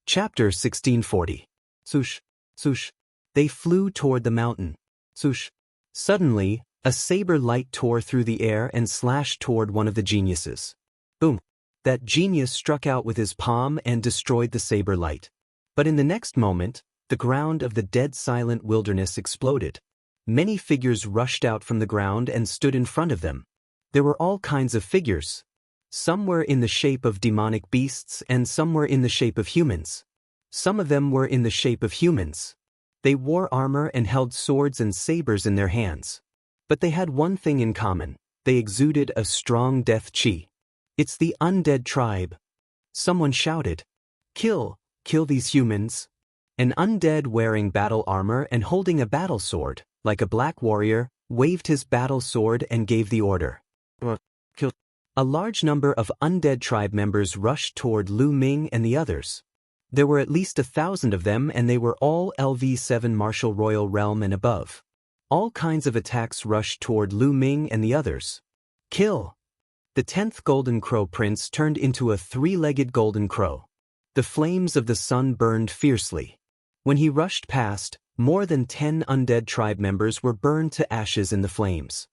Chapter 1640. Swoosh, swoosh. They flew toward the mountain. Swoosh. Suddenly, a saber light tore through the air and slashed toward one of the geniuses. Boom! That genius struck out with his palm and destroyed the saber light. But in the next moment, the ground of the dead silent wilderness exploded. Many figures rushed out from the ground and stood in front of them. There were all kinds of figures. Some were in the shape of demonic beasts and some were in the shape of humans. Some of them were in the shape of humans. They wore armor and held swords and sabers in their hands. But they had one thing in common. They exuded a strong death chi. It's the undead tribe. Someone shouted, "Kill these humans." An undead wearing battle armor and holding a battle sword, like a black warrior, waved his battle sword and gave the order. Kill. A large number of undead tribe members rushed toward Lu Ming and the others. There were at least 1,000 of them and they were all LV7 Martial Royal Realm and above. All kinds of attacks rushed toward Lu Ming and the others. Kill! The 10th Golden Crow Prince turned into a 3-legged golden crow. The flames of the sun burned fiercely. When he rushed past, more than 10 undead tribe members were burned to ashes in the flames.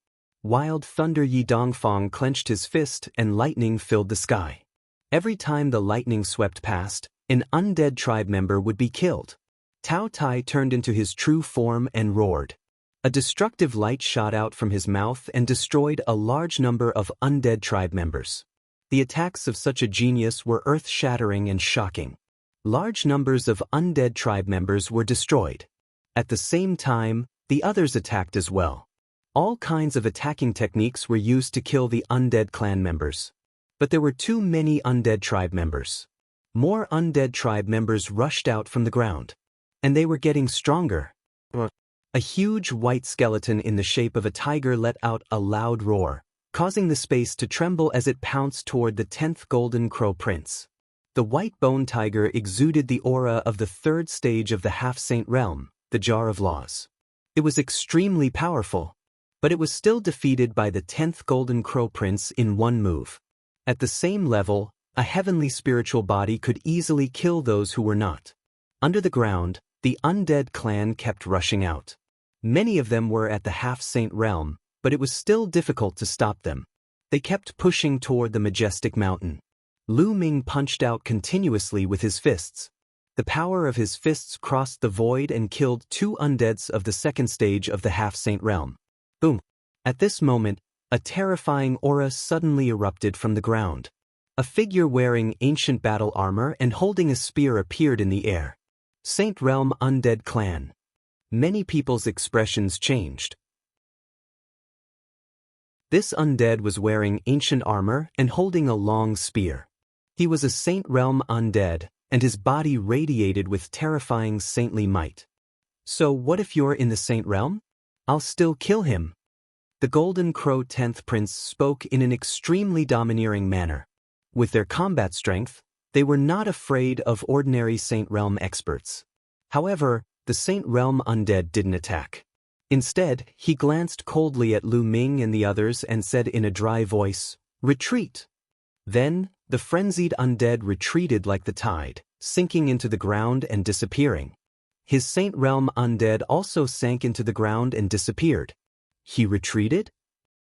Wild thunder Yi Dongfang clenched his fist and lightning filled the sky. Every time the lightning swept past, an undead tribe member would be killed. Tao Tai turned into his true form and roared. A destructive light shot out from his mouth and destroyed a large number of undead tribe members. The attacks of such a genius were earth-shattering and shocking. Large numbers of undead tribe members were destroyed. At the same time, the others attacked as well. All kinds of attacking techniques were used to kill the undead clan members. But there were too many undead tribe members. More undead tribe members rushed out from the ground. And they were getting stronger. A huge white skeleton in the shape of a tiger let out a loud roar, causing the space to tremble as it pounced toward the 10th Golden Crow Prince. The white bone tiger exuded the aura of the 3rd stage of the half-saint realm, the Jar of Laws. It was extremely powerful, but it was still defeated by the 10th Golden Crow Prince in one move. At the same level, a heavenly spiritual body could easily kill those who were not. Under the ground, the undead clan kept rushing out. Many of them were at the half-saint realm, but it was still difficult to stop them. They kept pushing toward the majestic mountain. Lu Ming punched out continuously with his fists. The power of his fists crossed the void and killed 2 undeads of the 2nd stage of the half-saint realm. Boom! At this moment, a terrifying aura suddenly erupted from the ground. A figure wearing ancient battle armor and holding a spear appeared in the air. Saint Realm Undead Clan. Many people's expressions changed. This undead was wearing ancient armor and holding a long spear. He was a Saint Realm undead, and his body radiated with terrifying saintly might. So what if you're in the Saint Realm? I'll still kill him. The Golden Crow 10th Prince spoke in an extremely domineering manner. With their combat strength, they were not afraid of ordinary Saint Realm experts. However, the Saint Realm undead didn't attack. Instead, he glanced coldly at Lu Ming and the others and said in a dry voice, "Retreat." Then, the frenzied undead retreated like the tide, sinking into the ground and disappearing. His Saint Realm undead also sank into the ground and disappeared. He retreated?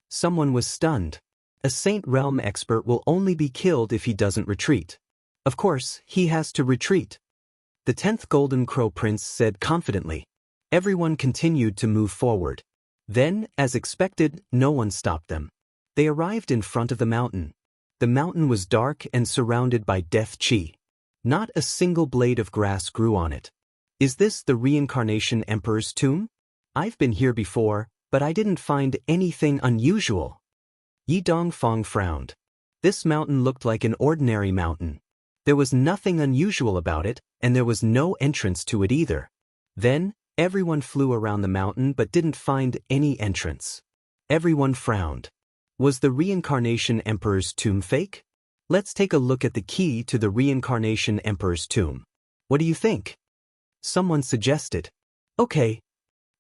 Someone was stunned. A Saint Realm expert will only be killed if he doesn't retreat. Of course, he has to retreat. The 10th Golden Crow Prince said confidently. Everyone continued to move forward. Then, as expected, no one stopped them. They arrived in front of the mountain. The mountain was dark and surrounded by death chi. Not a single blade of grass grew on it. Is this the Reincarnation Emperor's tomb? I've been here before, but I didn't find anything unusual. Yi Dongfang frowned. This mountain looked like an ordinary mountain. There was nothing unusual about it, and there was no entrance to it either. Then, everyone flew around the mountain but didn't find any entrance. Everyone frowned. Was the Reincarnation Emperor's tomb fake? Let's take a look at the key to the Reincarnation Emperor's tomb. What do you think? Someone suggested. Okay.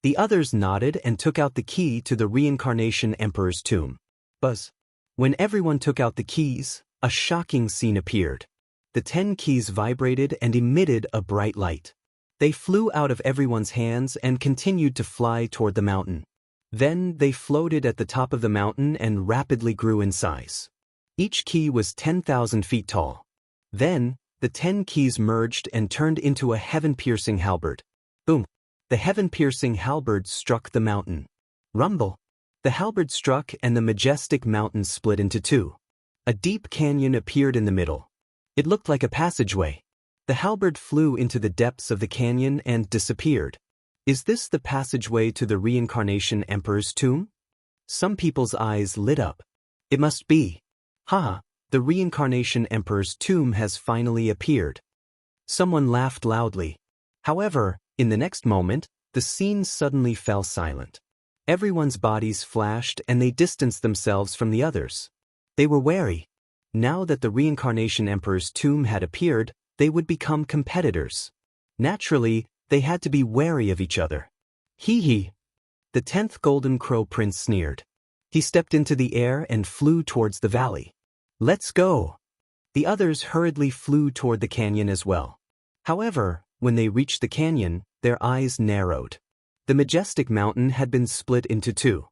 The others nodded and took out the key to the Reincarnation Emperor's tomb. Buzz. When everyone took out the keys, a shocking scene appeared. The 10 keys vibrated and emitted a bright light. They flew out of everyone's hands and continued to fly toward the mountain. Then they floated at the top of the mountain and rapidly grew in size. Each key was 10,000 feet tall. Then, the 10 keys merged and turned into a heaven-piercing halberd. Boom! The heaven-piercing halberd struck the mountain. Rumble! The halberd struck and the majestic mountain split into two. A deep canyon appeared in the middle. It looked like a passageway. The halberd flew into the depths of the canyon and disappeared. Is this the passageway to the Reincarnation Emperor's tomb? Some people's eyes lit up. It must be. Ha! The Reincarnation Emperor's tomb has finally appeared. Someone laughed loudly. However, in the next moment, the scene suddenly fell silent. Everyone's bodies flashed and they distanced themselves from the others. They were wary. Now that the Reincarnation Emperor's tomb had appeared, they would become competitors. Naturally, they had to be wary of each other. Hee hee. The 10th Golden Crow Prince sneered. He stepped into the air and flew towards the valley. Let's go. The others hurriedly flew toward the canyon as well. However, when they reached the canyon, their eyes narrowed. The majestic mountain had been split into two.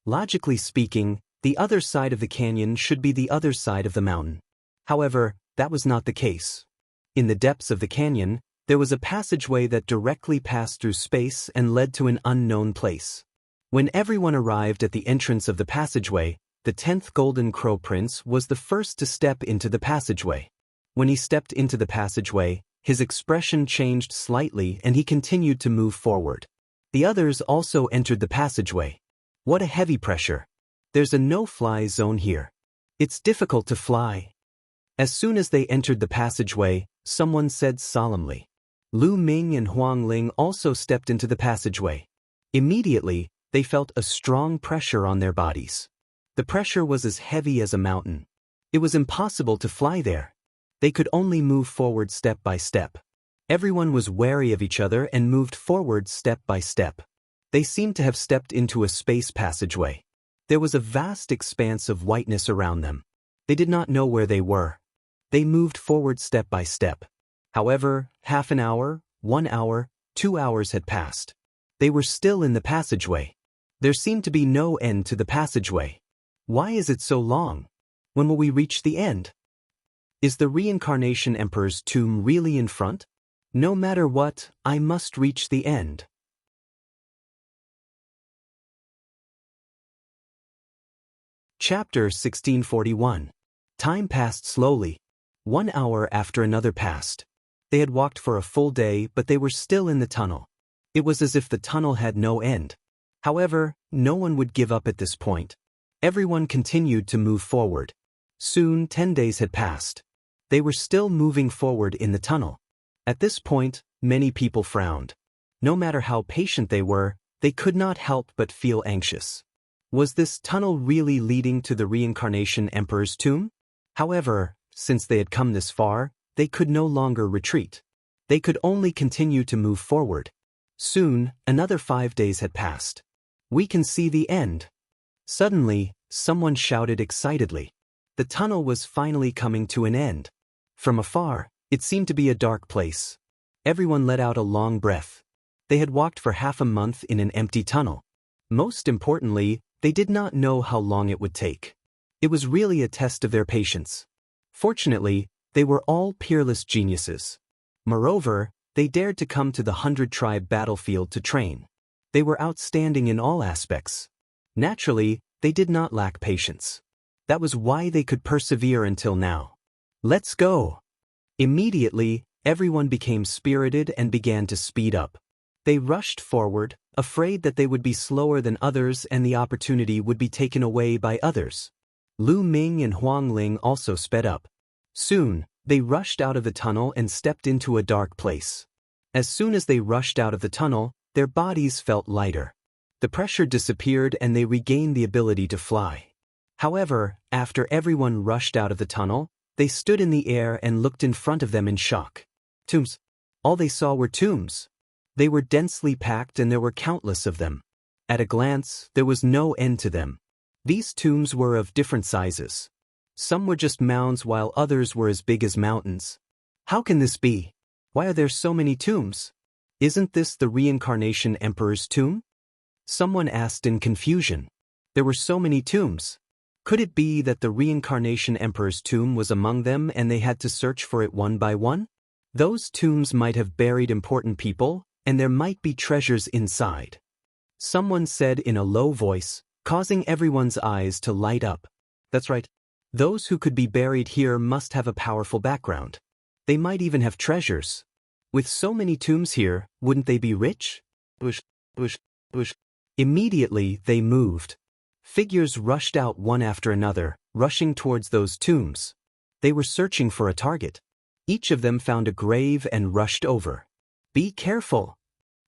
Logically speaking, the other side of the canyon should be the other side of the mountain. However, that was not the case. In the depths of the canyon, there was a passageway that directly passed through space and led to an unknown place. When everyone arrived at the entrance of the passageway, the 10th Golden Crow Prince was the first to step into the passageway. When he stepped into the passageway, his expression changed slightly and he continued to move forward. The others also entered the passageway. What a heavy pressure. There's a no-fly zone here. It's difficult to fly. As soon as they entered the passageway, someone said solemnly. Lu Ming and Huang Ling also stepped into the passageway. Immediately, they felt a strong pressure on their bodies. The pressure was as heavy as a mountain. It was impossible to fly there. They could only move forward step by step. Everyone was wary of each other and moved forward step by step. They seemed to have stepped into a space passageway. There was a vast expanse of whiteness around them. They did not know where they were. They moved forward step by step. However, half an hour, 1 hour, 2 hours had passed. They were still in the passageway. There seemed to be no end to the passageway. Why is it so long? When will we reach the end? Is the Reincarnation Emperor's tomb really in front? No matter what, I must reach the end. Chapter 1641. Time passed slowly. 1 hour after another passed. They had walked for a full day, but they were still in the tunnel. It was as if the tunnel had no end. However, no one would give up at this point. Everyone continued to move forward. Soon 10 days had passed. They were still moving forward in the tunnel. At this point, many people frowned. No matter how patient they were, they could not help but feel anxious. Was this tunnel really leading to the Reincarnation Emperor's tomb? However, since they had come this far, they could no longer retreat. They could only continue to move forward. Soon, another 5 days had passed. We can see the end. Suddenly, someone shouted excitedly. The tunnel was finally coming to an end. From afar, it seemed to be a dark place. Everyone let out a long breath. They had walked for half a month in an empty tunnel. Most importantly, they did not know how long it would take. It was really a test of their patience. Fortunately, they were all peerless geniuses. Moreover, they dared to come to the 100-tribe battlefield to train. They were outstanding in all aspects. Naturally, they did not lack patience. That was why they could persevere until now. Let's go! Immediately, everyone became spirited and began to speed up. They rushed forward, afraid that they would be slower than others and the opportunity would be taken away by others. Lu Ming and Huang Ling also sped up. Soon, they rushed out of the tunnel and stepped into a dark place. As soon as they rushed out of the tunnel, their bodies felt lighter. The pressure disappeared and they regained the ability to fly. However, after everyone rushed out of the tunnel, they stood in the air and looked in front of them in shock. Tombs. All they saw were tombs. They were densely packed and there were countless of them. At a glance, there was no end to them. These tombs were of different sizes. Some were just mounds while others were as big as mountains. How can this be? Why are there so many tombs? Isn't this the reincarnation emperor's tomb? Someone asked in confusion. There were so many tombs. Could it be that the reincarnation emperor's tomb was among them and they had to search for it one by one? Those tombs might have buried important people, and there might be treasures inside. Someone said in a low voice, causing everyone's eyes to light up. That's right. Those who could be buried here must have a powerful background. They might even have treasures. With so many tombs here, wouldn't they be rich? Bush. Immediately, they moved. Figures rushed out one after another, rushing towards those tombs. They were searching for a target. Each of them found a grave and rushed over. Be careful.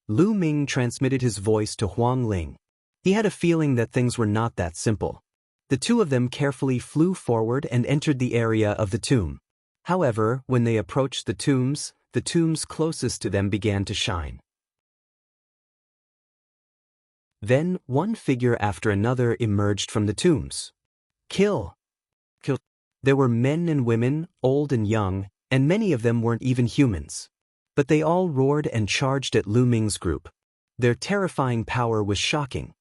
Lu Ming transmitted his voice to Huang Ling. He had a feeling that things were not that simple. The two of them carefully flew forward and entered the area of the tomb. However, when they approached the tombs closest to them began to shine. Then, one figure after another emerged from the tombs. Kill. There were men and women, old and young, and many of them weren't even humans. But they all roared and charged at Lu Ming's group. Their terrifying power was shocking.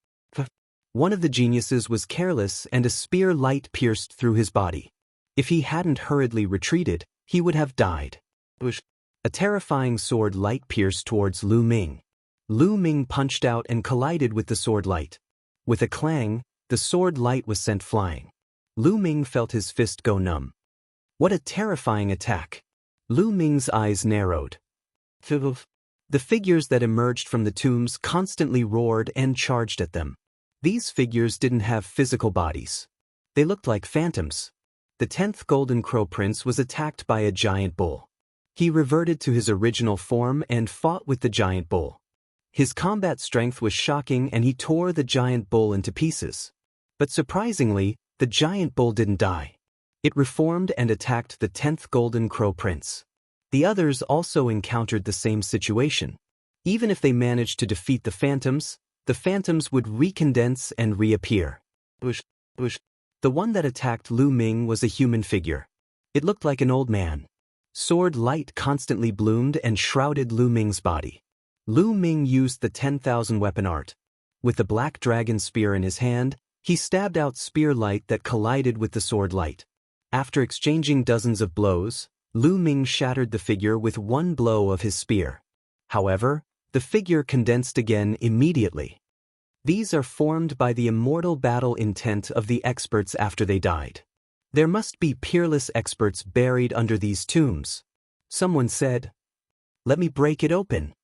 One of the geniuses was careless and a spear light pierced through his body. If he hadn't hurriedly retreated, he would have died. A terrifying sword light pierced towards Lu Ming. Lu Ming punched out and collided with the sword light. With a clang, the sword light was sent flying. Lu Ming felt his fist go numb. What a terrifying attack! Lu Ming's eyes narrowed. The figures that emerged from the tombs constantly roared and charged at them. These figures didn't have physical bodies. They looked like phantoms. The 10th Golden Crow Prince was attacked by a giant bull. He reverted to his original form and fought with the giant bull. His combat strength was shocking and he tore the giant bull into pieces. But surprisingly, the giant bull didn't die. It reformed and attacked the 10th Golden Crow Prince. The others also encountered the same situation. Even if they managed to defeat the phantoms would recondense and reappear. The one that attacked Lu Ming was a human figure. It looked like an old man. Sword light constantly bloomed and shrouded Lu Ming's body. Lu Ming used the 10,000 weapon art. With the black dragon spear in his hand, he stabbed out spear light that collided with the sword light. After exchanging dozens of blows, Lu Ming shattered the figure with one blow of his spear. However, the figure condensed again immediately. These are formed by the immortal battle intent of the experts after they died. There must be peerless experts buried under these tombs. Someone said, "Let me break it open."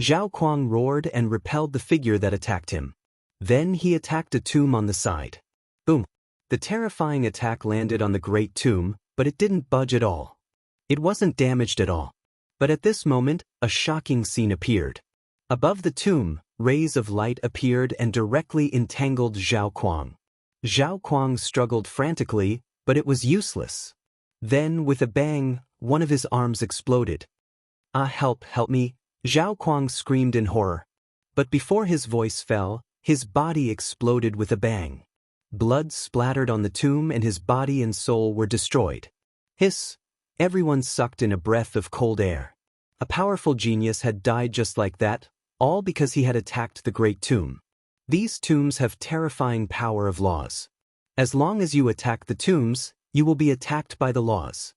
Zhao Kuang roared and repelled the figure that attacked him. Then he attacked a tomb on the side. Boom! The terrifying attack landed on the great tomb, but it didn't budge at all. It wasn't damaged at all. But at this moment, a shocking scene appeared. Above the tomb, rays of light appeared and directly entangled Zhao Kuang. Zhao Kuang struggled frantically, but it was useless. Then, with a bang, one of his arms exploded. "Ah, help me!" Zhao Kuang screamed in horror. But before his voice fell, his body exploded with a bang. Blood splattered on the tomb and his body and soul were destroyed. Hiss! Everyone sucked in a breath of cold air. A powerful genius had died just like that, all because he had attacked the great tomb. These tombs have terrifying power of laws. As long as you attack the tombs, you will be attacked by the laws.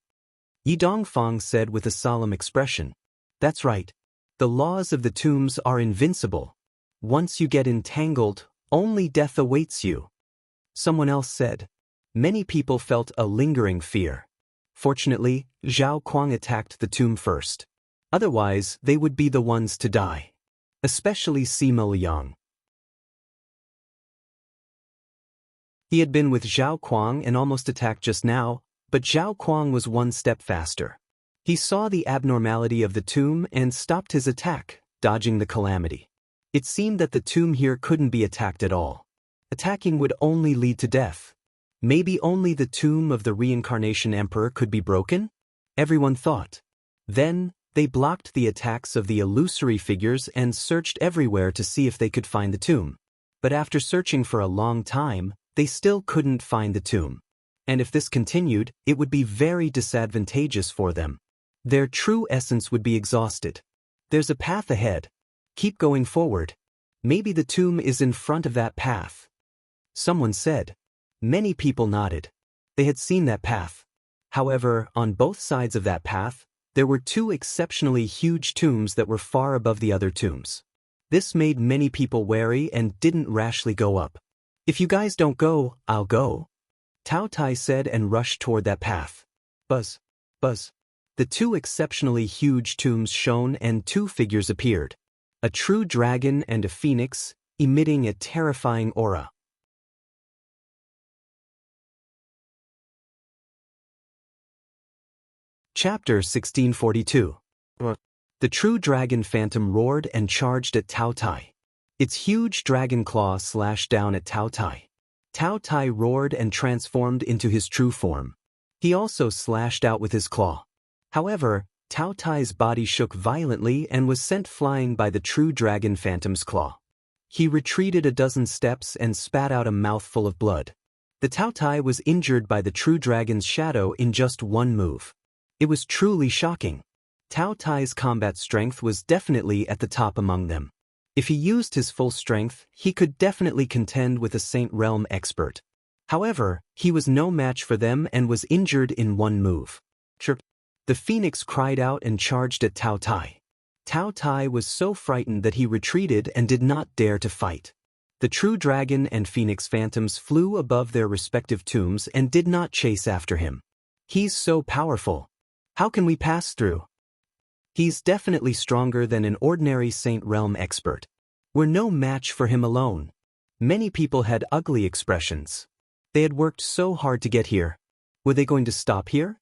Yi Dongfang said with a solemn expression. That's right. The laws of the tombs are invincible. Once you get entangled, only death awaits you. Someone else said. Many people felt a lingering fear. Fortunately, Zhao Kuang attacked the tomb first. Otherwise, they would be the ones to die. Especially Sima Liang. He had been with Zhao Kuang and almost attacked just now, but Zhao Kuang was one step faster. He saw the abnormality of the tomb and stopped his attack, dodging the calamity. It seemed that the tomb here couldn't be attacked at all. Attacking would only lead to death. Maybe only the tomb of the reincarnation emperor could be broken? Everyone thought. Then, they blocked the attacks of the illusory figures and searched everywhere to see if they could find the tomb. But after searching for a long time, they still couldn't find the tomb. And if this continued, it would be very disadvantageous for them. Their true essence would be exhausted. There's a path ahead. Keep going forward. Maybe the tomb is in front of that path. Someone said. Many people nodded. They had seen that path. However, on both sides of that path, there were two exceptionally huge tombs that were far above the other tombs. This made many people wary and didn't rashly go up. If you guys don't go, I'll go, Tao Tai said and rushed toward that path. Buzz, buzz. The two exceptionally huge tombs shone and two figures appeared. A true dragon and a phoenix, emitting a terrifying aura. Chapter 1642. The true dragon phantom roared and charged at Tao Tai. Its huge dragon claw slashed down at Tao Tai. Tao Tai roared and transformed into his true form. He also slashed out with his claw. However, Tao Tai's body shook violently and was sent flying by the true dragon phantom's claw. He retreated a dozen steps and spat out a mouthful of blood. The Tao Tai was injured by the true dragon's shadow in just one move. It was truly shocking. Tao Tai's combat strength was definitely at the top among them. If he used his full strength, he could definitely contend with a Saint Realm expert. However, he was no match for them and was injured in one move. Chirp. The phoenix cried out and charged at Tao Tai. Tao Tai was so frightened that he retreated and did not dare to fight. The true dragon and phoenix phantoms flew above their respective tombs and did not chase after him. He's so powerful. How can we pass through? He's definitely stronger than an ordinary Saint Realm expert. We're no match for him alone. Many people had ugly expressions. They had worked so hard to get here. Were they going to stop here?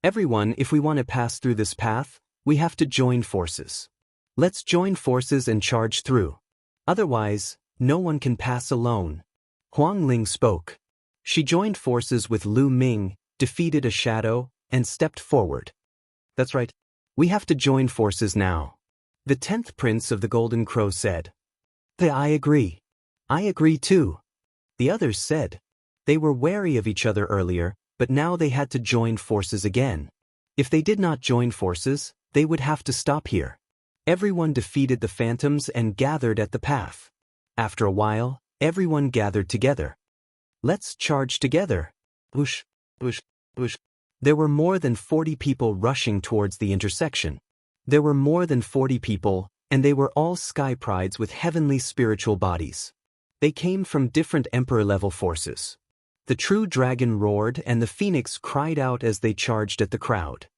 Everyone, if we want to pass through this path, we have to join forces. Let's join forces and charge through. Otherwise, no one can pass alone. Huang Ling spoke. She joined forces with Lu Ming, defeated a shadow, and stepped forward. That's right. We have to join forces now. The 10th Prince of the Golden Crow said. I agree. I agree too. The others said. They were wary of each other earlier, but now they had to join forces again. If they did not join forces, they would have to stop here. Everyone defeated the phantoms and gathered at the path. After a while, everyone gathered together. Let's charge together. Whoosh, whoosh, whoosh. There were more than 40 people rushing towards the intersection. There were more than 40 people, and they were all sky prides with heavenly spiritual bodies. They came from different emperor-level forces. The true dragon roared and the phoenix cried out as they charged at the crowd.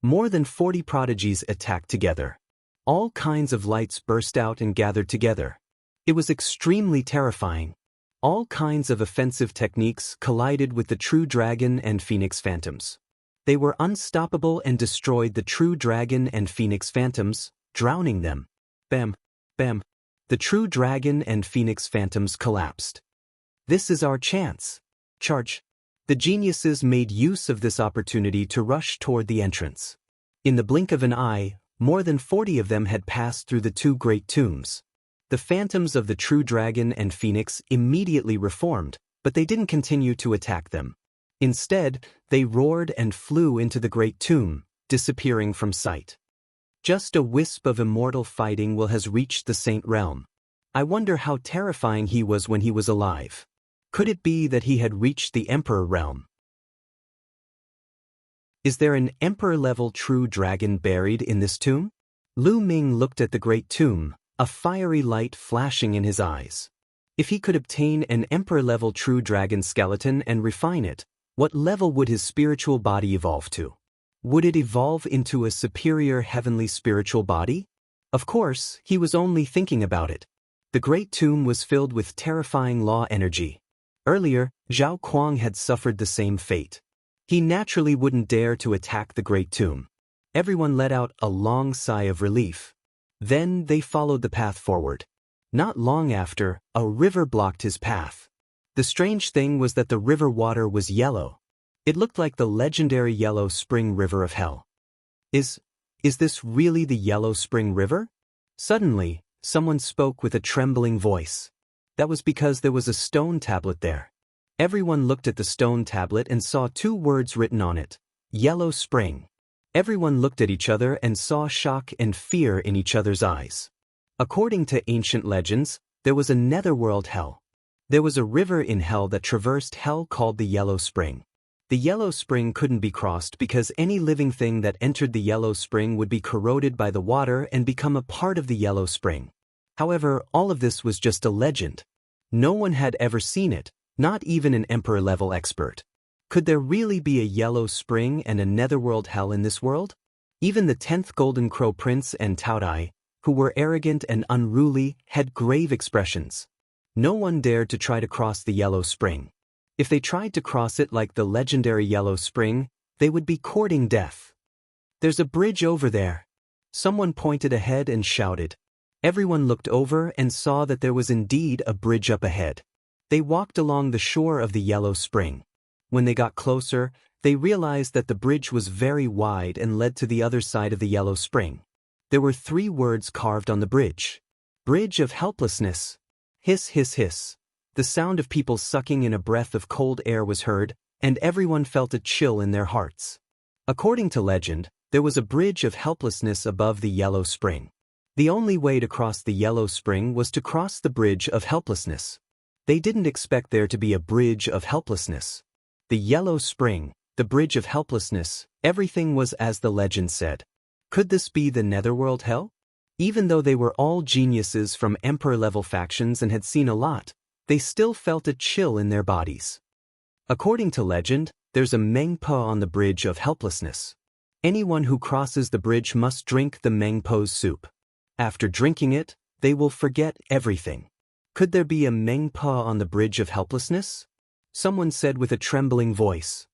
More than 40 prodigies attacked together. All kinds of lights burst out and gathered together. It was extremely terrifying. All kinds of offensive techniques collided with the true dragon and phoenix phantoms. They were unstoppable and destroyed the true dragon and phoenix phantoms, drowning them. Bam, bam. The true dragon and phoenix phantoms collapsed. This is our chance. Charge. The geniuses made use of this opportunity to rush toward the entrance. In the blink of an eye, more than 40 of them had passed through the two great tombs. The phantoms of the true dragon and phoenix immediately reformed, but they didn't continue to attack them. Instead, they roared and flew into the great tomb, disappearing from sight. Just a wisp of immortal fighting has reached the Saint Realm. I wonder how terrifying he was when he was alive. Could it be that he had reached the Emperor realm? Is there an Emperor-level true dragon buried in this tomb? Lu Ming looked at the great tomb, a fiery light flashing in his eyes. If he could obtain an Emperor-level true dragon skeleton and refine it, what level would his spiritual body evolve to? Would it evolve into a superior heavenly spiritual body? Of course, he was only thinking about it. The great tomb was filled with terrifying law energy. Earlier, Zhao Kuang had suffered the same fate. He naturally wouldn't dare to attack the Great Tomb. Everyone let out a long sigh of relief. Then they followed the path forward. Not long after, a river blocked his path. The strange thing was that the river water was yellow. It looked like the legendary Yellow Spring River of Hell. Is this really the Yellow Spring River? Suddenly, someone spoke with a trembling voice. That was because there was a stone tablet there. Everyone looked at the stone tablet and saw 2 words written on it: Yellow Spring. Everyone looked at each other and saw shock and fear in each other's eyes. According to ancient legends, there was a netherworld hell. There was a river in hell that traversed hell called the Yellow Spring. The Yellow Spring couldn't be crossed because any living thing that entered the Yellow Spring would be corroded by the water and become a part of the Yellow Spring. However, all of this was just a legend. No one had ever seen it, not even an emperor-level expert. Could there really be a Yellow Spring and a netherworld hell in this world? Even the 10th Golden Crow Prince and Taodai, who were arrogant and unruly, had grave expressions. No one dared to try to cross the Yellow Spring. If they tried to cross it like the legendary Yellow Spring, they would be courting death. "There's a bridge over there." Someone pointed ahead and shouted. Everyone looked over and saw that there was indeed a bridge up ahead. They walked along the shore of the Yellow Spring. When they got closer, they realized that the bridge was very wide and led to the other side of the Yellow Spring. There were 3 words carved on the bridge. Bridge of Helplessness. Hiss, hiss, hiss. The sound of people sucking in a breath of cold air was heard, and everyone felt a chill in their hearts. According to legend, there was a bridge of helplessness above the Yellow Spring. The only way to cross the Yellow Spring was to cross the bridge of helplessness. They didn't expect there to be a bridge of helplessness. The Yellow Spring, the bridge of helplessness, everything was as the legend said. Could this be the netherworld hell? Even though they were all geniuses from emperor-level factions and had seen a lot, they still felt a chill in their bodies. According to legend, there's a Mengpo on the bridge of helplessness. Anyone who crosses the bridge must drink the Mengpo's soup. After drinking it, they will forget everything. Could there be a Mengpo on the bridge of helplessness? Someone said with a trembling voice.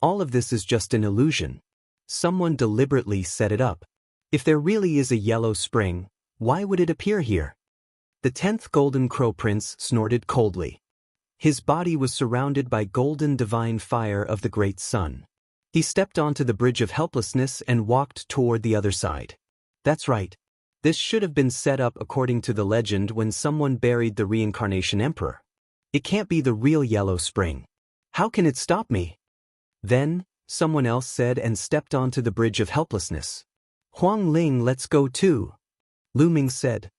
All of this is just an illusion. Someone deliberately set it up. If there really is a Yellow Spring, why would it appear here? The 10th Golden Crow Prince snorted coldly. His body was surrounded by golden divine fire of the great sun. He stepped onto the bridge of helplessness and walked toward the other side. That's right. This should have been set up according to the legend when someone buried the reincarnation emperor. It can't be the real Yellow Spring. How can it stop me? Then, someone else said and stepped onto the bridge of helplessness. Huang Ling, let's go too. Lu Ming said.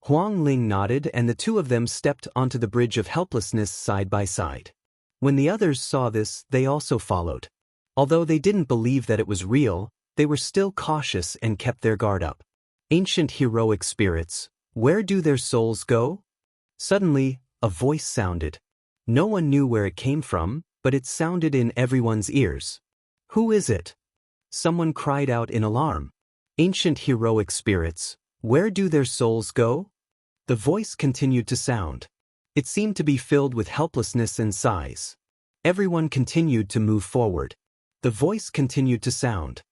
Huang Ling nodded and the 2 of them stepped onto the bridge of helplessness side by side. When the others saw this, they also followed. Although they didn't believe that it was real, they were still cautious and kept their guard up. Ancient heroic spirits, where do their souls go? Suddenly, a voice sounded. No one knew where it came from, but it sounded in everyone's ears. Who is it? Someone cried out in alarm. Ancient heroic spirits, where do their souls go? The voice continued to sound. It seemed to be filled with helplessness and sighs. Everyone continued to move forward. The voice continued to sound.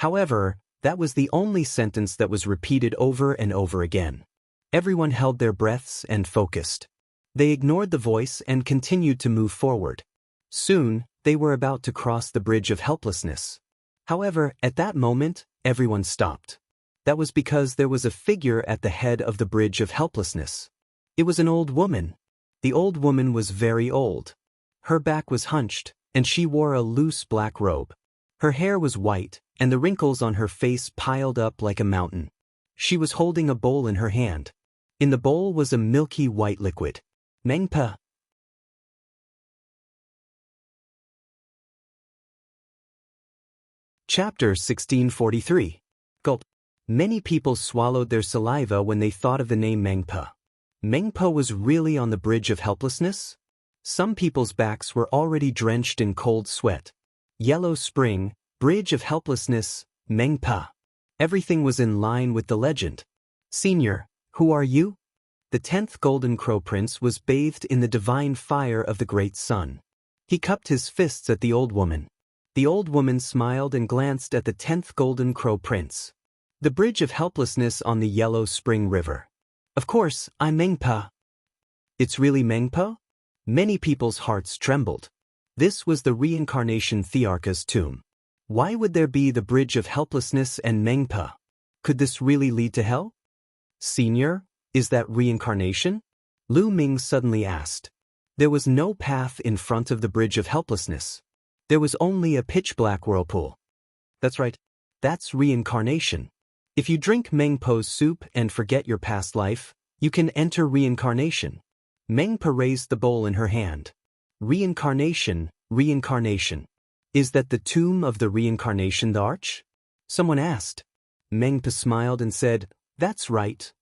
However, that was the only sentence that was repeated over and over again. Everyone held their breaths and focused. They ignored the voice and continued to move forward. Soon, they were about to cross the bridge of helplessness. However, at that moment, everyone stopped. That was because there was a figure at the head of the bridge of helplessness. It was an old woman. The old woman was very old. Her back was hunched, and she wore a loose black robe. Her hair was white, and the wrinkles on her face piled up like a mountain. She was holding a bowl in her hand. In the bowl was a milky white liquid. Mengpa. Chapter 1643. Gulp. Many people swallowed their saliva when they thought of the name Mengpa. Mengpa was really on the bridge of helplessness? Some people's backs were already drenched in cold sweat. Yellow Spring, bridge of helplessness, Mengpa. Everything was in line with the legend. Senior, who are you? The 10th Golden Crow Prince was bathed in the divine fire of the great sun. He cupped his fists at the old woman. The old woman smiled and glanced at the 10th Golden Crow Prince. The bridge of helplessness on the Yellow Spring River. Of course, I'm Mengpa. It's really Mengpa? Many people's hearts trembled. This was the reincarnation Thearka's tomb. Why would there be the bridge of helplessness and Mengpa? Could this really lead to hell? Senior, is that reincarnation? Lu Ming suddenly asked. There was no path in front of the bridge of helplessness. There was only a pitch-black whirlpool. That's right. That's reincarnation. If you drink Mengpo's soup and forget your past life, you can enter reincarnation. Mengpa raised the bowl in her hand. Reincarnation, reincarnation. Is that the tomb of the reincarnation the arch? Someone asked. Mengpa smiled and said, That's right.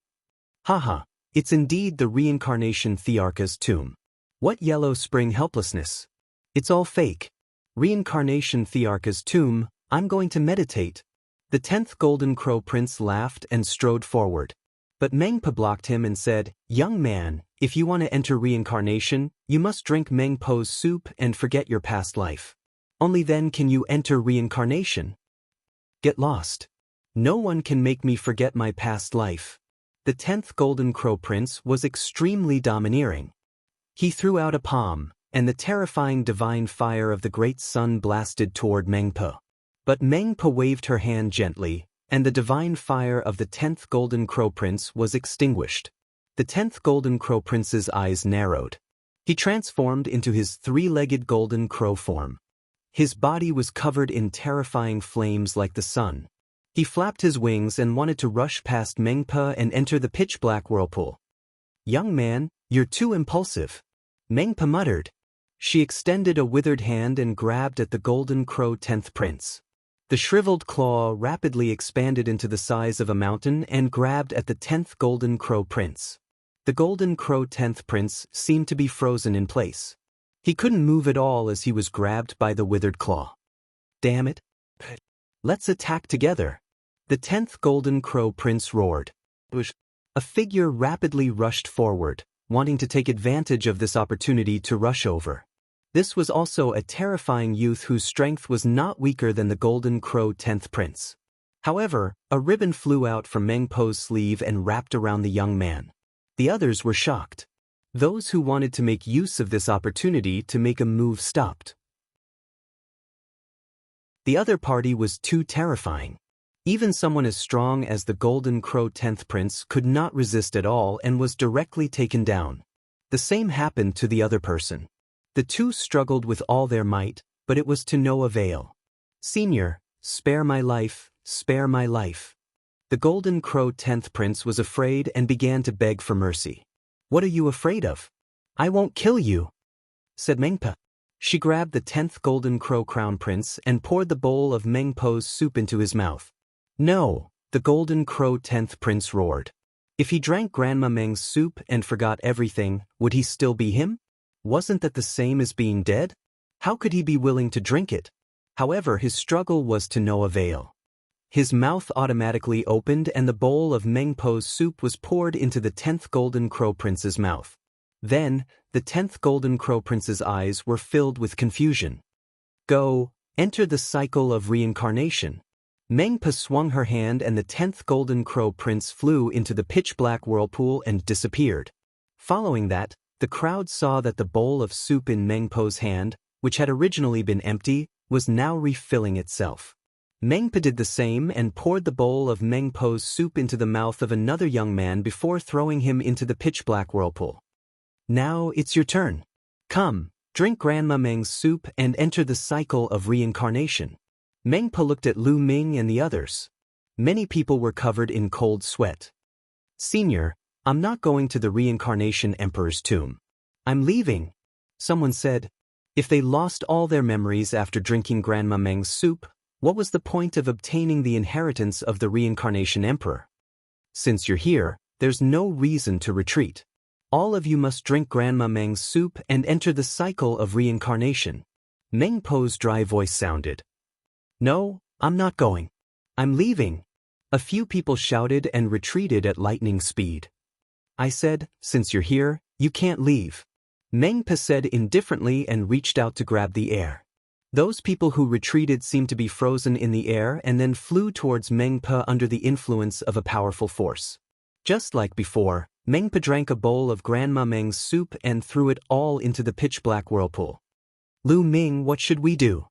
Haha, it's indeed the reincarnation Thearka's tomb. What Yellow Spring helplessness? It's all fake. Reincarnation Thearka's tomb, I'm going to meditate. The 10th Golden Crow Prince laughed and strode forward. But Mengpa blocked him and said, Young man, if you want to enter reincarnation, you must drink Mengpo's soup and forget your past life. Only then can you enter reincarnation. Get lost. No one can make me forget my past life. The 10th Golden Crow Prince was extremely domineering. He threw out a palm, and the terrifying divine fire of the great sun blasted toward Mengpa. But Mengpa waved her hand gently, and the divine fire of the 10th Golden Crow Prince was extinguished. The 10th Golden Crow Prince's eyes narrowed. He transformed into his three-legged golden crow form. His body was covered in terrifying flames like the sun. He flapped his wings and wanted to rush past Mengpa and enter the pitch-black whirlpool. Young man, you're too impulsive. Mengpa muttered. She extended a withered hand and grabbed at the Golden Crow 10th Prince. The shriveled claw rapidly expanded into the size of a mountain and grabbed at the 10th Golden Crow Prince. The Golden Crow 10th Prince seemed to be frozen in place. He couldn't move at all as he was grabbed by the withered claw. Damn it. Let's attack together. The 10th Golden Crow Prince roared. A figure rapidly rushed forward, wanting to take advantage of this opportunity to rush over. This was also a terrifying youth whose strength was not weaker than the Golden Crow 10th Prince. However, a ribbon flew out from Mengpo's sleeve and wrapped around the young man. The others were shocked. Those who wanted to make use of this opportunity to make a move stopped. The other party was too terrifying. Even someone as strong as the Golden Crow 10th Prince could not resist at all and was directly taken down. The same happened to the other person. The two struggled with all their might, but it was to no avail. Senior, spare my life, spare my life. The Golden Crow 10th Prince was afraid and began to beg for mercy. What are you afraid of? I won't kill you, said Mengpa. She grabbed the 10th Golden Crow Crown Prince and poured the bowl of Mengpo's soup into his mouth. No, the Golden Crow 10th Prince roared. If he drank Grandma Meng's soup and forgot everything, would he still be him? Wasn't that the same as being dead? How could he be willing to drink it? However, his struggle was to no avail. His mouth automatically opened and the bowl of Mengpo's soup was poured into the 10th Golden Crow Prince's mouth. Then, the 10th Golden Crow Prince's eyes were filled with confusion. Go, enter the cycle of reincarnation. Mengpa swung her hand and the 10th Golden Crow Prince flew into the pitch-black whirlpool and disappeared. Following that, the crowd saw that the bowl of soup in Mengpo's hand, which had originally been empty, was now refilling itself. Mengpa did the same and poured the bowl of Mengpo's soup into the mouth of another young man before throwing him into the pitch-black whirlpool. Now it's your turn. Come, drink Grandma Meng's soup and enter the cycle of reincarnation. Mengpa looked at Lu Ming and the others. Many people were covered in cold sweat. Senior, I'm not going to the reincarnation emperor's tomb. I'm leaving. Someone said. If they lost all their memories after drinking Grandma Meng's soup, what was the point of obtaining the inheritance of the reincarnation emperor? Since you're here, there's no reason to retreat. All of you must drink Grandma Meng's soup and enter the cycle of reincarnation. Mengpo's dry voice sounded. No, I'm not going. I'm leaving. A few people shouted and retreated at lightning speed. I said, since you're here, you can't leave. Mengpa said indifferently and reached out to grab the air. Those people who retreated seemed to be frozen in the air and then flew towards Mengpa under the influence of a powerful force. Just like before, Mengpa drank a bowl of Grandma Meng's soup and threw it all into the pitch-black whirlpool. Lu Ming, what should we do?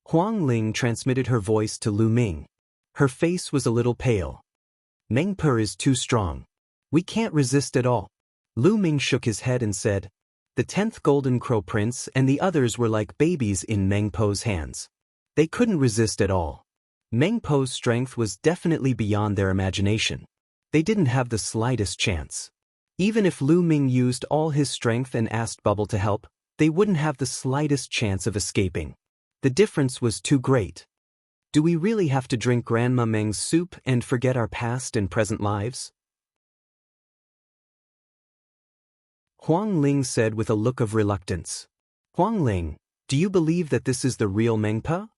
Huang Ling transmitted her voice to Lu Ming. Her face was a little pale. Mengpa is too strong. We can't resist at all. Lu Ming shook his head and said, the 10th Golden Crow Prince and the others were like babies in Mengpo's hands. They couldn't resist at all. Mengpo's strength was definitely beyond their imagination. They didn't have the slightest chance. Even if Lu Ming used all his strength and asked Bubble to help, they wouldn't have the slightest chance of escaping. The difference was too great. Do we really have to drink Grandma Meng's soup and forget our past and present lives? Huang Ling said with a look of reluctance. Huang Ling, do you believe that this is the real Mengpa?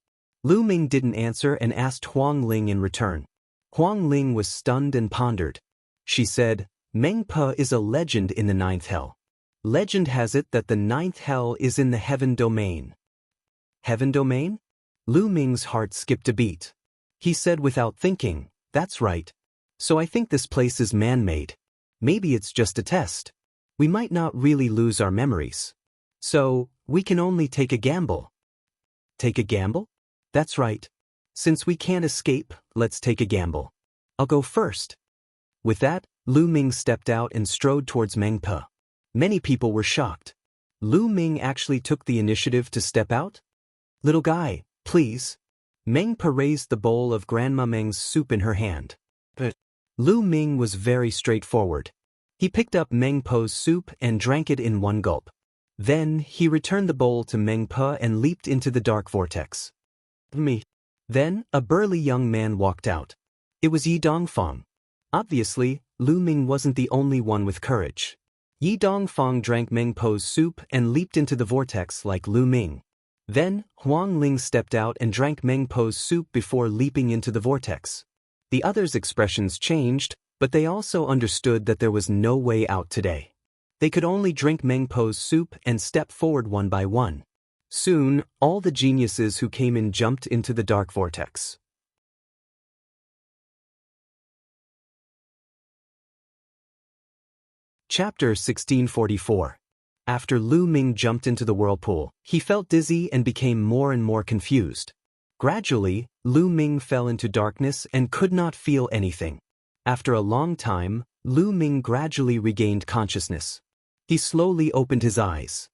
Lu Ming didn't answer and asked Huang Ling in return. Huang Ling was stunned and pondered. She said, Mengpa is a legend in the 9th hell. Legend has it that the 9th hell is in the heaven domain. Heaven domain? Lu Ming's heart skipped a beat. He said without thinking, that's right. So I think this place is man-made. Maybe it's just a test. We might not really lose our memories. So, we can only take a gamble. Take a gamble? That's right. Since we can't escape, let's take a gamble. I'll go first. With that, Lu Ming stepped out and strode towards Mengpa. Many people were shocked. Lu Ming actually took the initiative to step out? Little guy, please. Mengpa raised the bowl of Grandma Meng's soup in her hand. But Lu Ming was very straightforward. He picked up Mengpo's soup and drank it in one gulp. Then, he returned the bowl to Mengpa and leaped into the dark vortex. Me. Then, a burly young man walked out. It was Yi Dongfang. Obviously, Lu Ming wasn't the only one with courage. Yi Dongfang drank Mengpo's soup and leaped into the vortex like Lu Ming. Then, Huang Ling stepped out and drank Mengpo's soup before leaping into the vortex. The others' expressions changed, but they also understood that there was no way out today. They could only drink Mengpo's soup and step forward one by one. Soon, all the geniuses who came in jumped into the dark vortex. Chapter 1644. After Lu Ming jumped into the whirlpool, he felt dizzy and became more and more confused. Gradually, Lu Ming fell into darkness and could not feel anything. After a long time, Lu Ming gradually regained consciousness. He slowly opened his eyes.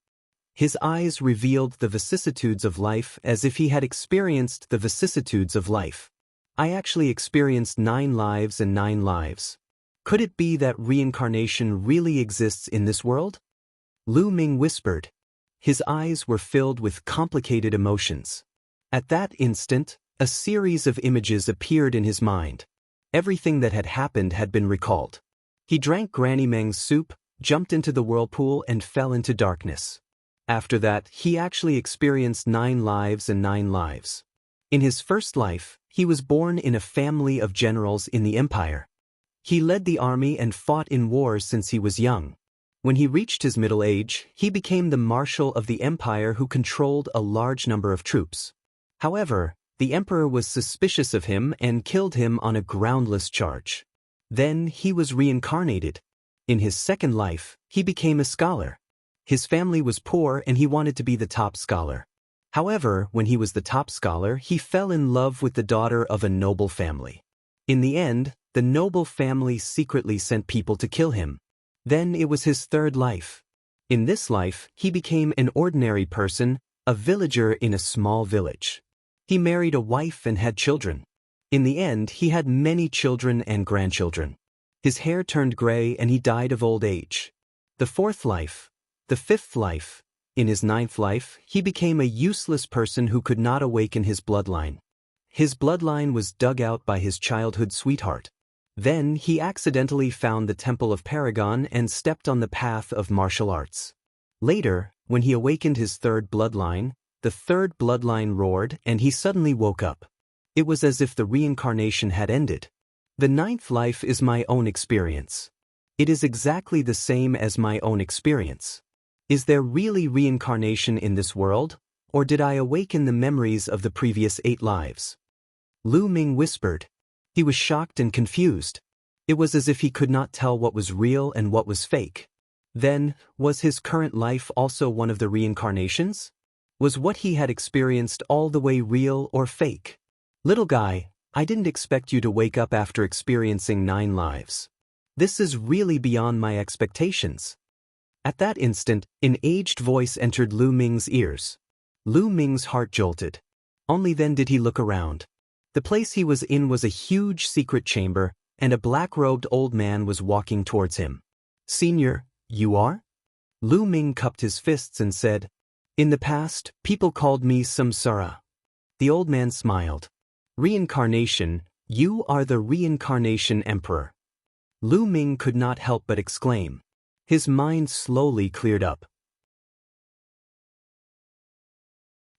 His eyes revealed the vicissitudes of life as if he had experienced the vicissitudes of life. I actually experienced 9 lives and 9 lives. Could it be that reincarnation really exists in this world? Lu Ming whispered. His eyes were filled with complicated emotions. At that instant, a series of images appeared in his mind. Everything that had happened had been recalled. He drank Granny Meng's soup, jumped into the whirlpool and fell into darkness. After that, he actually experienced 9 lives and 9 lives. In his first life, he was born in a family of generals in the empire. He led the army and fought in wars since he was young. When he reached his middle age, he became the marshal of the empire who controlled a large number of troops. However, the emperor was suspicious of him and killed him on a groundless charge. Then he was reincarnated. In his second life, he became a scholar. His family was poor and he wanted to be the top scholar. However, when he was the top scholar, he fell in love with the daughter of a noble family. In the end, the noble family secretly sent people to kill him. Then it was his third life. In this life, he became an ordinary person, a villager in a small village. He married a wife and had children. In the end, he had many children and grandchildren. His hair turned gray and he died of old age. The fourth life. The fifth life. In his 9th life, he became a useless person who could not awaken his bloodline. His bloodline was dug out by his childhood sweetheart. Then he accidentally found the Temple of Paragon and stepped on the path of martial arts. Later, when he awakened his third bloodline, the third bloodline roared and he suddenly woke up. It was as if the reincarnation had ended. The 9th life is my own experience. It is exactly the same as my own experience. Is there really reincarnation in this world, or did I awaken the memories of the previous 8 lives? Lu Ming whispered. He was shocked and confused. It was as if he could not tell what was real and what was fake. Then, was his current life also one of the reincarnations? Was what he had experienced all the way real or fake? Little guy, I didn't expect you to wake up after experiencing 9 lives. This is really beyond my expectations. At that instant, an aged voice entered Lu Ming's ears. Lu Ming's heart jolted. Only then did he look around. The place he was in was a huge secret chamber, and a black-robed old man was walking towards him. Senior, you are? Lu Ming cupped his fists and said, In the past, people called me Samsara. The old man smiled. Reincarnation, you are the reincarnation emperor. Lu Ming could not help but exclaim. His mind slowly cleared up.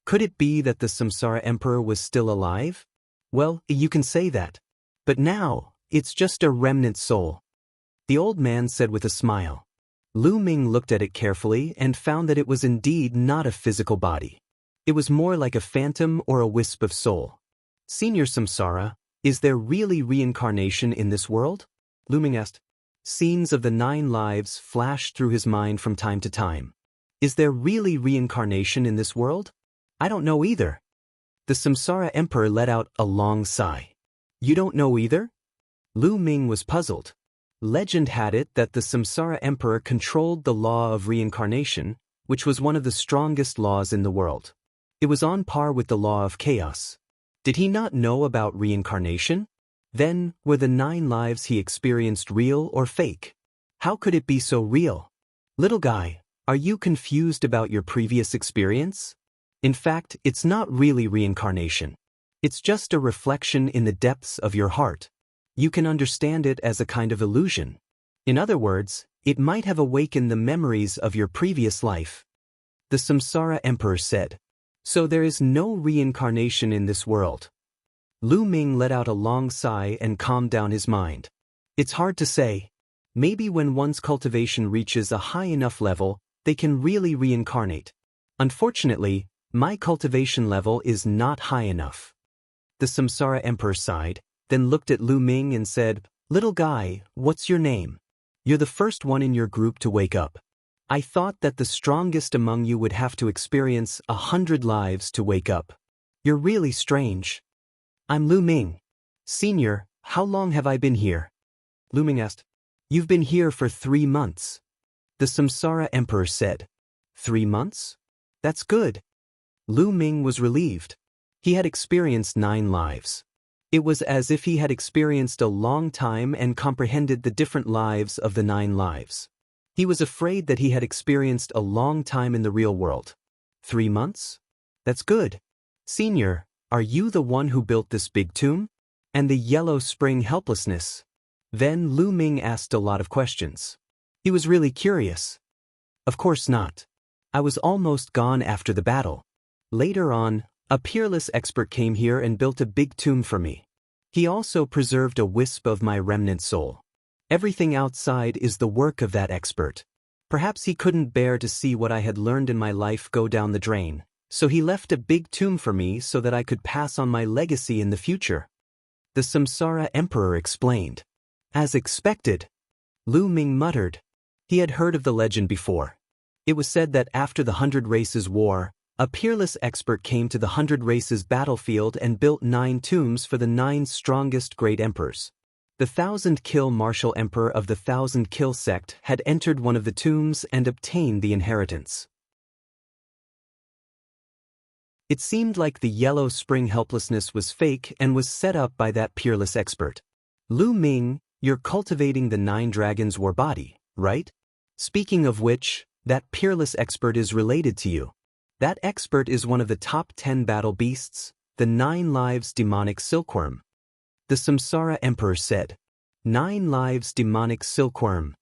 Could it be that the Samsara emperor was still alive? Well, you can say that. But now, it's just a remnant soul. The old man said with a smile. Lu Ming looked at it carefully and found that it was indeed not a physical body. It was more like a phantom or a wisp of soul. Senior Samsara, is there really reincarnation in this world? Lu Ming asked. Scenes of the 9 lives flashed through his mind from time to time. Is there really reincarnation in this world? I don't know either. The Samsara emperor let out a long sigh. You don't know either? Lu Ming was puzzled. Legend had it that the Samsara emperor controlled the law of reincarnation, which was one of the strongest laws in the world. It was on par with the law of chaos. Did he not know about reincarnation? Then, were the 9 lives he experienced real or fake? How could it be so real? Little guy, are you confused about your previous experience? In fact, it's not really reincarnation. It's just a reflection in the depths of your heart. You can understand it as a kind of illusion. In other words, it might have awakened the memories of your previous life. The Samsara emperor said. So there is no reincarnation in this world. Lu Ming let out a long sigh and calmed down his mind. It's hard to say. Maybe when one's cultivation reaches a high enough level, they can really reincarnate. Unfortunately, my cultivation level is not high enough. The Samsara emperor sighed, then looked at Lu Ming and said, Little guy, what's your name? You're the first one in your group to wake up. I thought that the strongest among you would have to experience 100 lives to wake up. You're really strange. I'm Lu Ming. Senior, how long have I been here? Lu Ming asked. You've been here for 3 months. The Samsara emperor said. 3 months? That's good. Lu Ming was relieved. He had experienced 9 lives. It was as if he had experienced a long time and comprehended the different lives of the 9 lives. He was afraid that he had experienced a long time in the real world. 3 months? That's good. Senior, are you the one who built this big tomb? And the yellow spring helplessness? Then Lu Ming asked a lot of questions. He was really curious. Of course not. I was almost gone after the battle. Later on, a peerless expert came here and built a big tomb for me. He also preserved a wisp of my remnant soul. Everything outside is the work of that expert. Perhaps he couldn't bear to see what I had learned in my life go down the drain, so he left a big tomb for me so that I could pass on my legacy in the future. The Samsara emperor explained. As expected. Lu Ming muttered. He had heard of the legend before. It was said that after the 100 Races War, a peerless expert came to the 100 Races battlefield and built 9 tombs for the 9 strongest great emperors. The 1,000-kill martial emperor of the 1,000-kill sect had entered one of the tombs and obtained the inheritance. It seemed like the yellow spring helplessness was fake and was set up by that peerless expert. Lu Ming, you're cultivating the 9 dragons war body, right? Speaking of which, that peerless expert is related to you. That expert is one of the top 10 battle beasts, the 9 lives demonic silkworm. The Samsara emperor said. 9 lives demonic silkworm.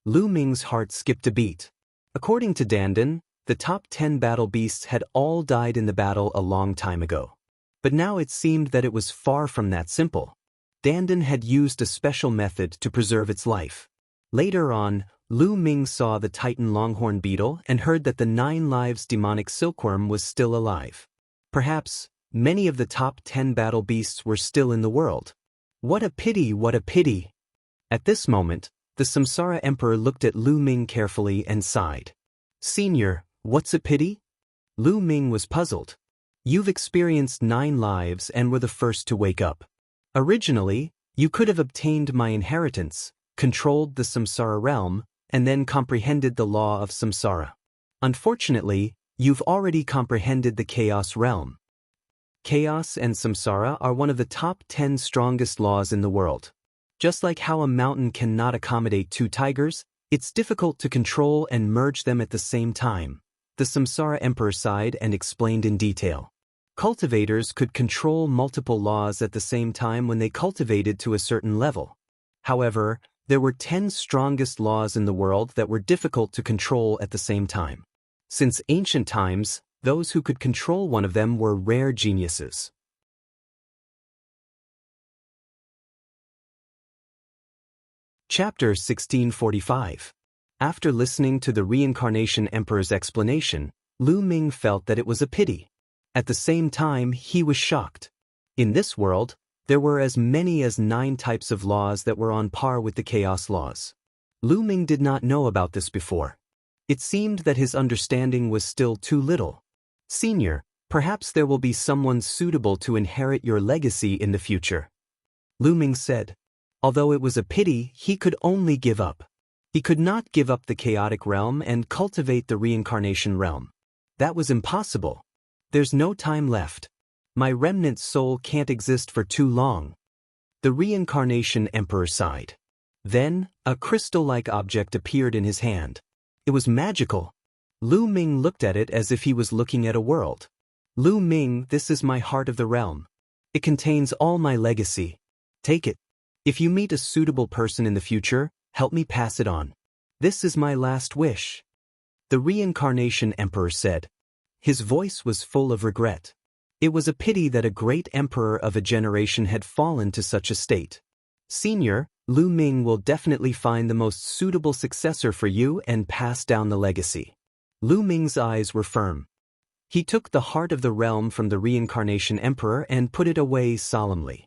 Lu Ming's heart skipped a beat. According to Dandan, the top 10 battle beasts had all died in the battle a long time ago. But now it seemed that it was far from that simple. Dandan had used a special method to preserve its life. Later on, Lu Ming saw the Titan longhorn beetle and heard that the 9 lives demonic silkworm was still alive. Perhaps, many of the top 10 battle beasts were still in the world. What a pity, what a pity! At this moment, the Samsara Emperor looked at Lu Ming carefully and sighed. Senior, what's a pity? Lu Ming was puzzled. You've experienced 9 lives and were the first to wake up. Originally, you could have obtained my inheritance, controlled the Samsara realm, and then comprehended the law of Samsara. Unfortunately, you've already comprehended the Chaos realm. Chaos and Samsara are one of the top 10 strongest laws in the world. Just like how a mountain cannot accommodate 2 tigers, it's difficult to control and merge them at the same time. The Samsara Emperor sighed and explained in detail. Cultivators could control multiple laws at the same time when they cultivated to a certain level. However, there were 10 strongest laws in the world that were difficult to control at the same time. Since ancient times, those who could control one of them were rare geniuses. Chapter 1645. After listening to the Reincarnation Emperor's explanation, Lu Ming felt that it was a pity. At the same time, he was shocked. In this world, there were as many as 9 types of laws that were on par with the Chaos laws. Lu Ming did not know about this before. It seemed that his understanding was still too little. Senior, perhaps there will be someone suitable to inherit your legacy in the future. Lu Ming said. Although it was a pity, he could only give up. He could not give up the chaotic realm and cultivate the reincarnation realm. That was impossible. There's no time left. My remnant soul can't exist for too long. The Reincarnation Emperor sighed. Then, a crystal-like object appeared in his hand. It was magical. Lu Ming looked at it as if he was looking at a world. Lu Ming, this is my heart of the realm. It contains all my legacy. Take it. If you meet a suitable person in the future, help me pass it on. This is my last wish. The Reincarnation Emperor said. His voice was full of regret. It was a pity that a great emperor of a generation had fallen to such a state. Senior, Lu Ming will definitely find the most suitable successor for you and pass down the legacy. Lu Ming's eyes were firm. He took the heart of the realm from the Reincarnation Emperor and put it away solemnly.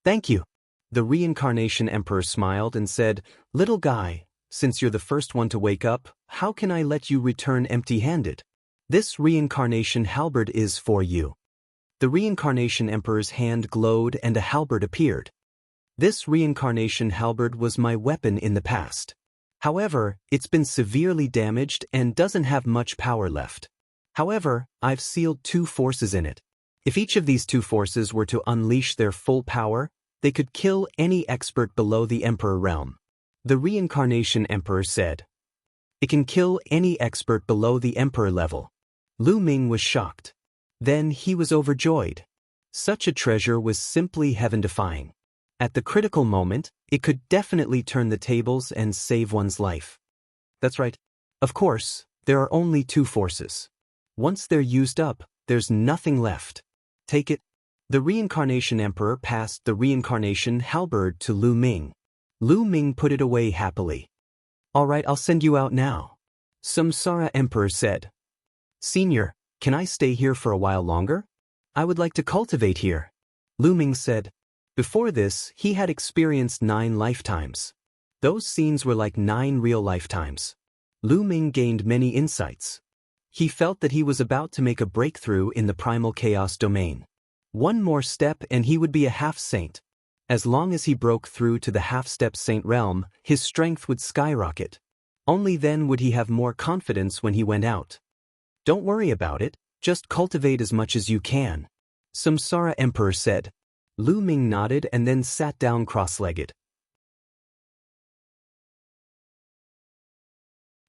Thank you. The Reincarnation Emperor smiled and said, Little guy, since you're the first one to wake up, how can I let you return empty-handed? This reincarnation halberd is for you. The Reincarnation Emperor's hand glowed and a halberd appeared. This reincarnation halberd was my weapon in the past. However, it's been severely damaged and doesn't have much power left. However, I've sealed 2 forces in it. If each of these 2 forces were to unleash their full power, they could kill any expert below the Emperor realm. The Reincarnation Emperor said. It can kill any expert below the Emperor level. Lu Ming was shocked. Then he was overjoyed. Such a treasure was simply heaven-defying. At the critical moment, it could definitely turn the tables and save one's life. That's right. Of course, there are only 2 forces. Once they're used up, there's nothing left. Take it. The Reincarnation Emperor passed the Reincarnation Halberd to Lu Ming. Lu Ming put it away happily. All right, I'll send you out now. Samsara Emperor said. Senior, can I stay here for a while longer? I would like to cultivate here. Lu Ming said. Before this, he had experienced 9 lifetimes. Those scenes were like 9 real lifetimes. Lu Ming gained many insights. He felt that he was about to make a breakthrough in the primal chaos domain. One more step and he would be a half-saint. As long as he broke through to the half-step saint realm, his strength would skyrocket. Only then would he have more confidence when he went out. Don't worry about it, just cultivate as much as you can. Samsara Emperor said. Lu Ming nodded and then sat down cross-legged.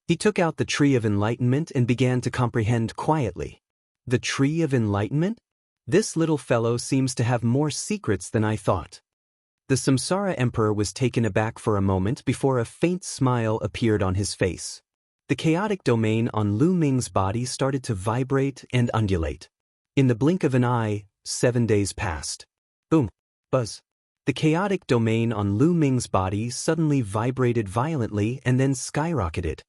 He took out the Tree of Enlightenment and began to comprehend quietly. The Tree of Enlightenment? This little fellow seems to have more secrets than I thought. The Samsara Emperor was taken aback for a moment before a faint smile appeared on his face. The chaotic domain on Lu Ming's body started to vibrate and undulate. In the blink of an eye, 7 days passed. Boom. Buzz. The chaotic domain on Lu Ming's body suddenly vibrated violently and then skyrocketed.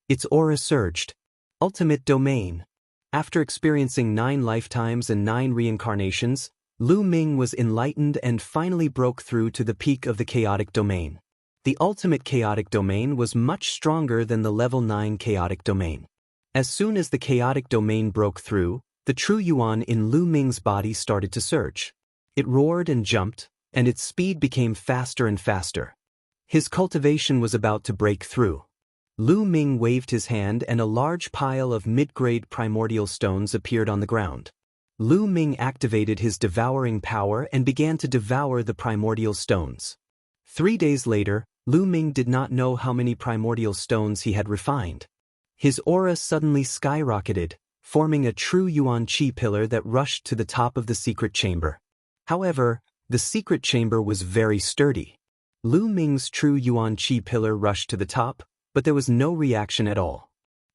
Its aura surged. Ultimate domain. After experiencing 9 lifetimes and 9 reincarnations, Lu Ming was enlightened and finally broke through to the peak of the chaotic domain. The ultimate chaotic domain was much stronger than the level 9 chaotic domain. As soon as the chaotic domain broke through, the true yuan in Lu Ming's body started to surge. It roared and jumped, and its speed became faster and faster. His cultivation was about to break through. Lu Ming waved his hand and a large pile of mid-grade primordial stones appeared on the ground. Lu Ming activated his devouring power and began to devour the primordial stones. 3 days later, Lu Ming did not know how many primordial stones he had refined. His aura suddenly skyrocketed, forming a true yuan qi pillar that rushed to the top of the secret chamber. However, the secret chamber was very sturdy. Lu Ming's true yuan qi pillar rushed to the top, but there was no reaction at all.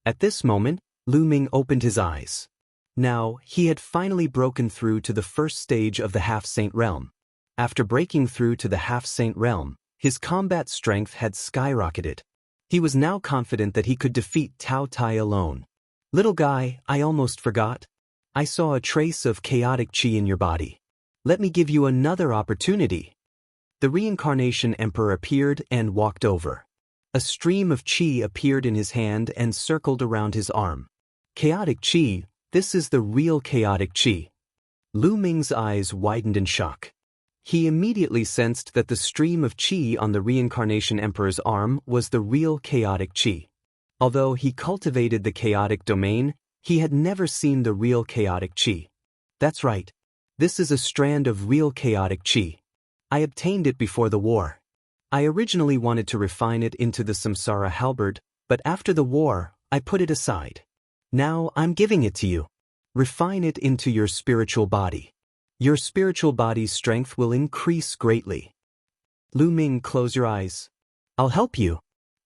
At this moment, Lu Ming opened his eyes. Now, he had finally broken through to the first stage of the half-saint realm. After breaking through to the half-saint realm, his combat strength had skyrocketed. He was now confident that he could defeat Tao Tai alone. Little guy, I almost forgot. I saw a trace of chaotic qi in your body. Let me give you another opportunity. The reincarnation emperor appeared and walked over. A stream of qi appeared in his hand and circled around his arm. Chaotic qi, this is the real chaotic qi. Lu Ming's eyes widened in shock. He immediately sensed that the stream of qi on the reincarnation emperor's arm was the real chaotic qi. Although he cultivated the chaotic domain, he had never seen the real chaotic qi. That's right. This is a strand of real chaotic qi. I obtained it before the war. I originally wanted to refine it into the samsara halberd, but after the war, I put it aside. Now I'm giving it to you. Refine it into your spiritual body. Your spiritual body's strength will increase greatly. Lu Ming, close your eyes. I'll help you,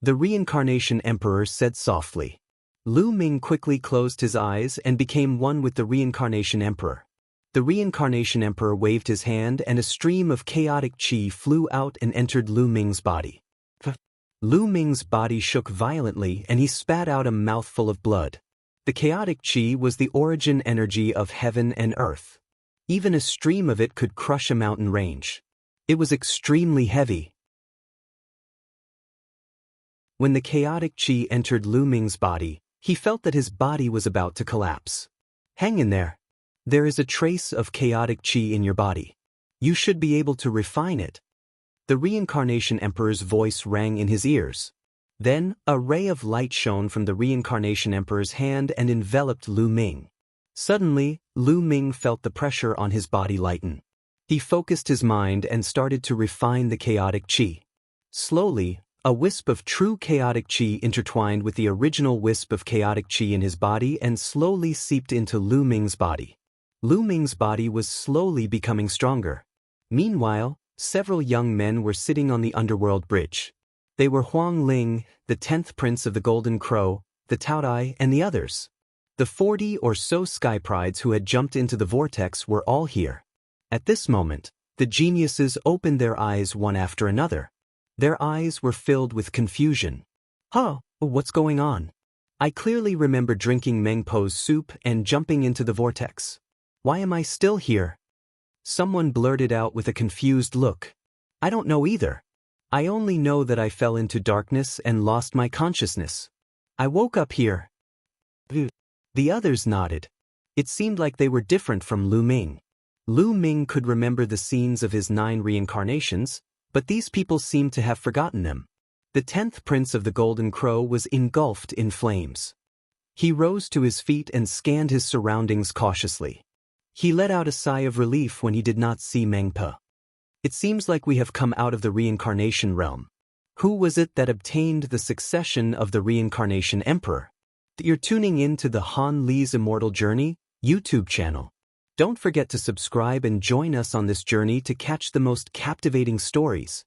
the reincarnation emperor said softly. Lu Ming quickly closed his eyes and became one with the reincarnation emperor. The reincarnation emperor waved his hand and a stream of chaotic qi flew out and entered Lu Ming's body. Lu Ming's body shook violently and he spat out a mouthful of blood. The chaotic qi was the origin energy of heaven and earth. Even a stream of it could crush a mountain range. It was extremely heavy. When the chaotic qi entered Lu Ming's body, he felt that his body was about to collapse. Hang in there. There is a trace of chaotic qi in your body. You should be able to refine it. The reincarnation emperor's voice rang in his ears. Then, a ray of light shone from the reincarnation emperor's hand and enveloped Lu Ming. Suddenly, Lu Ming felt the pressure on his body lighten. He focused his mind and started to refine the chaotic qi. Slowly, a wisp of true chaotic qi intertwined with the original wisp of chaotic qi in his body and slowly seeped into Lu Ming's body. Lu Ming's body was slowly becoming stronger. Meanwhile, several young men were sitting on the underworld bridge. They were Huang Ling, the 10th prince of the Golden Crow, the Taodai, and the others. The 40 or so sky prides who had jumped into the vortex were all here. At this moment, the geniuses opened their eyes one after another. Their eyes were filled with confusion. Huh, what's going on? I clearly remember drinking Meng Po's soup and jumping into the vortex. Why am I still here? Someone blurted out with a confused look. I don't know either. I only know that I fell into darkness and lost my consciousness. I woke up here. The others nodded. It seemed like they were different from Lu Ming. Lu Ming could remember the scenes of his 9 reincarnations, but these people seemed to have forgotten them. The 10th prince of the Golden Crow was engulfed in flames. He rose to his feet and scanned his surroundings cautiously. He let out a sigh of relief when he did not see Meng Po. It seems like we have come out of the reincarnation realm. Who was it that obtained the succession of the reincarnation emperor? You're tuning in to the Han Li's Immortal Journey YouTube channel. Don't forget to subscribe and join us on this journey to catch the most captivating stories.